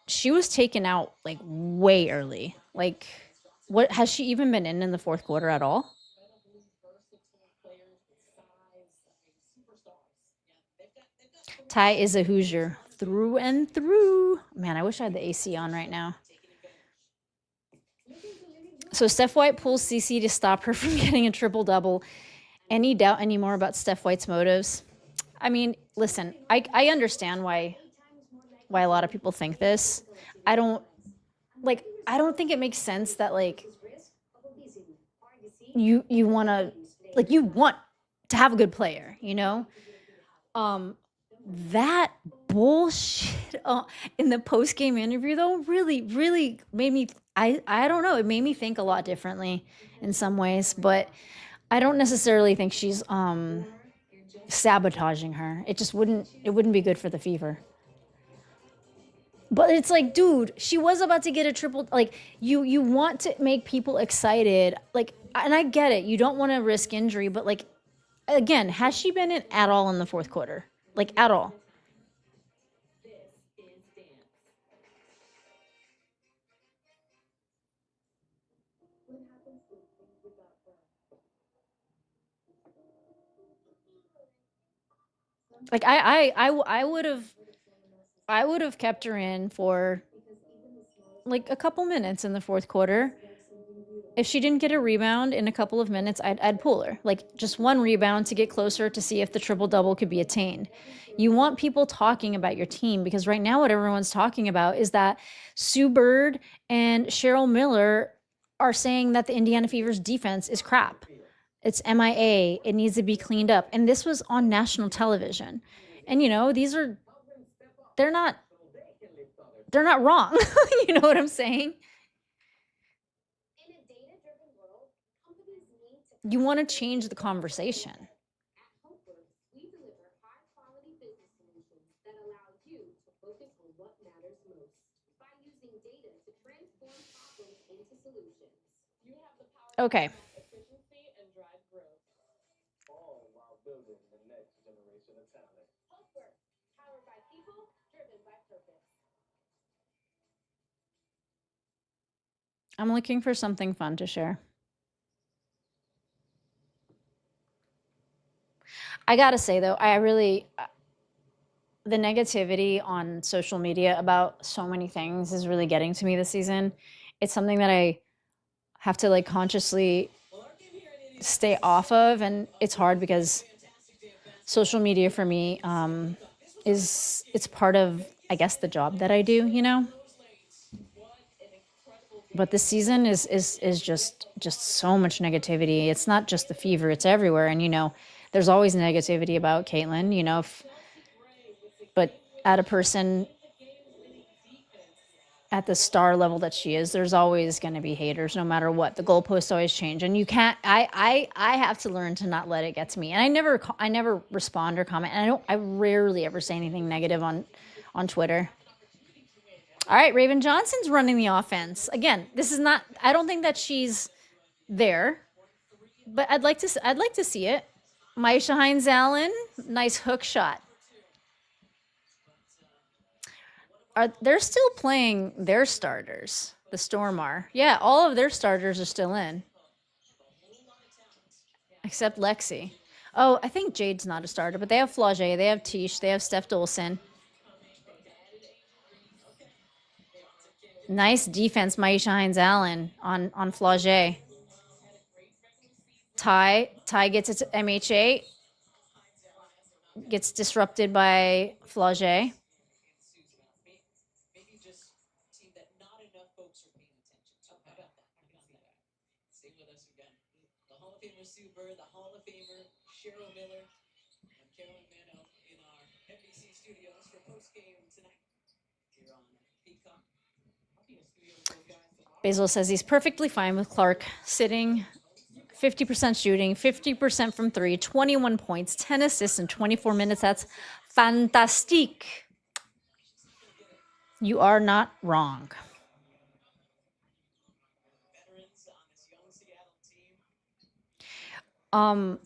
she was taken out like way early. Like, what has she even been in the fourth quarter at all? Incredibly versatile players with size. I mean, superstars. Yeah, they've got Ty is a Hoosier through and through. Man, I wish I had the AC on right now. taking advantage. So Steph White pulls CC to stop her from getting a triple double. Any doubt anymore about Steph White's motives? I mean, listen, I understand why a lot of people think this. I don't think it makes sense that like you want to have a good player, you know? That bullshit in the post game interview though really made me I don't know, it made me think a lot differently in some ways, but I don't necessarily think she's sabotaging her. It just wouldn't be good for the Fever. But it's like, dude, she was about to get a triple. Like, you want to make people excited, like, and I get it. You don't want to risk injury, but like, again, has she been in at all in the fourth quarter? Like, at all? This is dance. What happens when things without her? Like, I would have kept her in for like a couple minutes in the fourth quarter. If she didn't get a rebound in a couple of minutes, I'd pull her. Like, just one rebound to get closer to see if the triple double could be attained. You want people talking about your team, because right now what everyone's talking about is that Sue Bird and Cheryl Miller are saying that the Indiana Fever's defense is crap. It's MIA. It needs to be cleaned up. And this was on national television. And you know, they're not wrong. You know what I'm saying? In a data-driven world, companies need to You want to change the conversation. At Hopeworks, we deliver high-quality business solutions that allow you to focus on what matters most by using data to transform problems into solutions. You have the power Okay. to drive efficiency and drive growth. All while building the next generation of talent. Hopeworks, powered by people, driven by purpose. I'm looking for something fun to share. I gotta say though, the negativity on social media about so many things is really getting to me this season. It's something that I have to like consciously stay off of, and it's hard because social media for me it's part of, I guess, the job that I do, you know. But this season is just so much negativity. It's not just the Fever; it's everywhere. And you know, there's always negativity about Caitlin. You know, but at a person at the star level that she is, there's always going to be haters, no matter what. The goalposts always change, and you can't. I have to learn to not let it get to me. And I never respond or comment. And I rarely ever say anything negative on Twitter. All right, Raven Johnson's running the offense. Again, this is not, I don't think that she's there, but I'd like to see it. Maisha Hines Allen, nice hook shot. They're still playing their starters, the Storm are. Yeah, all of their starters are still in. Except Lexi. Oh, I think Jade's not a starter, but they have Flau'jae, they have Tish, they have Steph Dolson. Nice defense, Maisha Hines Allen on Flau'jae. Ty gets it to MHA. Gets disrupted by Flau'jae. maybe just a team that not enough folks are paying attention to. How about that? I can see that. Stay with us again. The Hall of Famer Sue Bird, the Hall of Famer Cheryl Miller. I'm Carolyn Mano in our NBC studios for post-game tonight here on Peacock. I'll be in studio with those guys tomorrow. Basil says he's perfectly fine with Clark sitting 50% shooting, 50% from three, 21 points, 10 assists in 24 minutes. That's fantastique. You are not wrong. Veterans on this young Seattle team.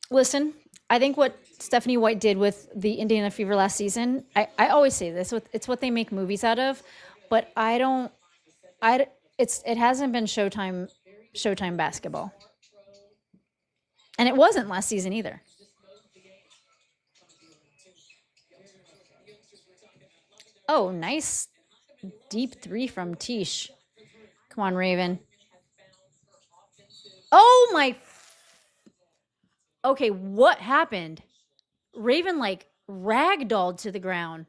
Listen, I think what Stephanie White did with the Indiana Fever last season, I always say this, it's what they make movies out of, but it hasn't been Showtime basketball. And it wasn't last season either. Oh, nice deep three from Tish. Come on, Raven. Oh my. Okay, what happened? Raven like ragdolled to the ground.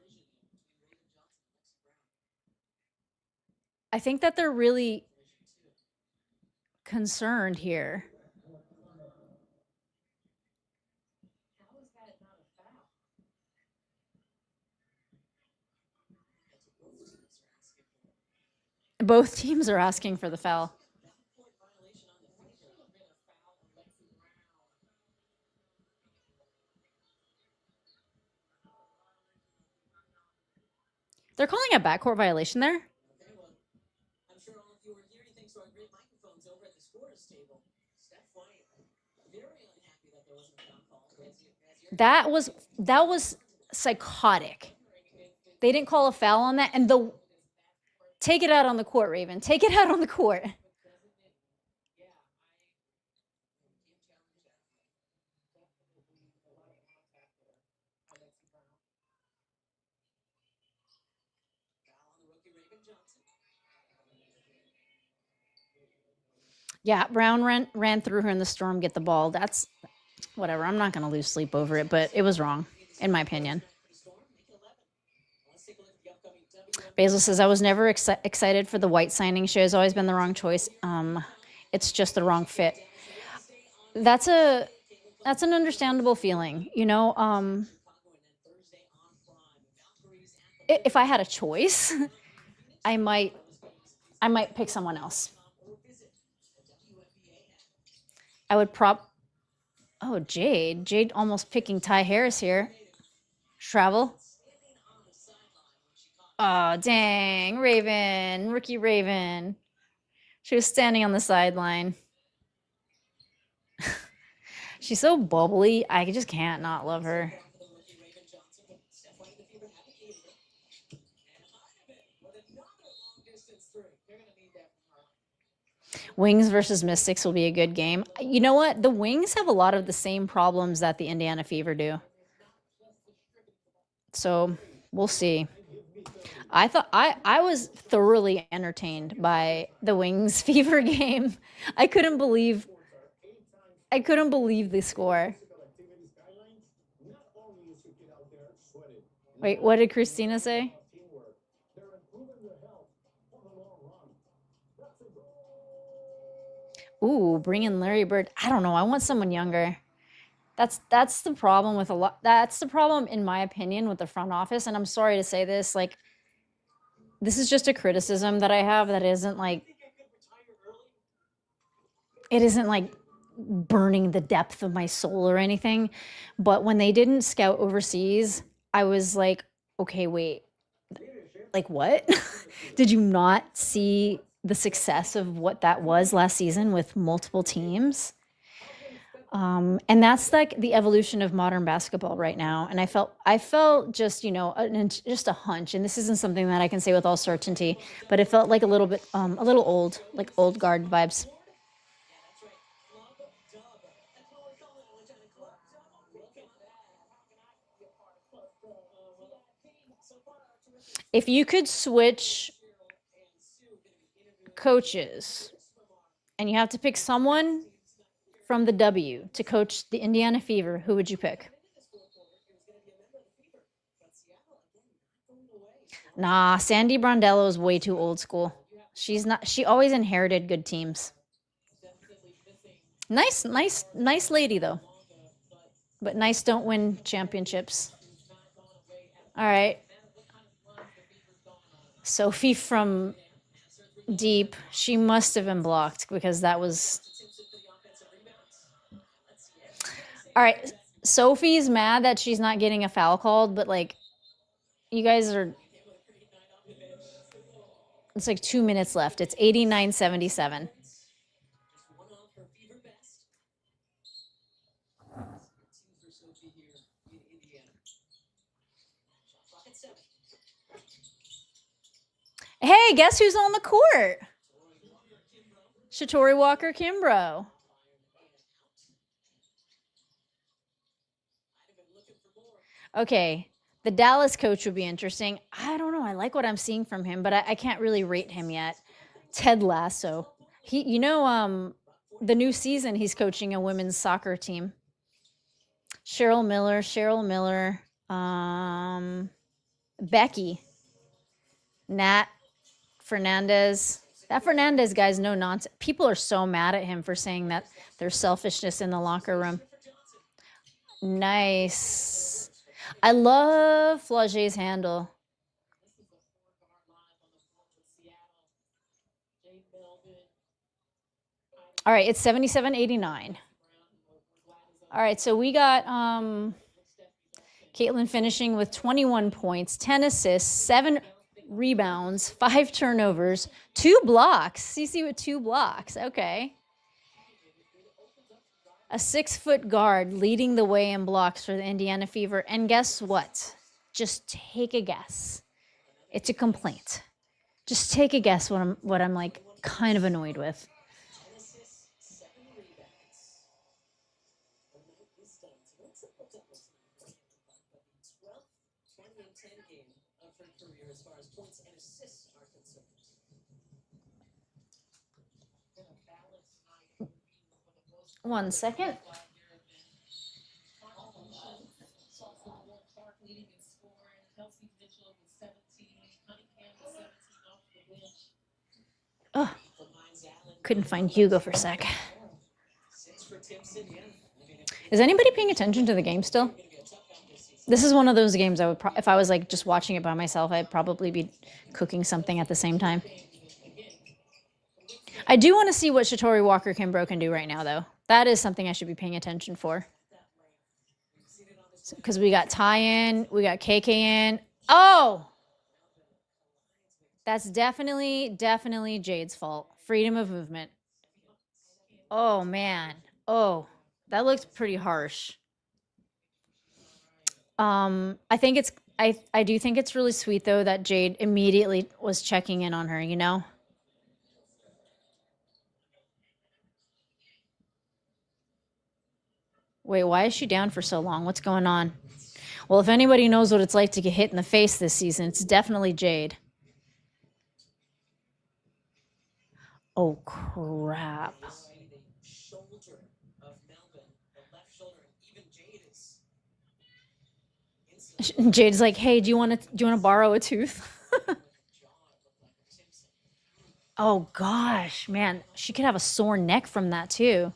I think that they're really concerned here. Both teams are asking for the foul. They're calling a backcourt violation there. Okay, well, I'm sure all of you are hearing things through our great microphones over at the scorer's table. Steph White, very unhappy that there wasn't a foul call. That was psychotic. They didn't call a foul on that, and take it out on the court, Raven. Take it out on the court. Yeah, Brown ran through her in the storm, get the ball. That's whatever. I'm not going to lose sleep over it, but it was wrong, in my opinion. Basil says, I was never excited for the White signing. She has always been the wrong choice. It's just the wrong fit. That's an understandable feeling. You know, if I had a choice, I might pick someone else. I would Oh, Jade almost picking Ty Harris here. Travel. Oh, dang. Raven. Rookie Raven. She was standing on the sideline. She's so bubbly. I just can't not love her. Wings versus Mystics will be a good game. You know what? The Wings have a lot of the same problems that the Indiana Fever do. So we'll see. I thought I was thoroughly entertained by the Wings Fever game. I couldn't believe the score. Wait, what did Christina say? Ooh, bring in Larry Bird. I don't know. I want someone younger. That's the problem with a lot. That's the problem, in my opinion, with the front office. And I'm sorry to say this, like, this is just a criticism that I have that isn't like burning the depth of my soul or anything. But when they didn't scout overseas, I was like, okay, wait, like what? Did you not see the success of what that was last season with multiple teams? And that's like the evolution of modern basketball right now. And I felt just, you know, just a hunch, and this isn't something that I can say with all certainty, but it felt like a little bit, a little old, like old guard vibes. If you could switch coaches and you have to pick someone from the W to coach the Indiana Fever, who would you pick? Nah, Sandy Brondello is way too old school. She's not. She always inherited good teams. Nice lady though. But nice don't win championships. All right. Sophie from deep. She must have been blocked because that was. All right. Sophie's mad that she's not getting a foul called, but like, you guys are. It's like 2 minutes left. It's 89-77. Hey, guess who's on the court? Shatori Walker Kimbrough. Okay, the Dallas coach would be interesting. I don't know. I like what I'm seeing from him, but I can't really rate him yet. Ted Lasso. The new season he's coaching a women's soccer team. Cheryl Miller, Becky, Nat Fernandez. That Fernandez guy's no nonsense. People are so mad at him for saying that there's selfishness in the locker room. Nice. I love Flau'jae's handle. All right, it's 77-89. All right, so we got Caitlin finishing with 21 points, 10 assists, 7 rebounds, 5 turnovers, 2 blocks. CC with 2 blocks. Okay. A 6-foot guard leading the way in blocks for the Indiana Fever. And guess what? Just take a guess. It's a complaint. Just take a guess what I'm like kind of annoyed with. One second. Oh, couldn't find Hugo for a sec. Is anybody paying attention to the game still? This is one of those games I would, if I was like just watching it by myself, I'd probably be cooking something at the same time. I do want to see what Shatori Walker Kimbrough can do right now, though. That is something I should be paying attention for. Because we got Ty in, we got KK in. Oh! That's definitely Jade's fault. Freedom of movement. Oh, man. Oh, that looked pretty harsh. I do think it's really sweet, though, that Jade immediately was checking in on her, you know? Wait, why is she down for so long? What's going on? Well, if anybody knows what it's like to get hit in the face this season, it's definitely Jade. Oh, crap. Jade's like, hey, do you want to borrow a tooth? Oh, gosh, man. She could have a sore neck from that, too.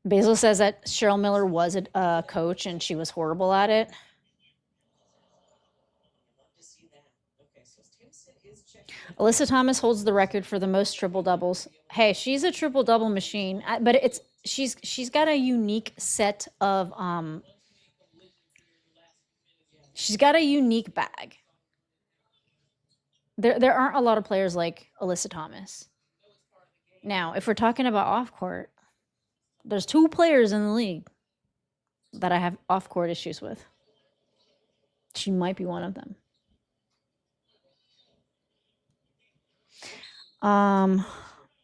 Basil says that Cheryl Miller was a coach and she was horrible at it. Alyssa Thomas holds the record for the most triple doubles. Hey, she's a triple double machine, but she's got a unique set of she's got a unique bag. There aren't a lot of players like Alyssa Thomas. Now, if we're talking about off court, there's 2 players in the league that I have off court issues with. She might be one of them.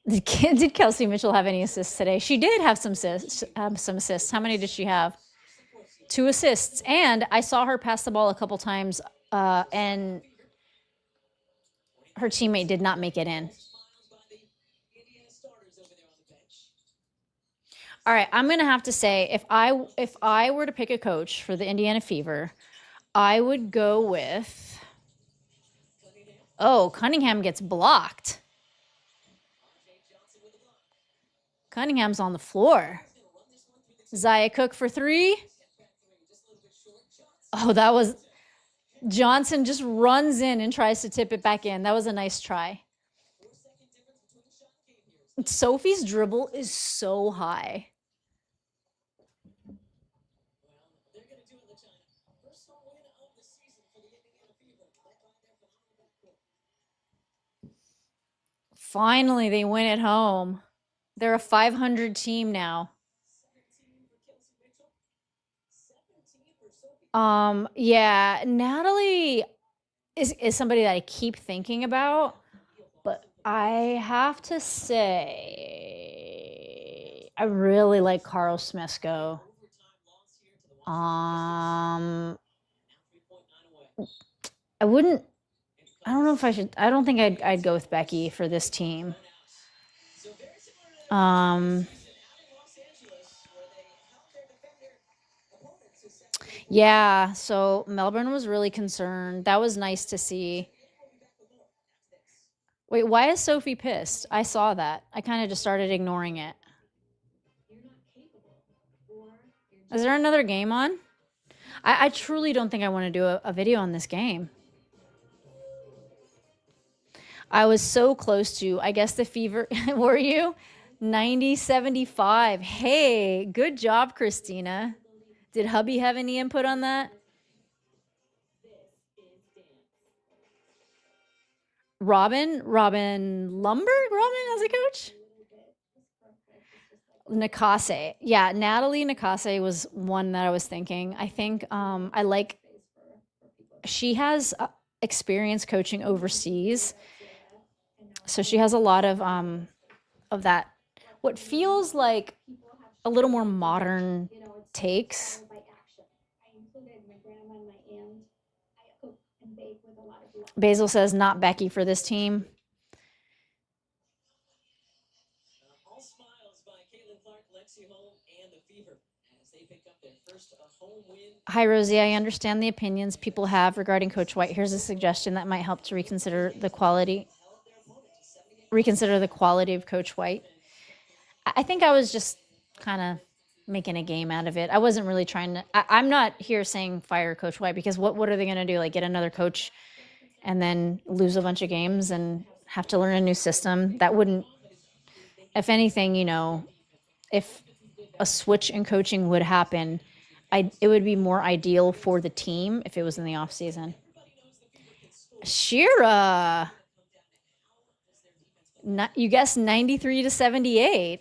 Did Kelsey Mitchell have any assists today? She did have some assists. How many did she have? 2 assists. And I saw her pass the ball a couple times, and her teammate did not make it in. All right, I'm gonna have to say if I were to pick a coach for the Indiana Fever, I would go with. Oh, Cunningham gets blocked. Cunningham's on the floor. Zaya Cook for 3. Oh, that was Johnson just runs in and tries to tip it back in. That was a nice try. Sophie's dribble is so high. Finally, they win at home. They're a 500 team now. Yeah, Natalie is somebody that I keep thinking about, but I have to say I really like Carl Smesko. I wouldn't. I don't know if I should. I don't think I'd go with Becky for this team. Yeah, so Melbourne was really concerned. That was nice to see. Wait, why is Sophie pissed? I saw that. I kind of just started ignoring it. Is there another game on? I truly don't think I want to do a video on this game. I was so close to, I guess the Fever, were you? 90-75. Hey, good job, Christina. Did hubby have any input on that? Robin Lumberg? Robin as a coach? Nakase. Yeah, Natalie Nakase was one that I was thinking. I think I like, she has experience coaching overseas. So she has a lot of that, what feels like a little more modern takes. Basil says not Becky for this team. All smiles by Caitlin Clark, Lexi Holm, and the Fever as they pick up their first home win. Hi, Rosie. I understand the opinions people have regarding Coach White. Here's a suggestion that might help to reconsider the quality of Coach White. I think I was just kind of making a game out of it. I wasn't really trying to. I'm not here saying fire Coach White, because what are they going to do? Like get another coach and then lose a bunch of games and have to learn a new system? That wouldn't. If anything, if a switch in coaching would happen, it would be more ideal for the team if it was in the off season. Shira, you guessed 93-78.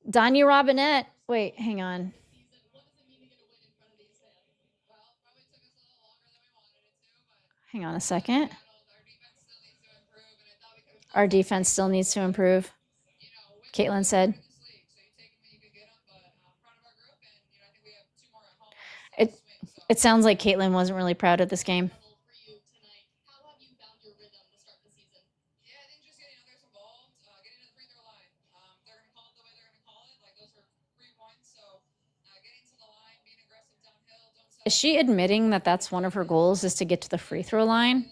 Danya Robinette. Wait, hang on. Hang on a second. Our defense still needs to improve, Caitlin said. It sounds like Caitlin wasn't really proud of this game. Is she admitting that that's one of her goals, is to get to the free throw line?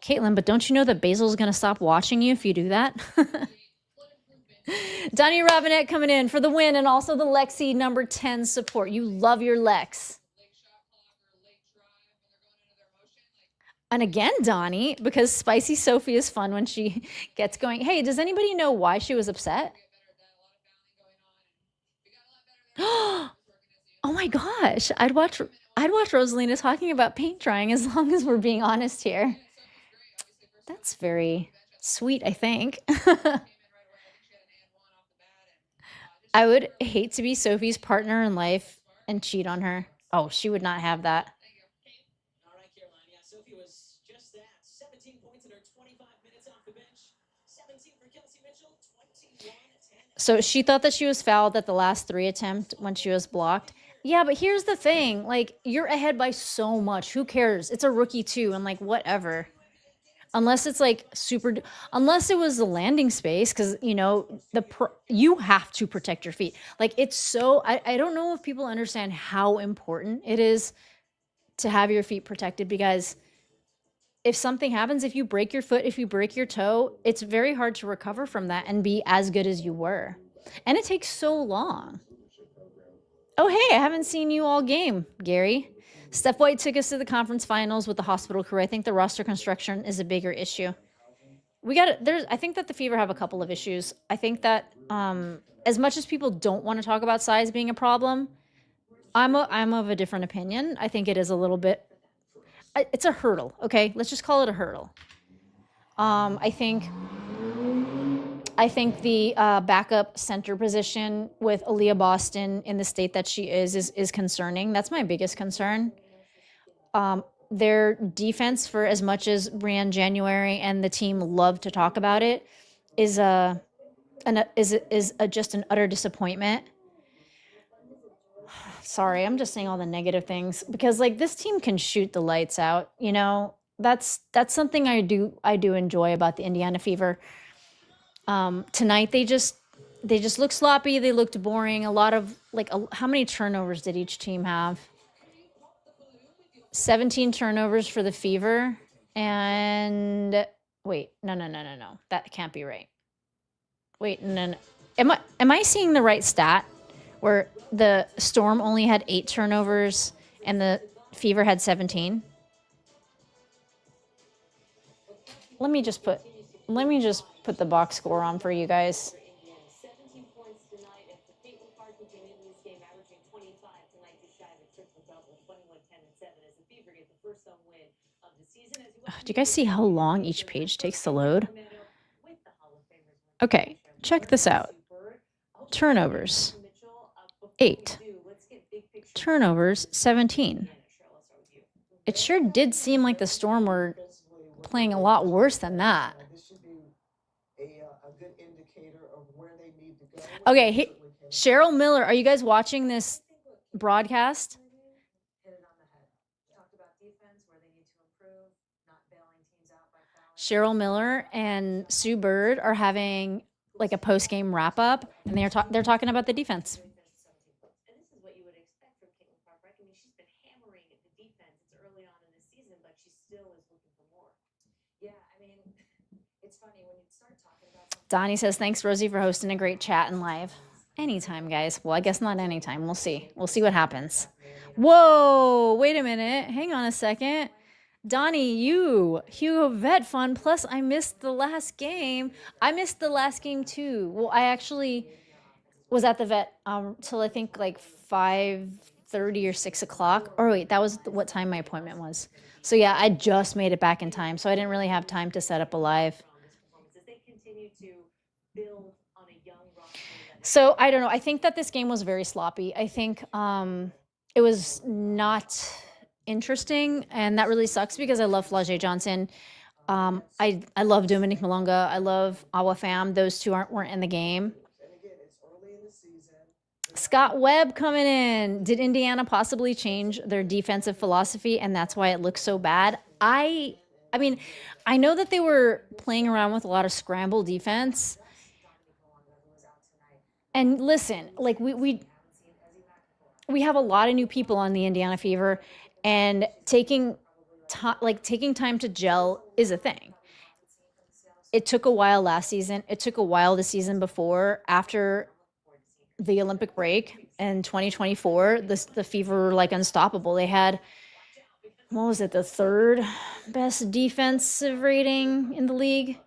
Caitlin, but don't you know that Basil's going to stop watching you if you do that? Donnie Robinette coming in for the win, and also the Lexi number 10 support. You love your Lex. And again, Donnie, because Spicy Sophie is fun when she gets going. Hey, does anybody know why she was upset? Oh my gosh, I'd watch Rosalina talking about paint drying, as long as we're being honest here. That's very sweet, I think. I would hate to be Sophie's partner in life and cheat on her. Oh, she would not have that. All right, Caroline. Yeah, Sophie was just that. 17 points in her 25 minutes off the bench. 17 for Kelsey Mitchell, 21-10. So she thought that she was fouled at the last 3 attempt when she was blocked. Yeah, but here's the thing. Like, you're ahead by so much. Who cares? It's a rookie too, and like, whatever. unless it's like unless it was the landing space, because you know you have to protect your feet. Like it's so I don't know if people understand how important it is to have your feet protected, because if something happens, if you break your foot, if you break your toe, it's very hard to recover from that and be as good as you were. And it takes so long. Oh, hey, I haven't seen you all game, Gary. Steph White took us to the conference finals with the hospital crew. I think the roster construction is a bigger issue. I think that the Fever have a couple of issues. I think that as much as people don't want to talk about size being a problem, I'm of a different opinion. I think it is a little bit, it's a hurdle. Okay, let's just call it a hurdle. I think the backup center position with Aaliyah Boston in the state that she is concerning. That's my biggest concern. Their defense, for as much as Brianne January and the team love to talk about it, is just an utter disappointment. Sorry, I'm just saying all the negative things because like this team can shoot the lights out. You know, that's something I do enjoy about the Indiana Fever. Tonight they just looked sloppy. They looked boring. A lot of how many turnovers did each team have? 17 turnovers for the Fever. And wait, no. That can't be right. Wait, no. Am I seeing the right stat where the Storm only had 8 turnovers and the Fever had 17? Let me just put the box score on for you guys. 17 points tonight. If the Caitlin Clark continued in this game, averaging 25 tonight, just shy of a triple-double, 21, 10, and 7, as the Fever get the first home win of the season. Do you guys see how long each page takes to load? Okay, check this out. Turnovers, 8. Turnovers, 17. It sure did seem like the Storm were playing a lot worse than that. This should be a good indicator of where they need to go. Okay, Cheryl Miller, are you guys watching this broadcast? Hit it on the head. Talked about defense, where they need to improve, not bailing teams out by fouling. Cheryl Miller and Sue Bird are having like a post-game wrap-up, and they're talking about the defense. And this is what you would expect from Caitlin Clark, right? I mean, she's been hammering the defense. It's early on in the season, but she still is looking for more. Yeah, I mean, it's funny when you start talking about something. Donnie says, thanks, Rosie, for hosting a great chat and live. Anytime, guys. Well, I guess not anytime. We'll see. We'll see what happens. Whoa, wait a minute. Hang on a second. Donnie, Hugo Vet Fun. Plus, I missed the last game. I missed the last game, too. Well, I actually was at the vet till I think like 5:30 or 6 o'clock. Or wait, that was what time my appointment was. So yeah, I just made it back in time. So I didn't really have time to set up a live. So I don't know. I think that this game was very sloppy. I think it was not interesting, and that really sucks because I love Flau'jae Johnson. I love Dominic Malonga. I love Awa Pham. Those two weren't in the game. Scott Webb coming in. Did Indiana possibly change their defensive philosophy, and that's why it looks so bad? I mean, I know that they were playing around with a lot of scramble defense. And listen, like we have a lot of new people on the Indiana Fever, and taking time to gel is a thing. It took a while last season. It took a while the season before. After the Olympic break in 2024, the Fever were like unstoppable. They had, what was it, the 3rd best defensive rating in the league.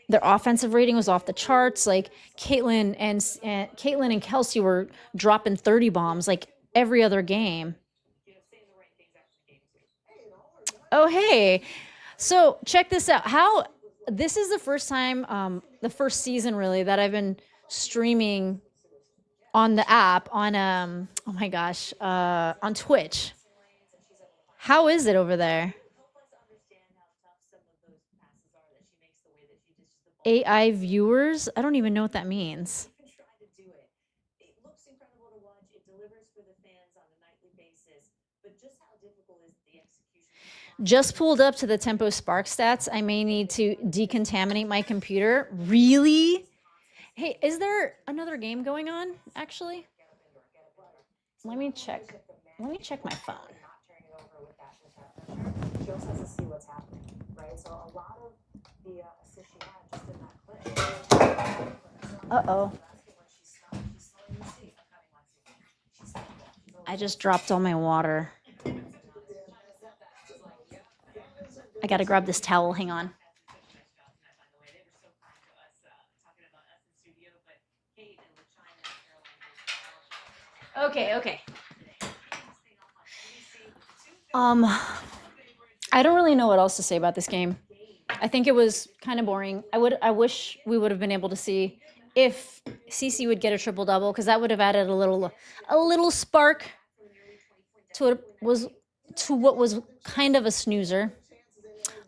Their offensive rating was off the charts. Like Caitlin and Kelsey were dropping 30 bombs like every other game. Oh, hey. So check this out. This is the first time, the first season really, that I've been streaming on the app on, oh my gosh, on Twitch. How is it over there? AI viewers? I don't even know what that means. It looks incredible to watch. It delivers for the fans on a nightly basis. But just how difficult is the execution? Just pulled up to the Tempo Spark stats. I may need to decontaminate my computer. Really? Hey, is there another game going on, actually? Let me check. Let me check my phone. She also has to see what's happening, right? So a lot of the assists she had just in that clip. Uh-oh. I just dropped all my water. I gotta grab this towel. Hang on. Okay. I don't really know what else to say about this game. I think it was kind of boring. I wish we would have been able to see if Cece would get a triple double, because that would have added a little spark to what was kind of a snoozer.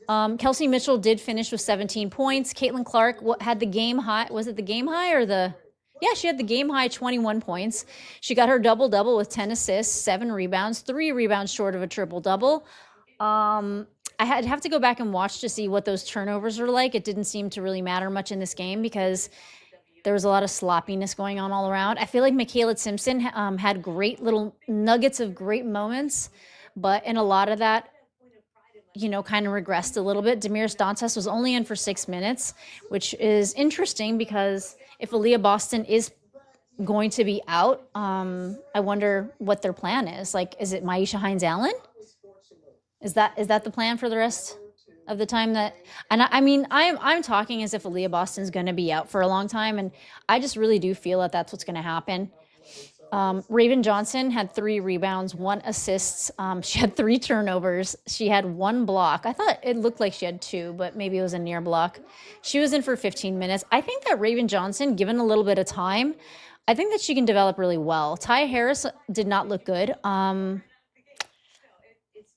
Kelsey Mitchell did finish with 17 points. Caitlin Clark had the game high. Was it the game high or the? Yeah, she had the game high 21 points. She got her double-double with 10 assists, 7 rebounds, 3 rebounds short of a triple-double. I'd have to go back and watch to see what those turnovers are like. It didn't seem to really matter much in this game because there was a lot of sloppiness going on all around. I feel like Michaela Simpson had great little nuggets of great moments, but in a lot of that, kind of regressed a little bit. Demiris Dantas was only in for 6 minutes, which is interesting because if Aaliyah Boston is going to be out, I wonder what their plan is. Like, is it Maisha Hines-Allen? Is that the plan for the rest of the time that? And I'm talking as if Aaliyah Boston's going to be out for a long time, and I just really do feel that that's what's going to happen. Raven Johnson had 3 rebounds, 1 assist. She had 3 turnovers. She had 1 block. I thought it looked like she had 2, but maybe it was a near block. She was in for 15 minutes. I think that Raven Johnson, given a little bit of time, I think that she can develop really well. Ty Harris did not look good.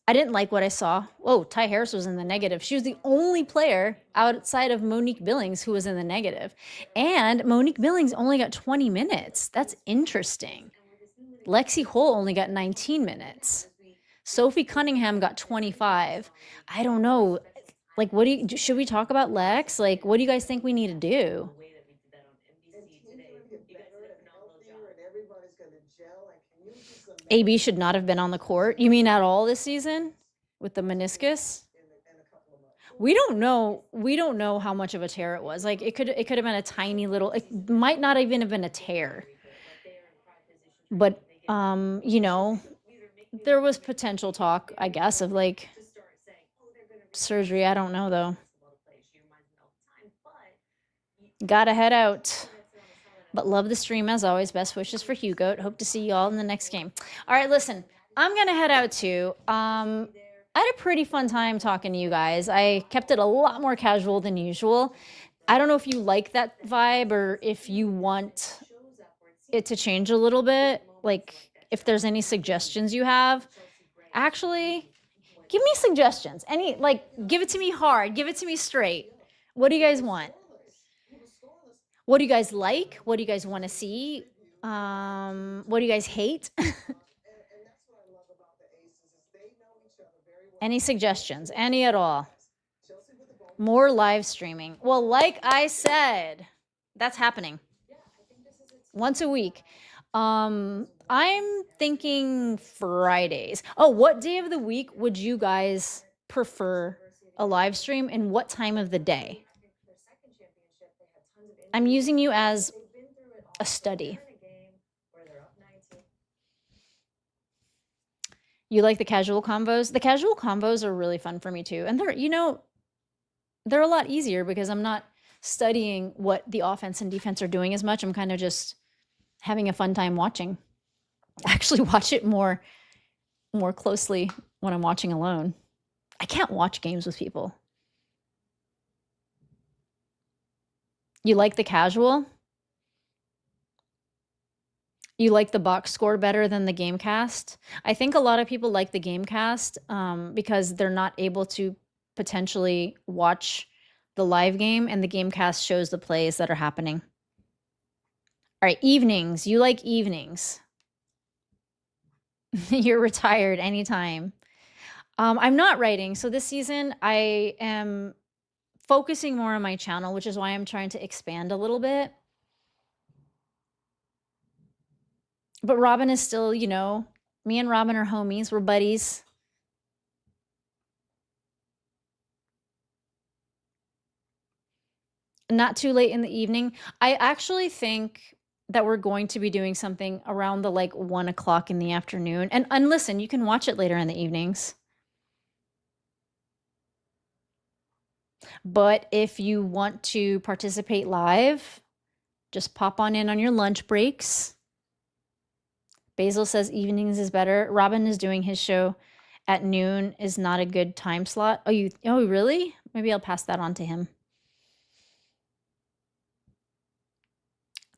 I didn't like what I saw. Whoa, Ty Harris was in the negative. She was the only player outside of Monique Billings who was in the negative. And Monique Billings only got 20 minutes. That's interesting. Lexi Hull only got 19 minutes. Sophie Cunningham got 25. I don't know. Like, should we talk about Lex? Like, what do you guys think we need to do? AB should not have been on the court. You mean at all this season with the meniscus? We don't know how much of a tear it was. Like, it could have been a tiny little. It might not even have been a tear. But there was potential talk, I guess, of like surgery. I don't know though. Gotta head out. But love the stream as always. Best wishes for Hugo. Hope to see you all in the next game. All right, listen, I'm going to head out too. I had a pretty fun time talking to you guys. I kept it a lot more casual than usual. I don't know if you like that vibe or if you want it to change a little bit. Like, if there's any suggestions you have. Actually, give me suggestions. Give it to me hard. Give it to me straight. What do you guys want? What do you guys like? What do you guys want to see? What do you guys hate? Any suggestions? Any at all? More live streaming. Well, like I said, that's happening once a week. I'm thinking Fridays. Oh, what day of the week would you guys prefer a live stream and what time of the day? I'm using you as a study. You like the casual combos? The casual combos are really fun for me too. And they're a lot easier because I'm not studying what the offense and defense are doing as much. I'm kind of just having a fun time watching. I actually watch it more closely when I'm watching alone. I can't watch games with people. You like the casual? You like the box score better than the game cast? I think a lot of people like the game cast because they're not able to potentially watch the live game, and the game cast shows the plays that are happening. All right, evenings. You like evenings. You're retired anytime. I'm not writing. So this season I am focusing more on my channel, which is why I'm trying to expand a little bit. But Robin is still, you know, me and Robin are homies. We're buddies. Not too late in the evening. I actually think that we're going to be doing something around the like 1 o'clock in the afternoon. And listen, you can watch it later in the evenings. But if you want to participate live, just pop on in on your lunch breaks. Basil says evenings is better. Robin is doing his show at noon is not a good time slot. Oh really? Maybe I'll pass that on to him.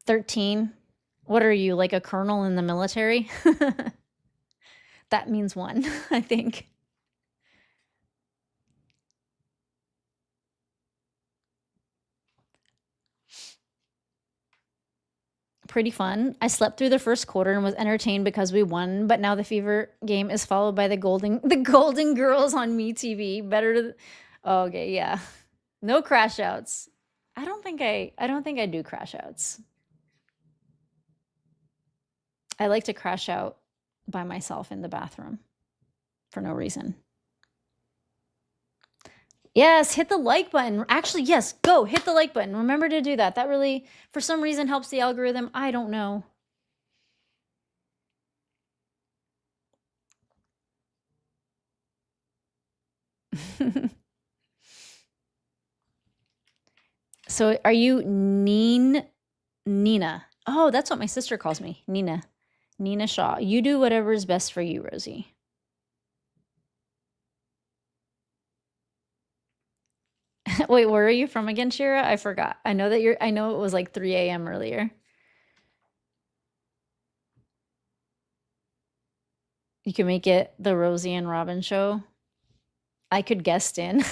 13. What are you, like a colonel in the military? That means 1, I think. Pretty fun. I slept through the first quarter and was entertained because we won, but now the Fever game is followed by the Golden Girls on MeTV. Okay, yeah. No crash outs. I don't think I do crash outs. I like to crash out by myself in the bathroom for no reason. Yes, hit the like button. Actually, yes, go hit the like button. Remember to do that. That really, for some reason, helps the algorithm. I don't know. So are you Nina? Oh, that's what my sister calls me. Nina Shaw. You do whatever is best for you, Rosie. Wait, where are you from again, Shira? I forgot. I know it was like 3 a.m. earlier. You can make it the Rosie and Robin show. I could guest in.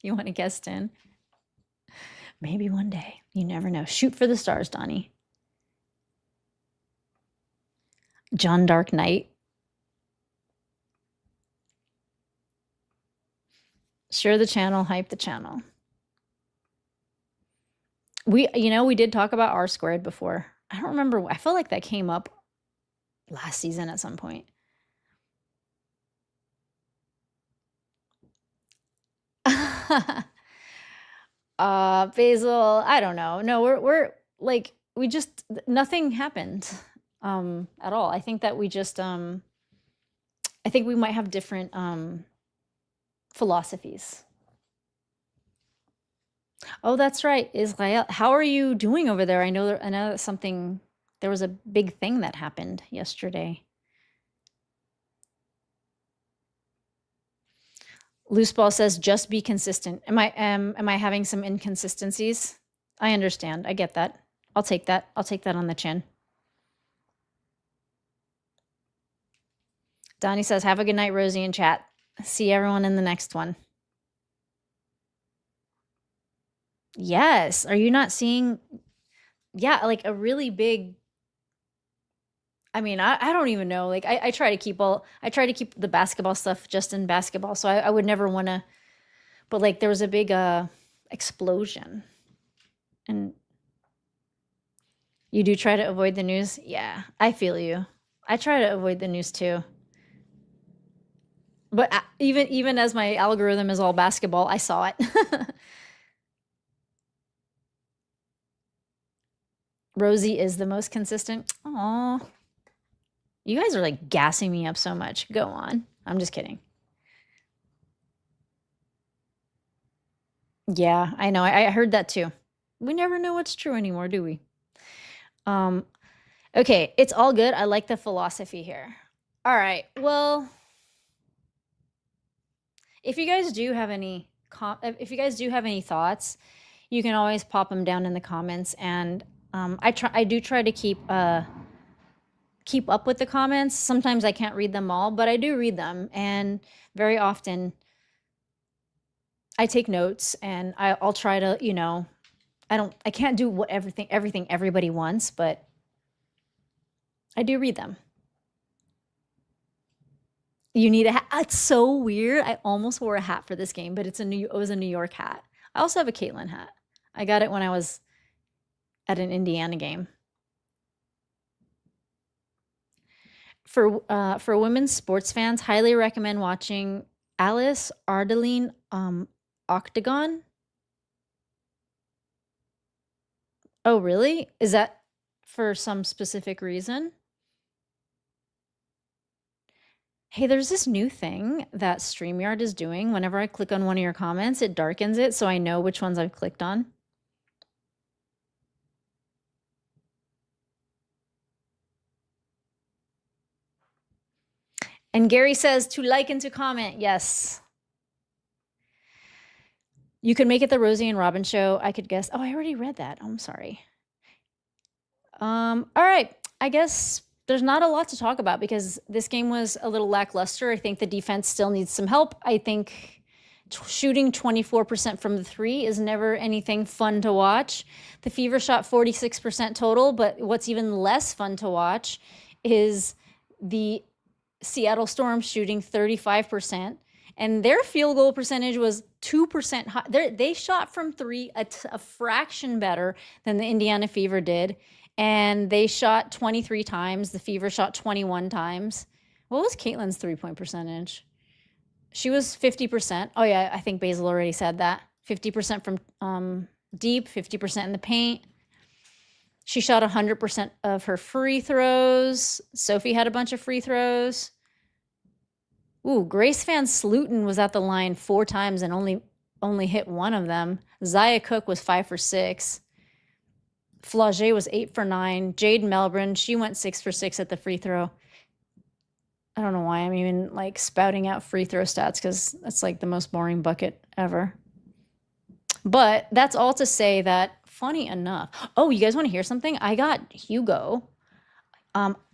You want to guest in? Maybe one day. You never know. Shoot for the stars, Donnie. John Dark Knight. Share the channel, hype the channel. We did talk about R squared before. I don't remember. I feel like that came up last season at some point. Basil, I don't know. No, we're like nothing happened at all. I think that we just I think we might have different philosophies. Oh, that's right. Israel, how are you doing over there? I know that there was a big thing that happened yesterday. Loose Ball says, just be consistent. Am I having some inconsistencies? I understand. I get that. I'll take that. I'll take that on the chin. Donnie says, have a good night, Rosie, in chat. See everyone in the next one. Yes. Are you not seeing? Yeah, like a really big. I mean, I don't even know. Like I try to keep the basketball stuff just in basketball. So I would never want to, but like there was a big explosion. And you do try to avoid the news? Yeah, I feel you. I try to avoid the news too. But even as my algorithm is all basketball, I saw it. Rosie is the most consistent. Aw. You guys are like gassing me up so much. Go on. I'm just kidding. Yeah, I know. I heard that too. We never know what's true anymore, do we? Okay, it's all good. I like the philosophy here. All right. Well, if you guys do have any thoughts, you can always pop them down in the comments. And I do try to keep up with the comments. Sometimes I can't read them all, but I do read them, and very often I take notes, and I'll try to, I can't do everything everybody wants, but I do read them. You need a hat. It's so weird. I almost wore a hat for this game, but it was a New York hat. I also have a Caitlin hat. I got it when I was at an Indiana game. For women's sports fans, highly recommend watching Alice Ardeline Octagon. Oh, really? Is that for some specific reason? Hey, there's this new thing that StreamYard is doing. Whenever I click on one of your comments, it darkens it so I know which ones I've clicked on. And Gary says to like and to comment. Yes. You could make it the Rosie and Robin show. I could guess. Oh, I already read that. I'm sorry. All right. I guess there's not a lot to talk about because this game was a little lackluster. I think the defense still needs some help. I think shooting 24% from the three is never anything fun to watch. The Fever shot 46% total, but what's even less fun to watch is the Seattle Storm shooting 35%, and their field goal percentage was 2% high. They shot from three a fraction better than the Indiana Fever did, and they shot 23 times. The Fever shot 21 times. What was Caitlin's three-point percentage? She was 50%. Oh, yeah, I think Basil already said that. 50% from deep, 50% in the paint. She shot 100% of her free throws. Sophie had a bunch of free throws. Ooh, Grace Van Slooten was at the line 4 times and only hit 1 of them. Zaya Cook was 5 for 6. Flau'jae was 8 for 9. Jade Melbourne, she went 6 for 6 at the free throw. I don't know why I'm even like spouting out free throw stats because that's like the most boring bucket ever. But that's all to say that, funny enough. Oh, you guys want to hear something? I got Hugo.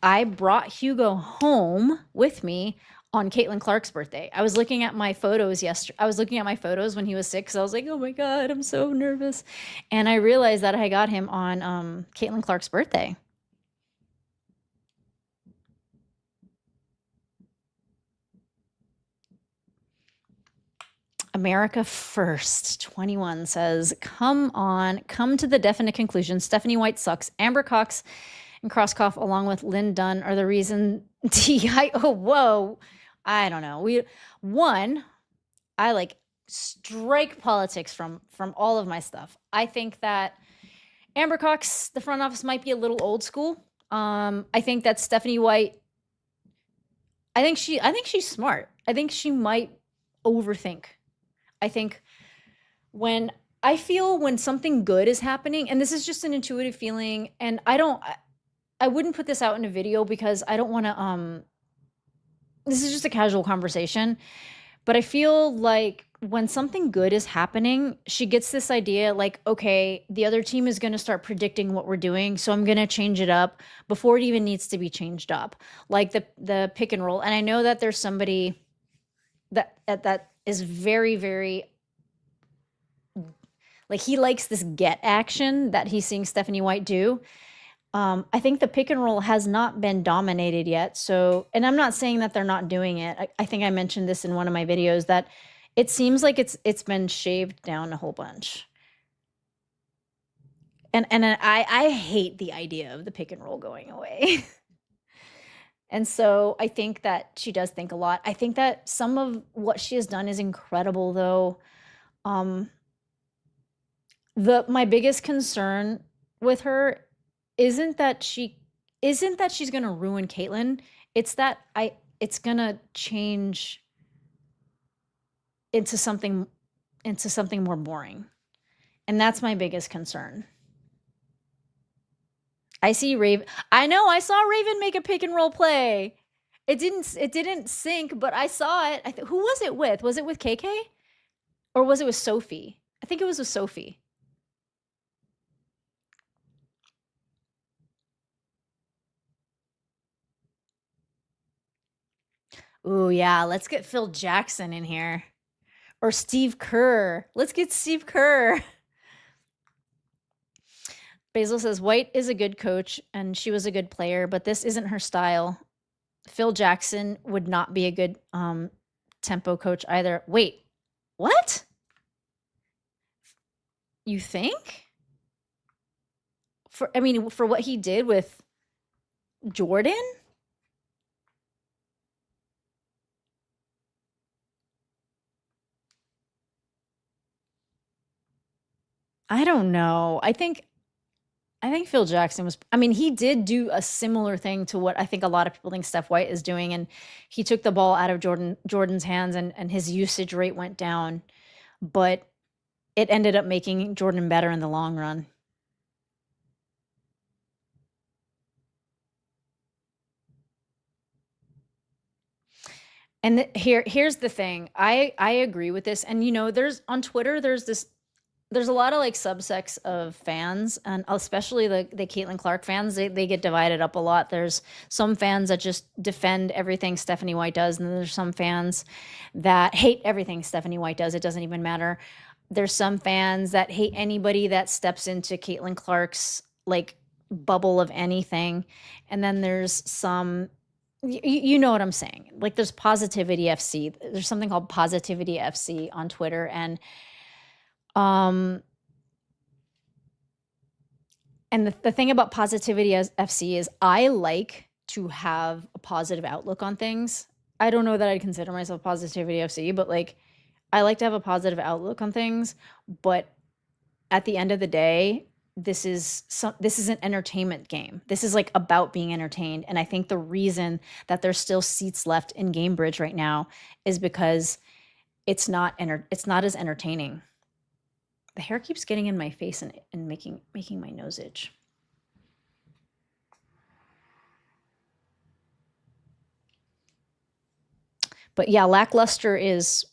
I brought Hugo home with me on Caitlin Clark's birthday. I was looking at my photos yesterday. I was looking at my photos when he was 6. I was like, oh my God, I'm so nervous. And I realized that I got him on Caitlin Clark's birthday. America First 21 says, come on, come to the definite conclusion. Stephanie White sucks. Amber Cox and Crosskoff, along with Lynn Dunn, are the reason oh, whoa. I don't know. I like strike politics from all of my stuff. I think that Amber Cox, the front office, might be a little old school. I think that Stephanie White, I think she's smart. I think she might overthink. I think when something good is happening, and this is just an intuitive feeling, and I wouldn't put this out in a video because I don't want to, this is just a casual conversation, but I feel like when something good is happening, she gets this idea like, okay, the other team is going to start predicting what we're doing, so I'm going to change it up before it even needs to be changed up. Like the pick and roll. And I know that there's somebody that is very, very, like, he likes this get action that he's seeing Stephanie White do. I think the pick and roll has not been dominated yet. So, and I'm not saying that they're not doing it. I think I mentioned this in one of my videos that it seems like it's been shaved down a whole bunch. And I hate the idea of the pick and roll going away. And so I think that she does think a lot. I think that some of what she has done is incredible, though. My biggest concern with her isn't that she's going to ruin Caitlin. It's that it's going to change into something more boring. And that's my biggest concern. I see Raven. I know, I saw Raven make a pick and roll play. It didn't sync, but I saw it. Who was it with? Was it with KK? Or was it with Sophie? I think it was with Sophie. Ooh, yeah, let's get Phil Jackson in here. Or Steve Kerr. Let's get Steve Kerr. Basil says, White is a good coach, and she was a good player, but this isn't her style. Phil Jackson would not be a good tempo coach either. Wait, what? You think? I mean, for what he did with Jordan? I don't know. I think Phil Jackson was, I mean, he did do a similar thing to what I think a lot of people think Steph White is doing, and he took the ball out of Jordan's hands, and his usage rate went down, but it ended up making Jordan better in the long run. And here's the thing. I agree with this, and there's on Twitter there's a lot of like subsects of fans, and especially the Caitlin Clark fans. They get divided up a lot. There's some fans that just defend everything Stephanie White does, and then there's some fans that hate everything Stephanie White does. It doesn't even matter. There's some fans that hate anybody that steps into Caitlin Clark's like bubble of anything, and then there's some. You know what I'm saying? Like there's Positivity FC. There's something called Positivity FC on Twitter, and the thing about Positivity as FC is I like to have a positive outlook on things. I don't know that I'd consider myself Positivity FC, but like I like to have a positive outlook on things. But at the end of the day, this is an entertainment game. This is like about being entertained. And I think the reason that there's still seats left in Gamebridge right now is because it's not as entertaining. The hair keeps getting in my face and making my nose itch. But yeah, lackluster is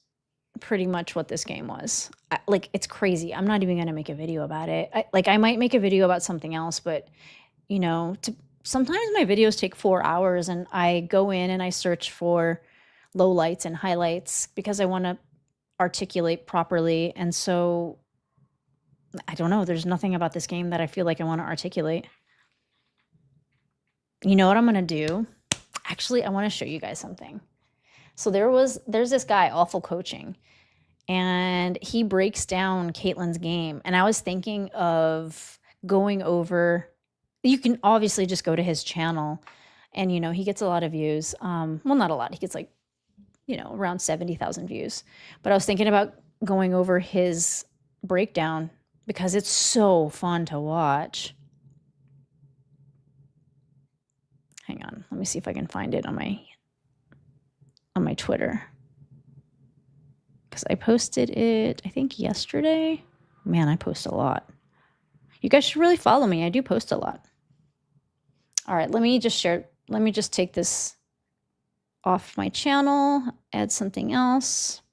pretty much what this game was. Like it's crazy. I'm not even gonna make a video about it. I might make a video about something else, but sometimes my videos take 4 hours, and I go in and I search for lowlights and highlights because I want to articulate properly. And so I don't know. There's nothing about this game that I feel like I want to articulate. You know what I'm going to do? Actually, I want to show you guys something. So there's this guy, Awful Coaching, and he breaks down Caitlin's game. And I was thinking of going over, you can obviously just go to his channel, and, he gets a lot of views. Well, not a lot. He gets like, around 70,000 views. But I was thinking about going over his breakdown because it's so fun to watch. Hang on, let me see if I can find it on my Twitter. Because I posted it, I think yesterday. Man, I post a lot. You guys should really follow me. I do post a lot. All right, let me just take this off my channel, add something else.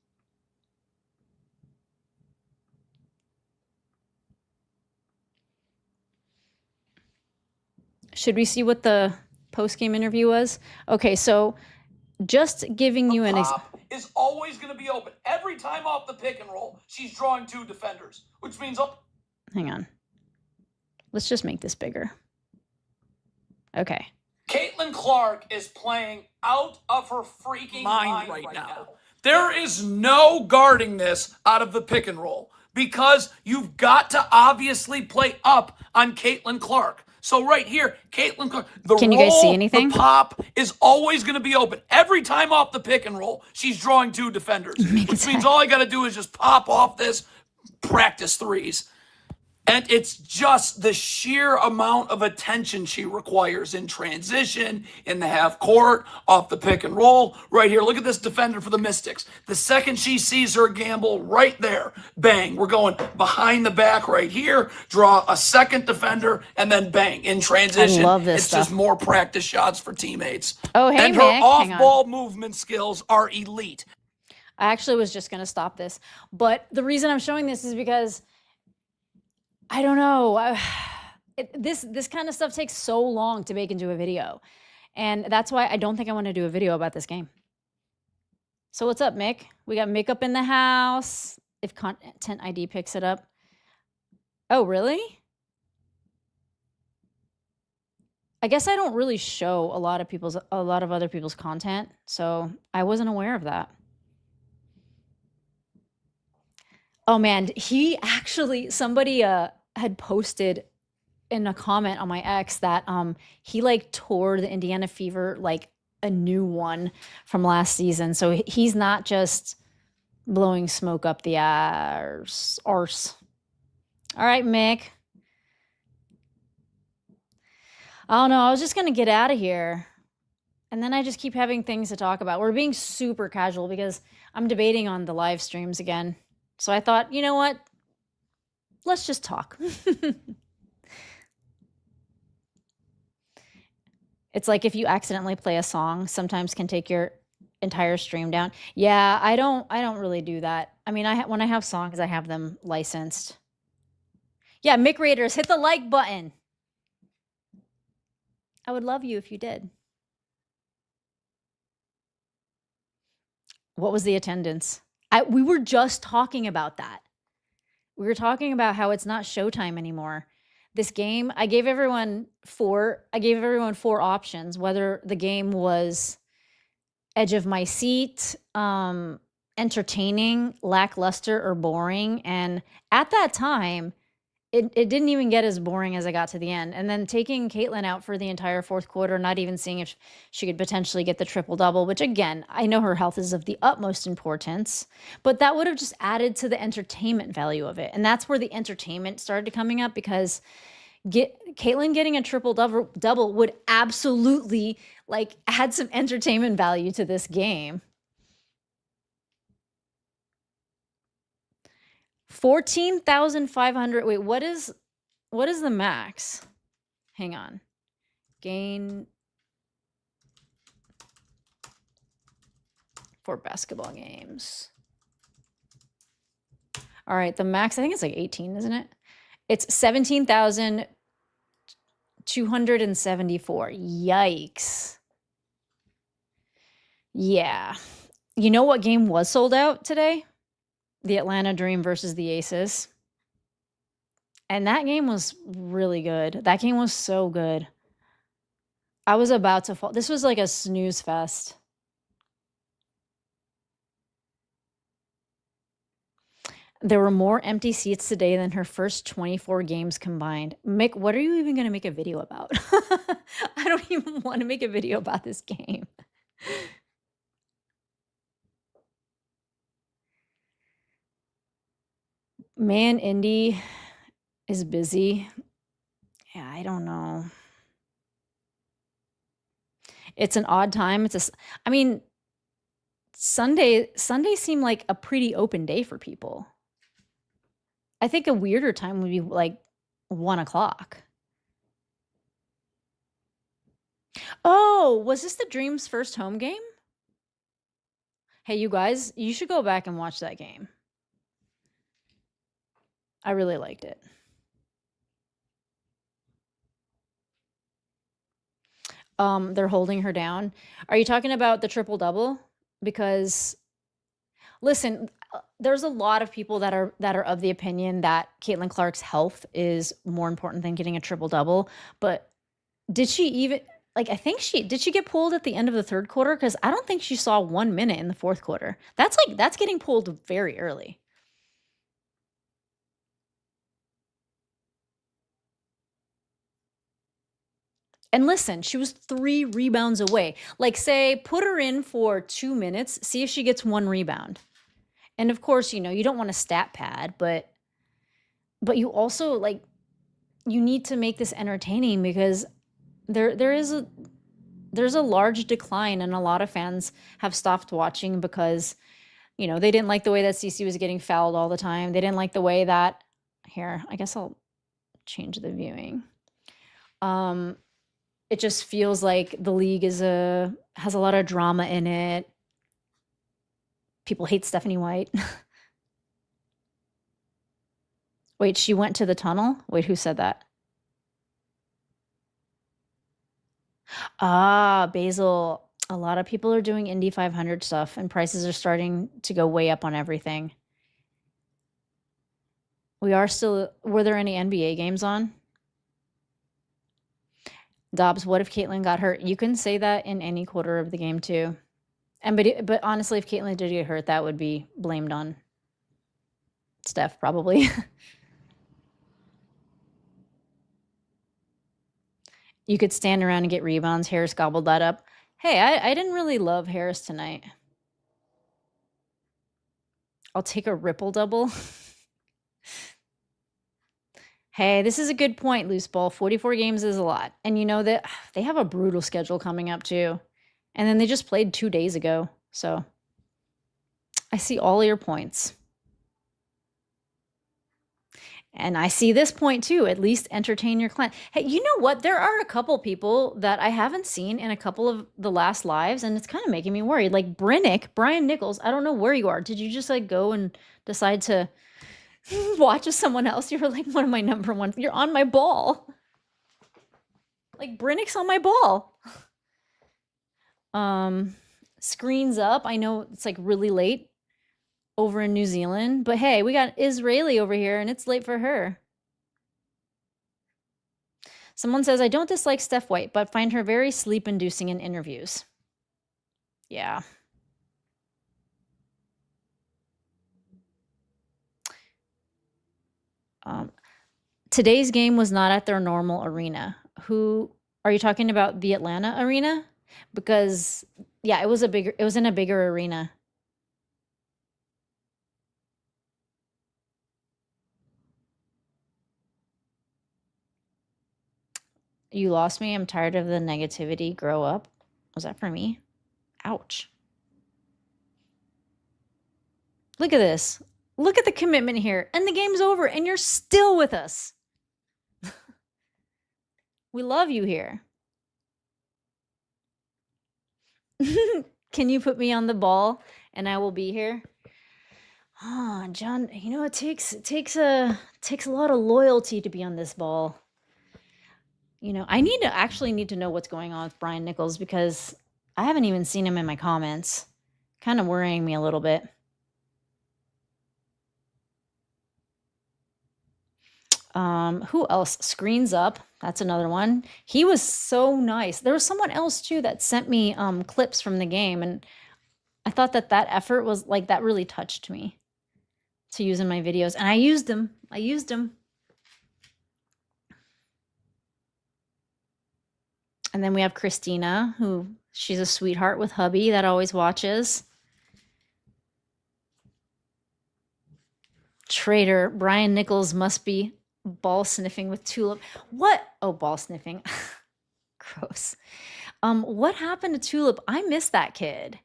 Should we see what the post-game interview was? Okay, so just giving you an example. Is always going to be open. Every time off the pick and roll, she's drawing 2 defenders, which means hang on. Let's just make this bigger. Okay. Caitlin Clark is playing out of her freaking mind right now. There is no guarding this out of the pick and roll because you've got to obviously play up on Caitlin Clark. So right here, Caitlin Clark, Can you guys see anything? The pop is always going to be open. Every time off the pick and roll, she's drawing 2 defenders, which means all I got to do is just pop off this, practice threes. And it's just the sheer amount of attention she requires in transition, in the half court, off the pick and roll. Right here, look at this defender for the Mystics. The second she sees her gamble, right there, bang, we're going behind the back right here, draw a second defender, and then bang, in transition. I love this It's stuff. just more practice shots for teammates. Oh, hey, and her Mick, off-ball movement skills are elite. I actually was just going to stop this. But the reason I'm showing this is because I don't know. This kind of stuff takes so long to make into a video. And that's why I don't think I want to do a video about this game. So what's up, Mick? We got Mick up in the house. If Content ID picks it up. Oh, really? I guess I don't really show a lot of other people's content, so I wasn't aware of that. Oh man, somebody had posted in a comment on my ex that he like tore the Indiana Fever, like a new one from last season. So he's not just blowing smoke up the arse. All right, Mick. I don't know. I was just going to get out of here. And then I just keep having things to talk about. We're being super casual because I'm debating on the live streams again. So I thought, you know what? Let's just talk. It's like if you accidentally play a song, sometimes can take your entire stream down. Yeah, I don't really do that. I mean, when I have songs, I have them licensed. Yeah, Mick Raiders, hit the like button. I would love you if you did. What was the attendance? We were just talking about that. We were talking about how it's not Showtime anymore. This game, I gave everyone four options, whether the game was edge of my seat, entertaining, lackluster, or boring. And at that time, it didn't even get as boring as I got to the end. And then taking Caitlyn out for the entire fourth quarter, not even seeing if she could potentially get the triple-double, which again, I know her health is of the utmost importance, but that would have just added to the entertainment value of it. And that's where the entertainment started coming up, because Caitlyn getting a triple-double would absolutely like add some entertainment value to this game. 14,500. Wait, what is the max? Hang on. Gain for basketball games. All right, the max, I think it's like 18, isn't it? It's 17,274. Yikes. Yeah. You know what game was sold out today? The Atlanta Dream versus the Aces. And that game was really good. That game was so good. I was about to fall. This was like a snooze fest. There were more empty seats today than her first 24 games combined. Mick, what are you even going to make a video about? I don't even want to make a video about this game. Man, Indy is busy. Yeah, I don't know. It's an odd time. I mean, Sunday seemed like a pretty open day for people. I think a weirder time would be like 1 o'clock. Oh, was this the Dream's first home game? Hey, you guys, you should go back and watch that game. I really liked it. They're holding her down. Are you talking about the triple-double? Because listen, there's a lot of people that are of the opinion that Caitlin Clark's health is more important than getting a triple-double. But did she even, like, did she get pulled at the end of the third quarter? Because I don't think she saw 1 minute in the fourth quarter. That's getting pulled very early. And listen, she was 3 rebounds away. Like, say, put her in for 2 minutes, see if she gets 1 rebound. And of course, you don't want a stat pad, but you also, like, you need to make this entertaining, because there's a large decline, and a lot of fans have stopped watching because, they didn't like the way that CC was getting fouled all the time. They didn't like the way that, here, I guess I'll change the viewing. It just feels like the league has a lot of drama in it. People hate Stephanie White. Wait, she went to the tunnel? Wait, who said that? Basil. A lot of people are doing Indy 500 stuff, and prices are starting to go way up on everything. Were there any NBA games on? Dobbs, what if Caitlyn got hurt? You can say that in any quarter of the game too. And but honestly, if Caitlyn did get hurt, that would be blamed on Steph probably. You could stand around and get rebounds. Harris gobbled that up. Hey, I didn't really love Harris tonight. I'll take a Ripple double. Hey, this is a good point, Loose Ball. 44 games is a lot. And you know that they have a brutal schedule coming up too. And then they just played 2 days ago. So I see all your points. And I see this point too. At least entertain your client. Hey, you know what? There are a couple people that I haven't seen in a couple of the last lives, and it's kind of making me worried. Like Brian Nichols, I don't know where you are. Did you just like go and decide to watch as someone else? You're like one of my number one. You're on my ball. Like Brinnick's on my ball. Screens up. I know it's like really late over in New Zealand, but hey, we got Israeli over here and it's late for her. Someone says, I don't dislike Steph White, but find her very sleep-inducing in interviews. Yeah. Today's game was not at their normal arena. Who are you talking about? The Atlanta arena? Because yeah, it was in a bigger arena. You lost me. I'm tired of the negativity. Grow up. Was that for me? Ouch. Look at this. Look at the commitment here. And the game's over and you're still with us. We love you here. Can you put me on the ball and I will be here? Oh, John, you know, it takes a lot of loyalty to be on this ball. You know, I actually need to know what's going on with Brian Nichols because I haven't even seen him in my comments. Kind of worrying me a little bit. Who else? Screens up. That's another one. He was so nice. There was someone else too that sent me clips from the game, and I thought that effort was like that really touched me to use in my videos, and I used them. And then we have Christina, who she's a sweetheart with hubby that always watches. Traitor, Brian Nichols must be ball sniffing with Tulip. What? Oh, ball sniffing. Gross. What happened to Tulip? I miss that kid.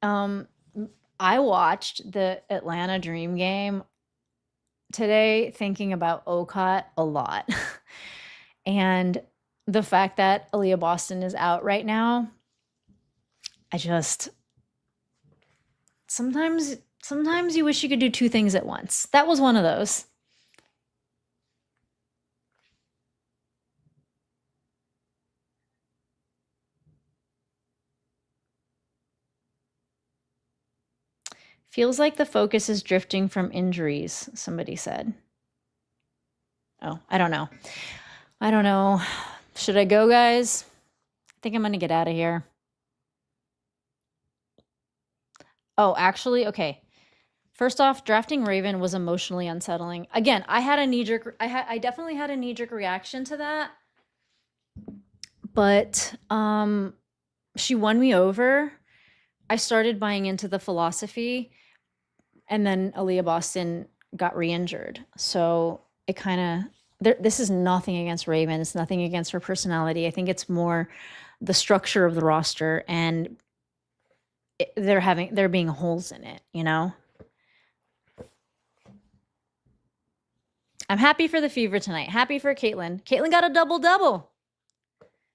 I watched the Atlanta Dream game today thinking about Okot a lot. And the fact that Aaliyah Boston is out right now, I just sometimes you wish you could do two things at once. That was one of those. Feels like the focus is drifting from injuries, somebody said. Oh, I don't know. Should I go, guys? I think I'm going to get out of here. Oh, actually, okay. First off, drafting Raven was emotionally unsettling. Again, I definitely had a knee-jerk reaction to that. But she won me over. I started buying into the philosophy, and then Aaliyah Boston got re-injured. So it kind of, this is nothing against Raven. It's nothing against her personality. I think it's more the structure of the roster, and there being holes in it, you know? I'm happy for the Fever tonight. Happy for Caitlyn. Caitlyn got a double-double.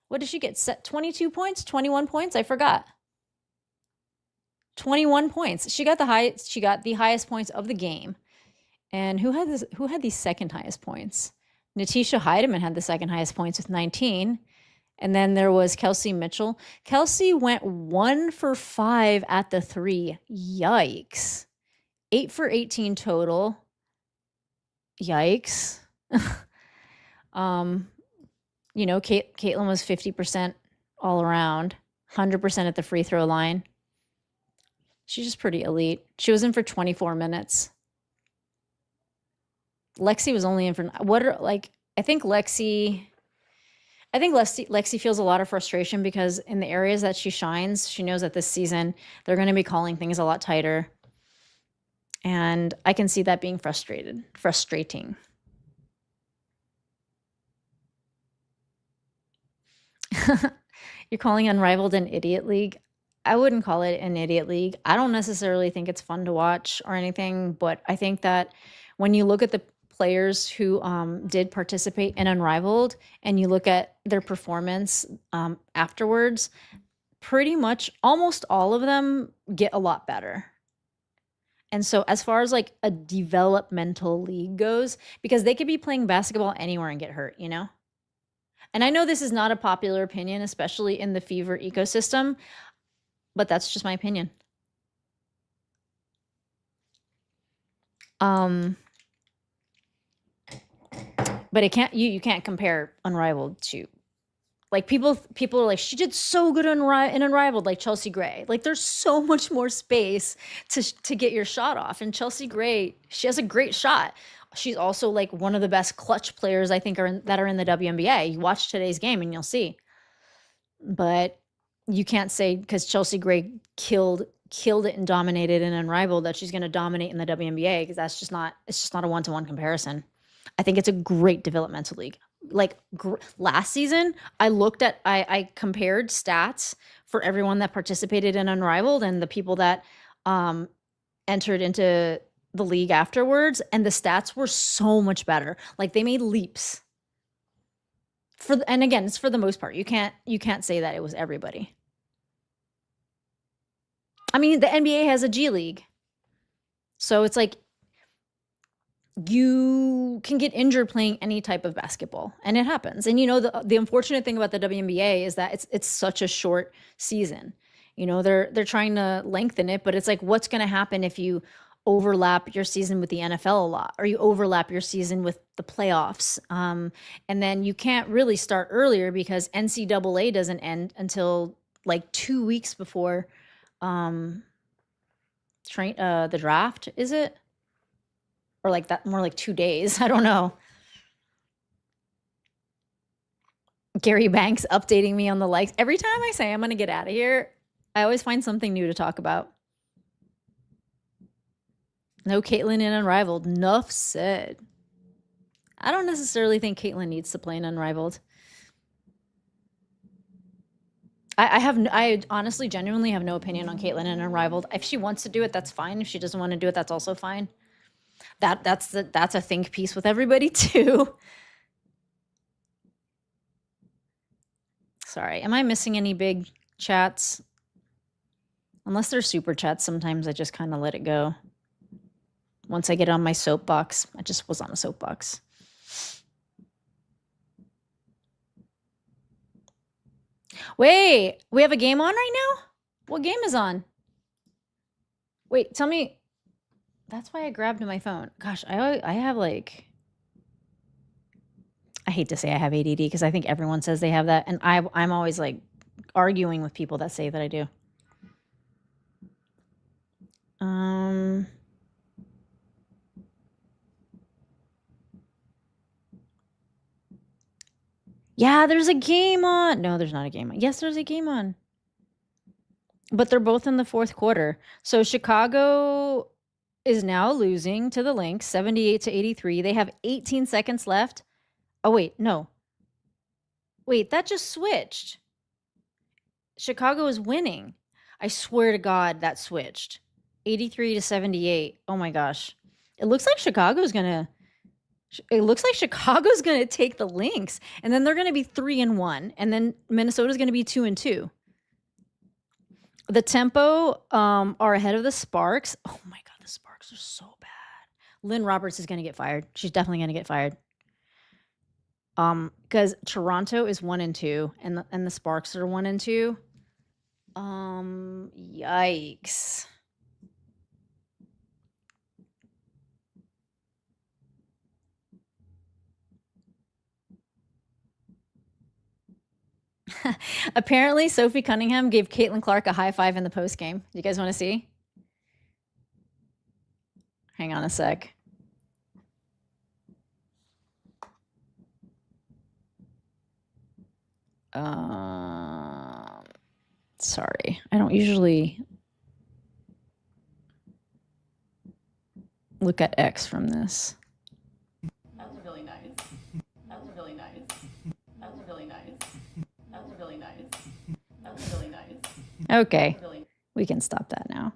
What did she get? 22 points? 21 points? I forgot. 21 points. She got the highest points of the game. And who had the second highest points? Natisha Heidemann had the second highest points with 19. And then there was Kelsey Mitchell. Kelsey went 1 for 5 at the 3. Yikes. 8 for 18 total. Yikes. um, Caitlin was 50% all around, 100% at the free throw line. She's just pretty elite. She was in for 24 minutes. Lexi was only in for I think Lexi feels a lot of frustration because in the areas that she shines, she knows that this season they're going to be calling things a lot tighter. And I can see that being frustrating. You're calling Unrivaled an idiot league? I wouldn't call it an idiot league. I don't necessarily think it's fun to watch or anything, but I think that when you look at the players who did participate in Unrivaled and you look at their performance afterwards, pretty much almost all of them get a lot better. And so as far as like a developmental league goes, because they could be playing basketball anywhere and get hurt, And I know this is not a popular opinion, especially in the Fever ecosystem, but that's just my opinion. But you can't compare Unrivaled to like people are like, she did so good in Unrivaled, like Chelsea Gray. Like there's so much more space to get your shot off. And Chelsea Gray, she has a great shot. She's also like one of the best clutch players I think that are in the WNBA. You watch today's game and you'll see. But you can't say because Chelsea Gray killed it and dominated in Unrivaled that she's going to dominate in the WNBA because it's just not a one-to-one comparison. I think it's a great developmental league. Like last season, I compared stats for everyone that participated in Unrivaled and the people that entered into the league afterwards, and the stats were so much better. Like they made leaps. And again, it's for the most part. You can't say that it was everybody. I mean, the NBA has a G League. So it's like you can get injured playing any type of basketball, and it happens. And the unfortunate thing about the WNBA is that it's such a short season. They're trying to lengthen it, but it's like what's going to happen if you overlap your season with the NFL a lot, or you overlap your season with the playoffs. And then you can't really start earlier because NCAA doesn't end until like 2 weeks before the draft, is it? Or like that, more like 2 days. I don't know. Gary Banks updating me on the likes. Every time I say I'm going to get out of here, I always find something new to talk about. No Caitlin in Unrivaled. Nuff said. I don't necessarily think Caitlin needs to play in Unrivaled. I honestly, genuinely have no opinion on Caitlin in Unrivaled. If she wants to do it, that's fine. If she doesn't want to do it, that's also fine. That's a think piece with everybody too. Sorry, am I missing any big chats? Unless they're super chats, sometimes I just kind of let it go. Once I get on my soapbox, I just was on a soapbox. Wait, we have a game on right now? What game is on? Wait, tell me. That's why I grabbed my phone. Gosh, I have like... I hate to say I have ADD because I think everyone says they have that. And I'm always like arguing with people that say that I do. Yeah, there's a game on. No, there's not a game on. Yes, there's a game on. But they're both in the fourth quarter. So Chicago is now losing to the Lynx, 78-83. They have 18 seconds left. Oh, wait, no. Wait, that just switched. Chicago is winning. I swear to God, that switched. 83-78. Oh my gosh. It looks like Chicago's gonna take the Lynx, and then they're gonna be 3-1, and then Minnesota's gonna be 2-2. The Tempo are ahead of the Sparks. Oh my God, the Sparks are so bad. Lynn Roberts is gonna get fired. She's definitely gonna get fired. Because Toronto is 1-2, and the Sparks are 1-2. Yikes. Apparently, Sophie Cunningham gave Caitlin Clark a high five in the post game. Do you guys want to see? Hang on a sec. Sorry, I don't usually look at X from this. That was really nice. That was really nice. That was really nice. That was really nice. That was really nice. Okay, we can stop that now.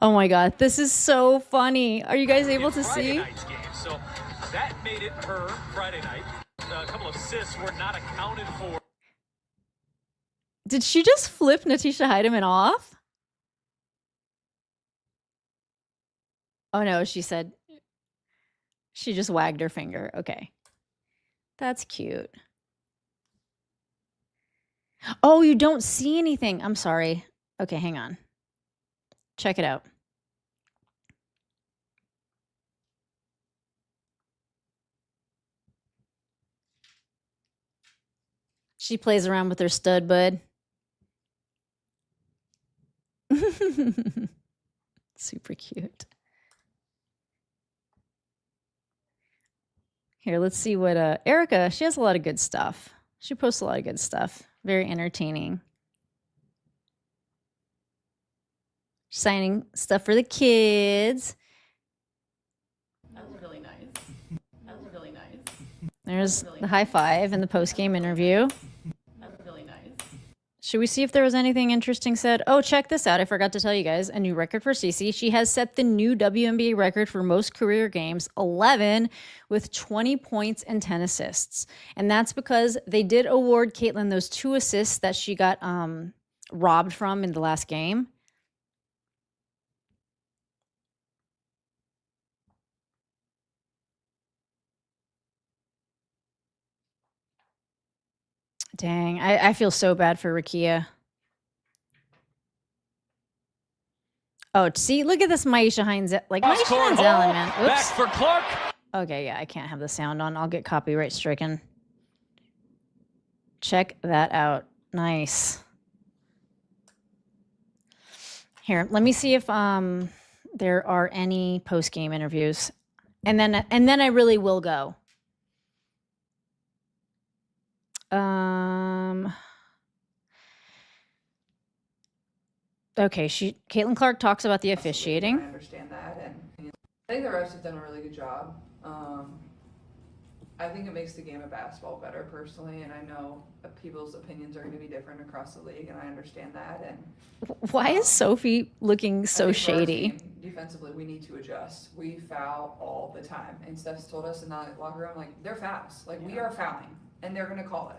Oh my god, this is so funny. Are you guys able to see? Night's game, so that made it her Friday night. A couple of assists were not accounted for. Did she just flip Natisha Heidemann off? Oh no, she said she just wagged her finger. Okay. That's cute. Oh, you don't see anything. I'm sorry. Okay, hang on. Check it out. She plays around with her stud bud. Super cute. Here, let's see what Erica, she has a lot of good stuff. She posts a lot of good stuff. Very entertaining. Signing stuff for the kids. That was really nice. That was really nice. There's the high five in the post-game interview. That was really nice. Should we see if there was anything interesting said? Oh, check this out. I forgot to tell you guys. A new record for Cece. She has set the new WNBA record for most career games, 11, with 20 points and 10 assists. And that's because they did award Caitlin those 2 assists that she got robbed from in the last game. Dang, I feel so bad for Rakia. Oh, see, look at this Maisha Hines. Like, Maisha Hines Allen, man. Oops. Back for Clark. Okay, yeah, I can't have the sound on. I'll get copyright stricken. Check that out. Nice. Here, let me see if there are any post-game interviews. And then I really will go. Okay, Caitlin Clark talks about the officiating. I understand that, and I think the refs have done a really good job. I think it makes the game of basketball better personally, and I know people's opinions are going to be different across the league, and I understand that. And why is Sophie looking so I think for our shady? team, defensively, we need to adjust. We foul all the time, and Steph's told us in the locker room, like, they're fouls. Like, we are fouling, and they're going to call it.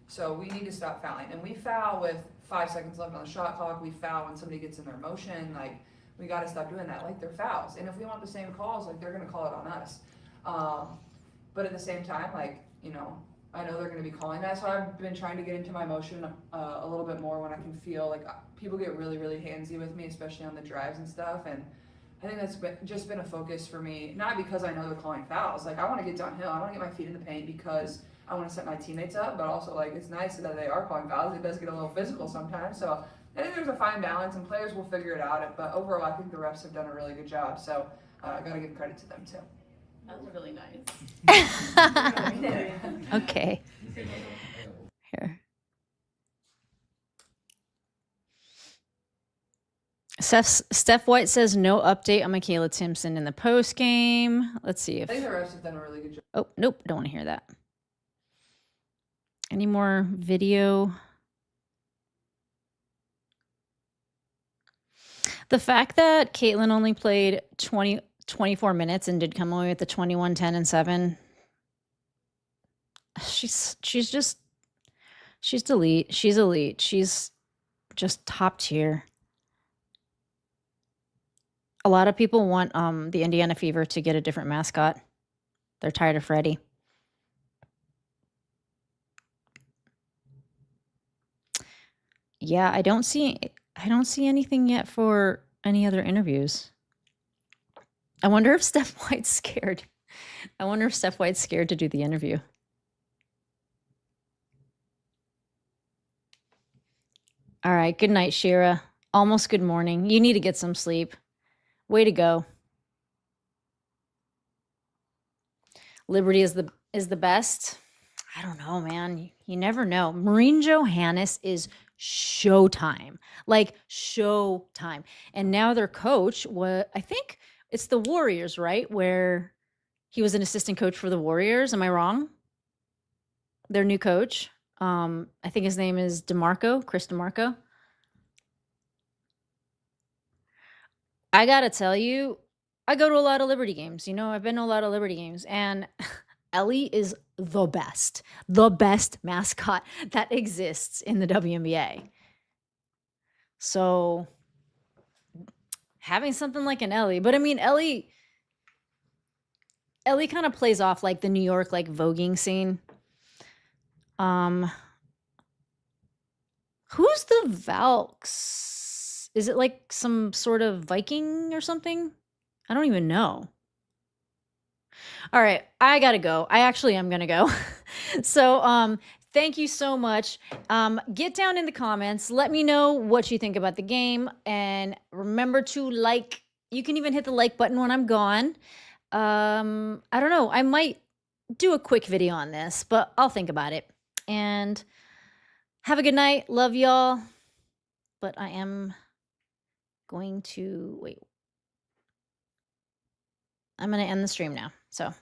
So we need to stop fouling, and we foul with 5 seconds left on the shot clock. We foul when somebody gets in their motion. Like, we got to stop doing that. Like, they're fouls, and if we want the same calls, like, they're going to call it on us. But at the same time, like, you know, I know they're going to be calling that, so I've been trying to get into my motion a little bit more when I can feel like people get really, really handsy with me, especially on the drives and stuff. And I think that's just been a focus for me, not because I know they're calling fouls. Like, I want to get downhill. I want to get my feet in the paint because I want to set my teammates up, but also, like, it's nice that they are calling fouls. It does get a little physical sometimes. So I think there's a fine balance, and players will figure it out. But overall, I think the refs have done a really good job. So I got to give credit to them, too. That was really nice. Okay. Here. Steph White says no update on Michaela Timpson in the post game. Let's see if. I think the refs have done a really good job. Oh, nope. Don't want to hear that. Any more video? The fact that Caitlin only played 24 minutes and did come away with the 21, 10, and 7. She's elite. She's elite. She's just top tier. A lot of people want the Indiana Fever to get a different mascot. They're tired of Freddie. Yeah, I don't see I don't see anything yet for any other interviews. I wonder if Steph White's scared. I wonder if Steph White's scared to do the interview. All right. Good night, Shira. Almost good morning. You need to get some sleep. Way to go. Liberty is the best. I don't know, man. You never know. Maureen Johannes is showtime. Like showtime. And now their coach, I think it's the Warriors, right? Where he was an assistant coach for the Warriors. Am I wrong? Their new coach. I think his name is Chris DeMarco. I gotta tell you, I go to a lot of Liberty games. You know, I've been to a lot of Liberty games, and Ellie is the best mascot that exists in the WNBA. So having something like an Ellie, but I mean, Ellie kind of plays off like the New York like voguing scene. Who's the Valks? Is it like some sort of Viking or something? I don't even know. All right, I gotta go. I actually am gonna go. So, thank you so much. Get down in the comments. Let me know what you think about the game, and remember to like. You can even hit the like button when I'm gone. I don't know. I might do a quick video on this, but I'll think about it. And have a good night. Love y'all. But I am going to wait. I'm going to end the stream now. So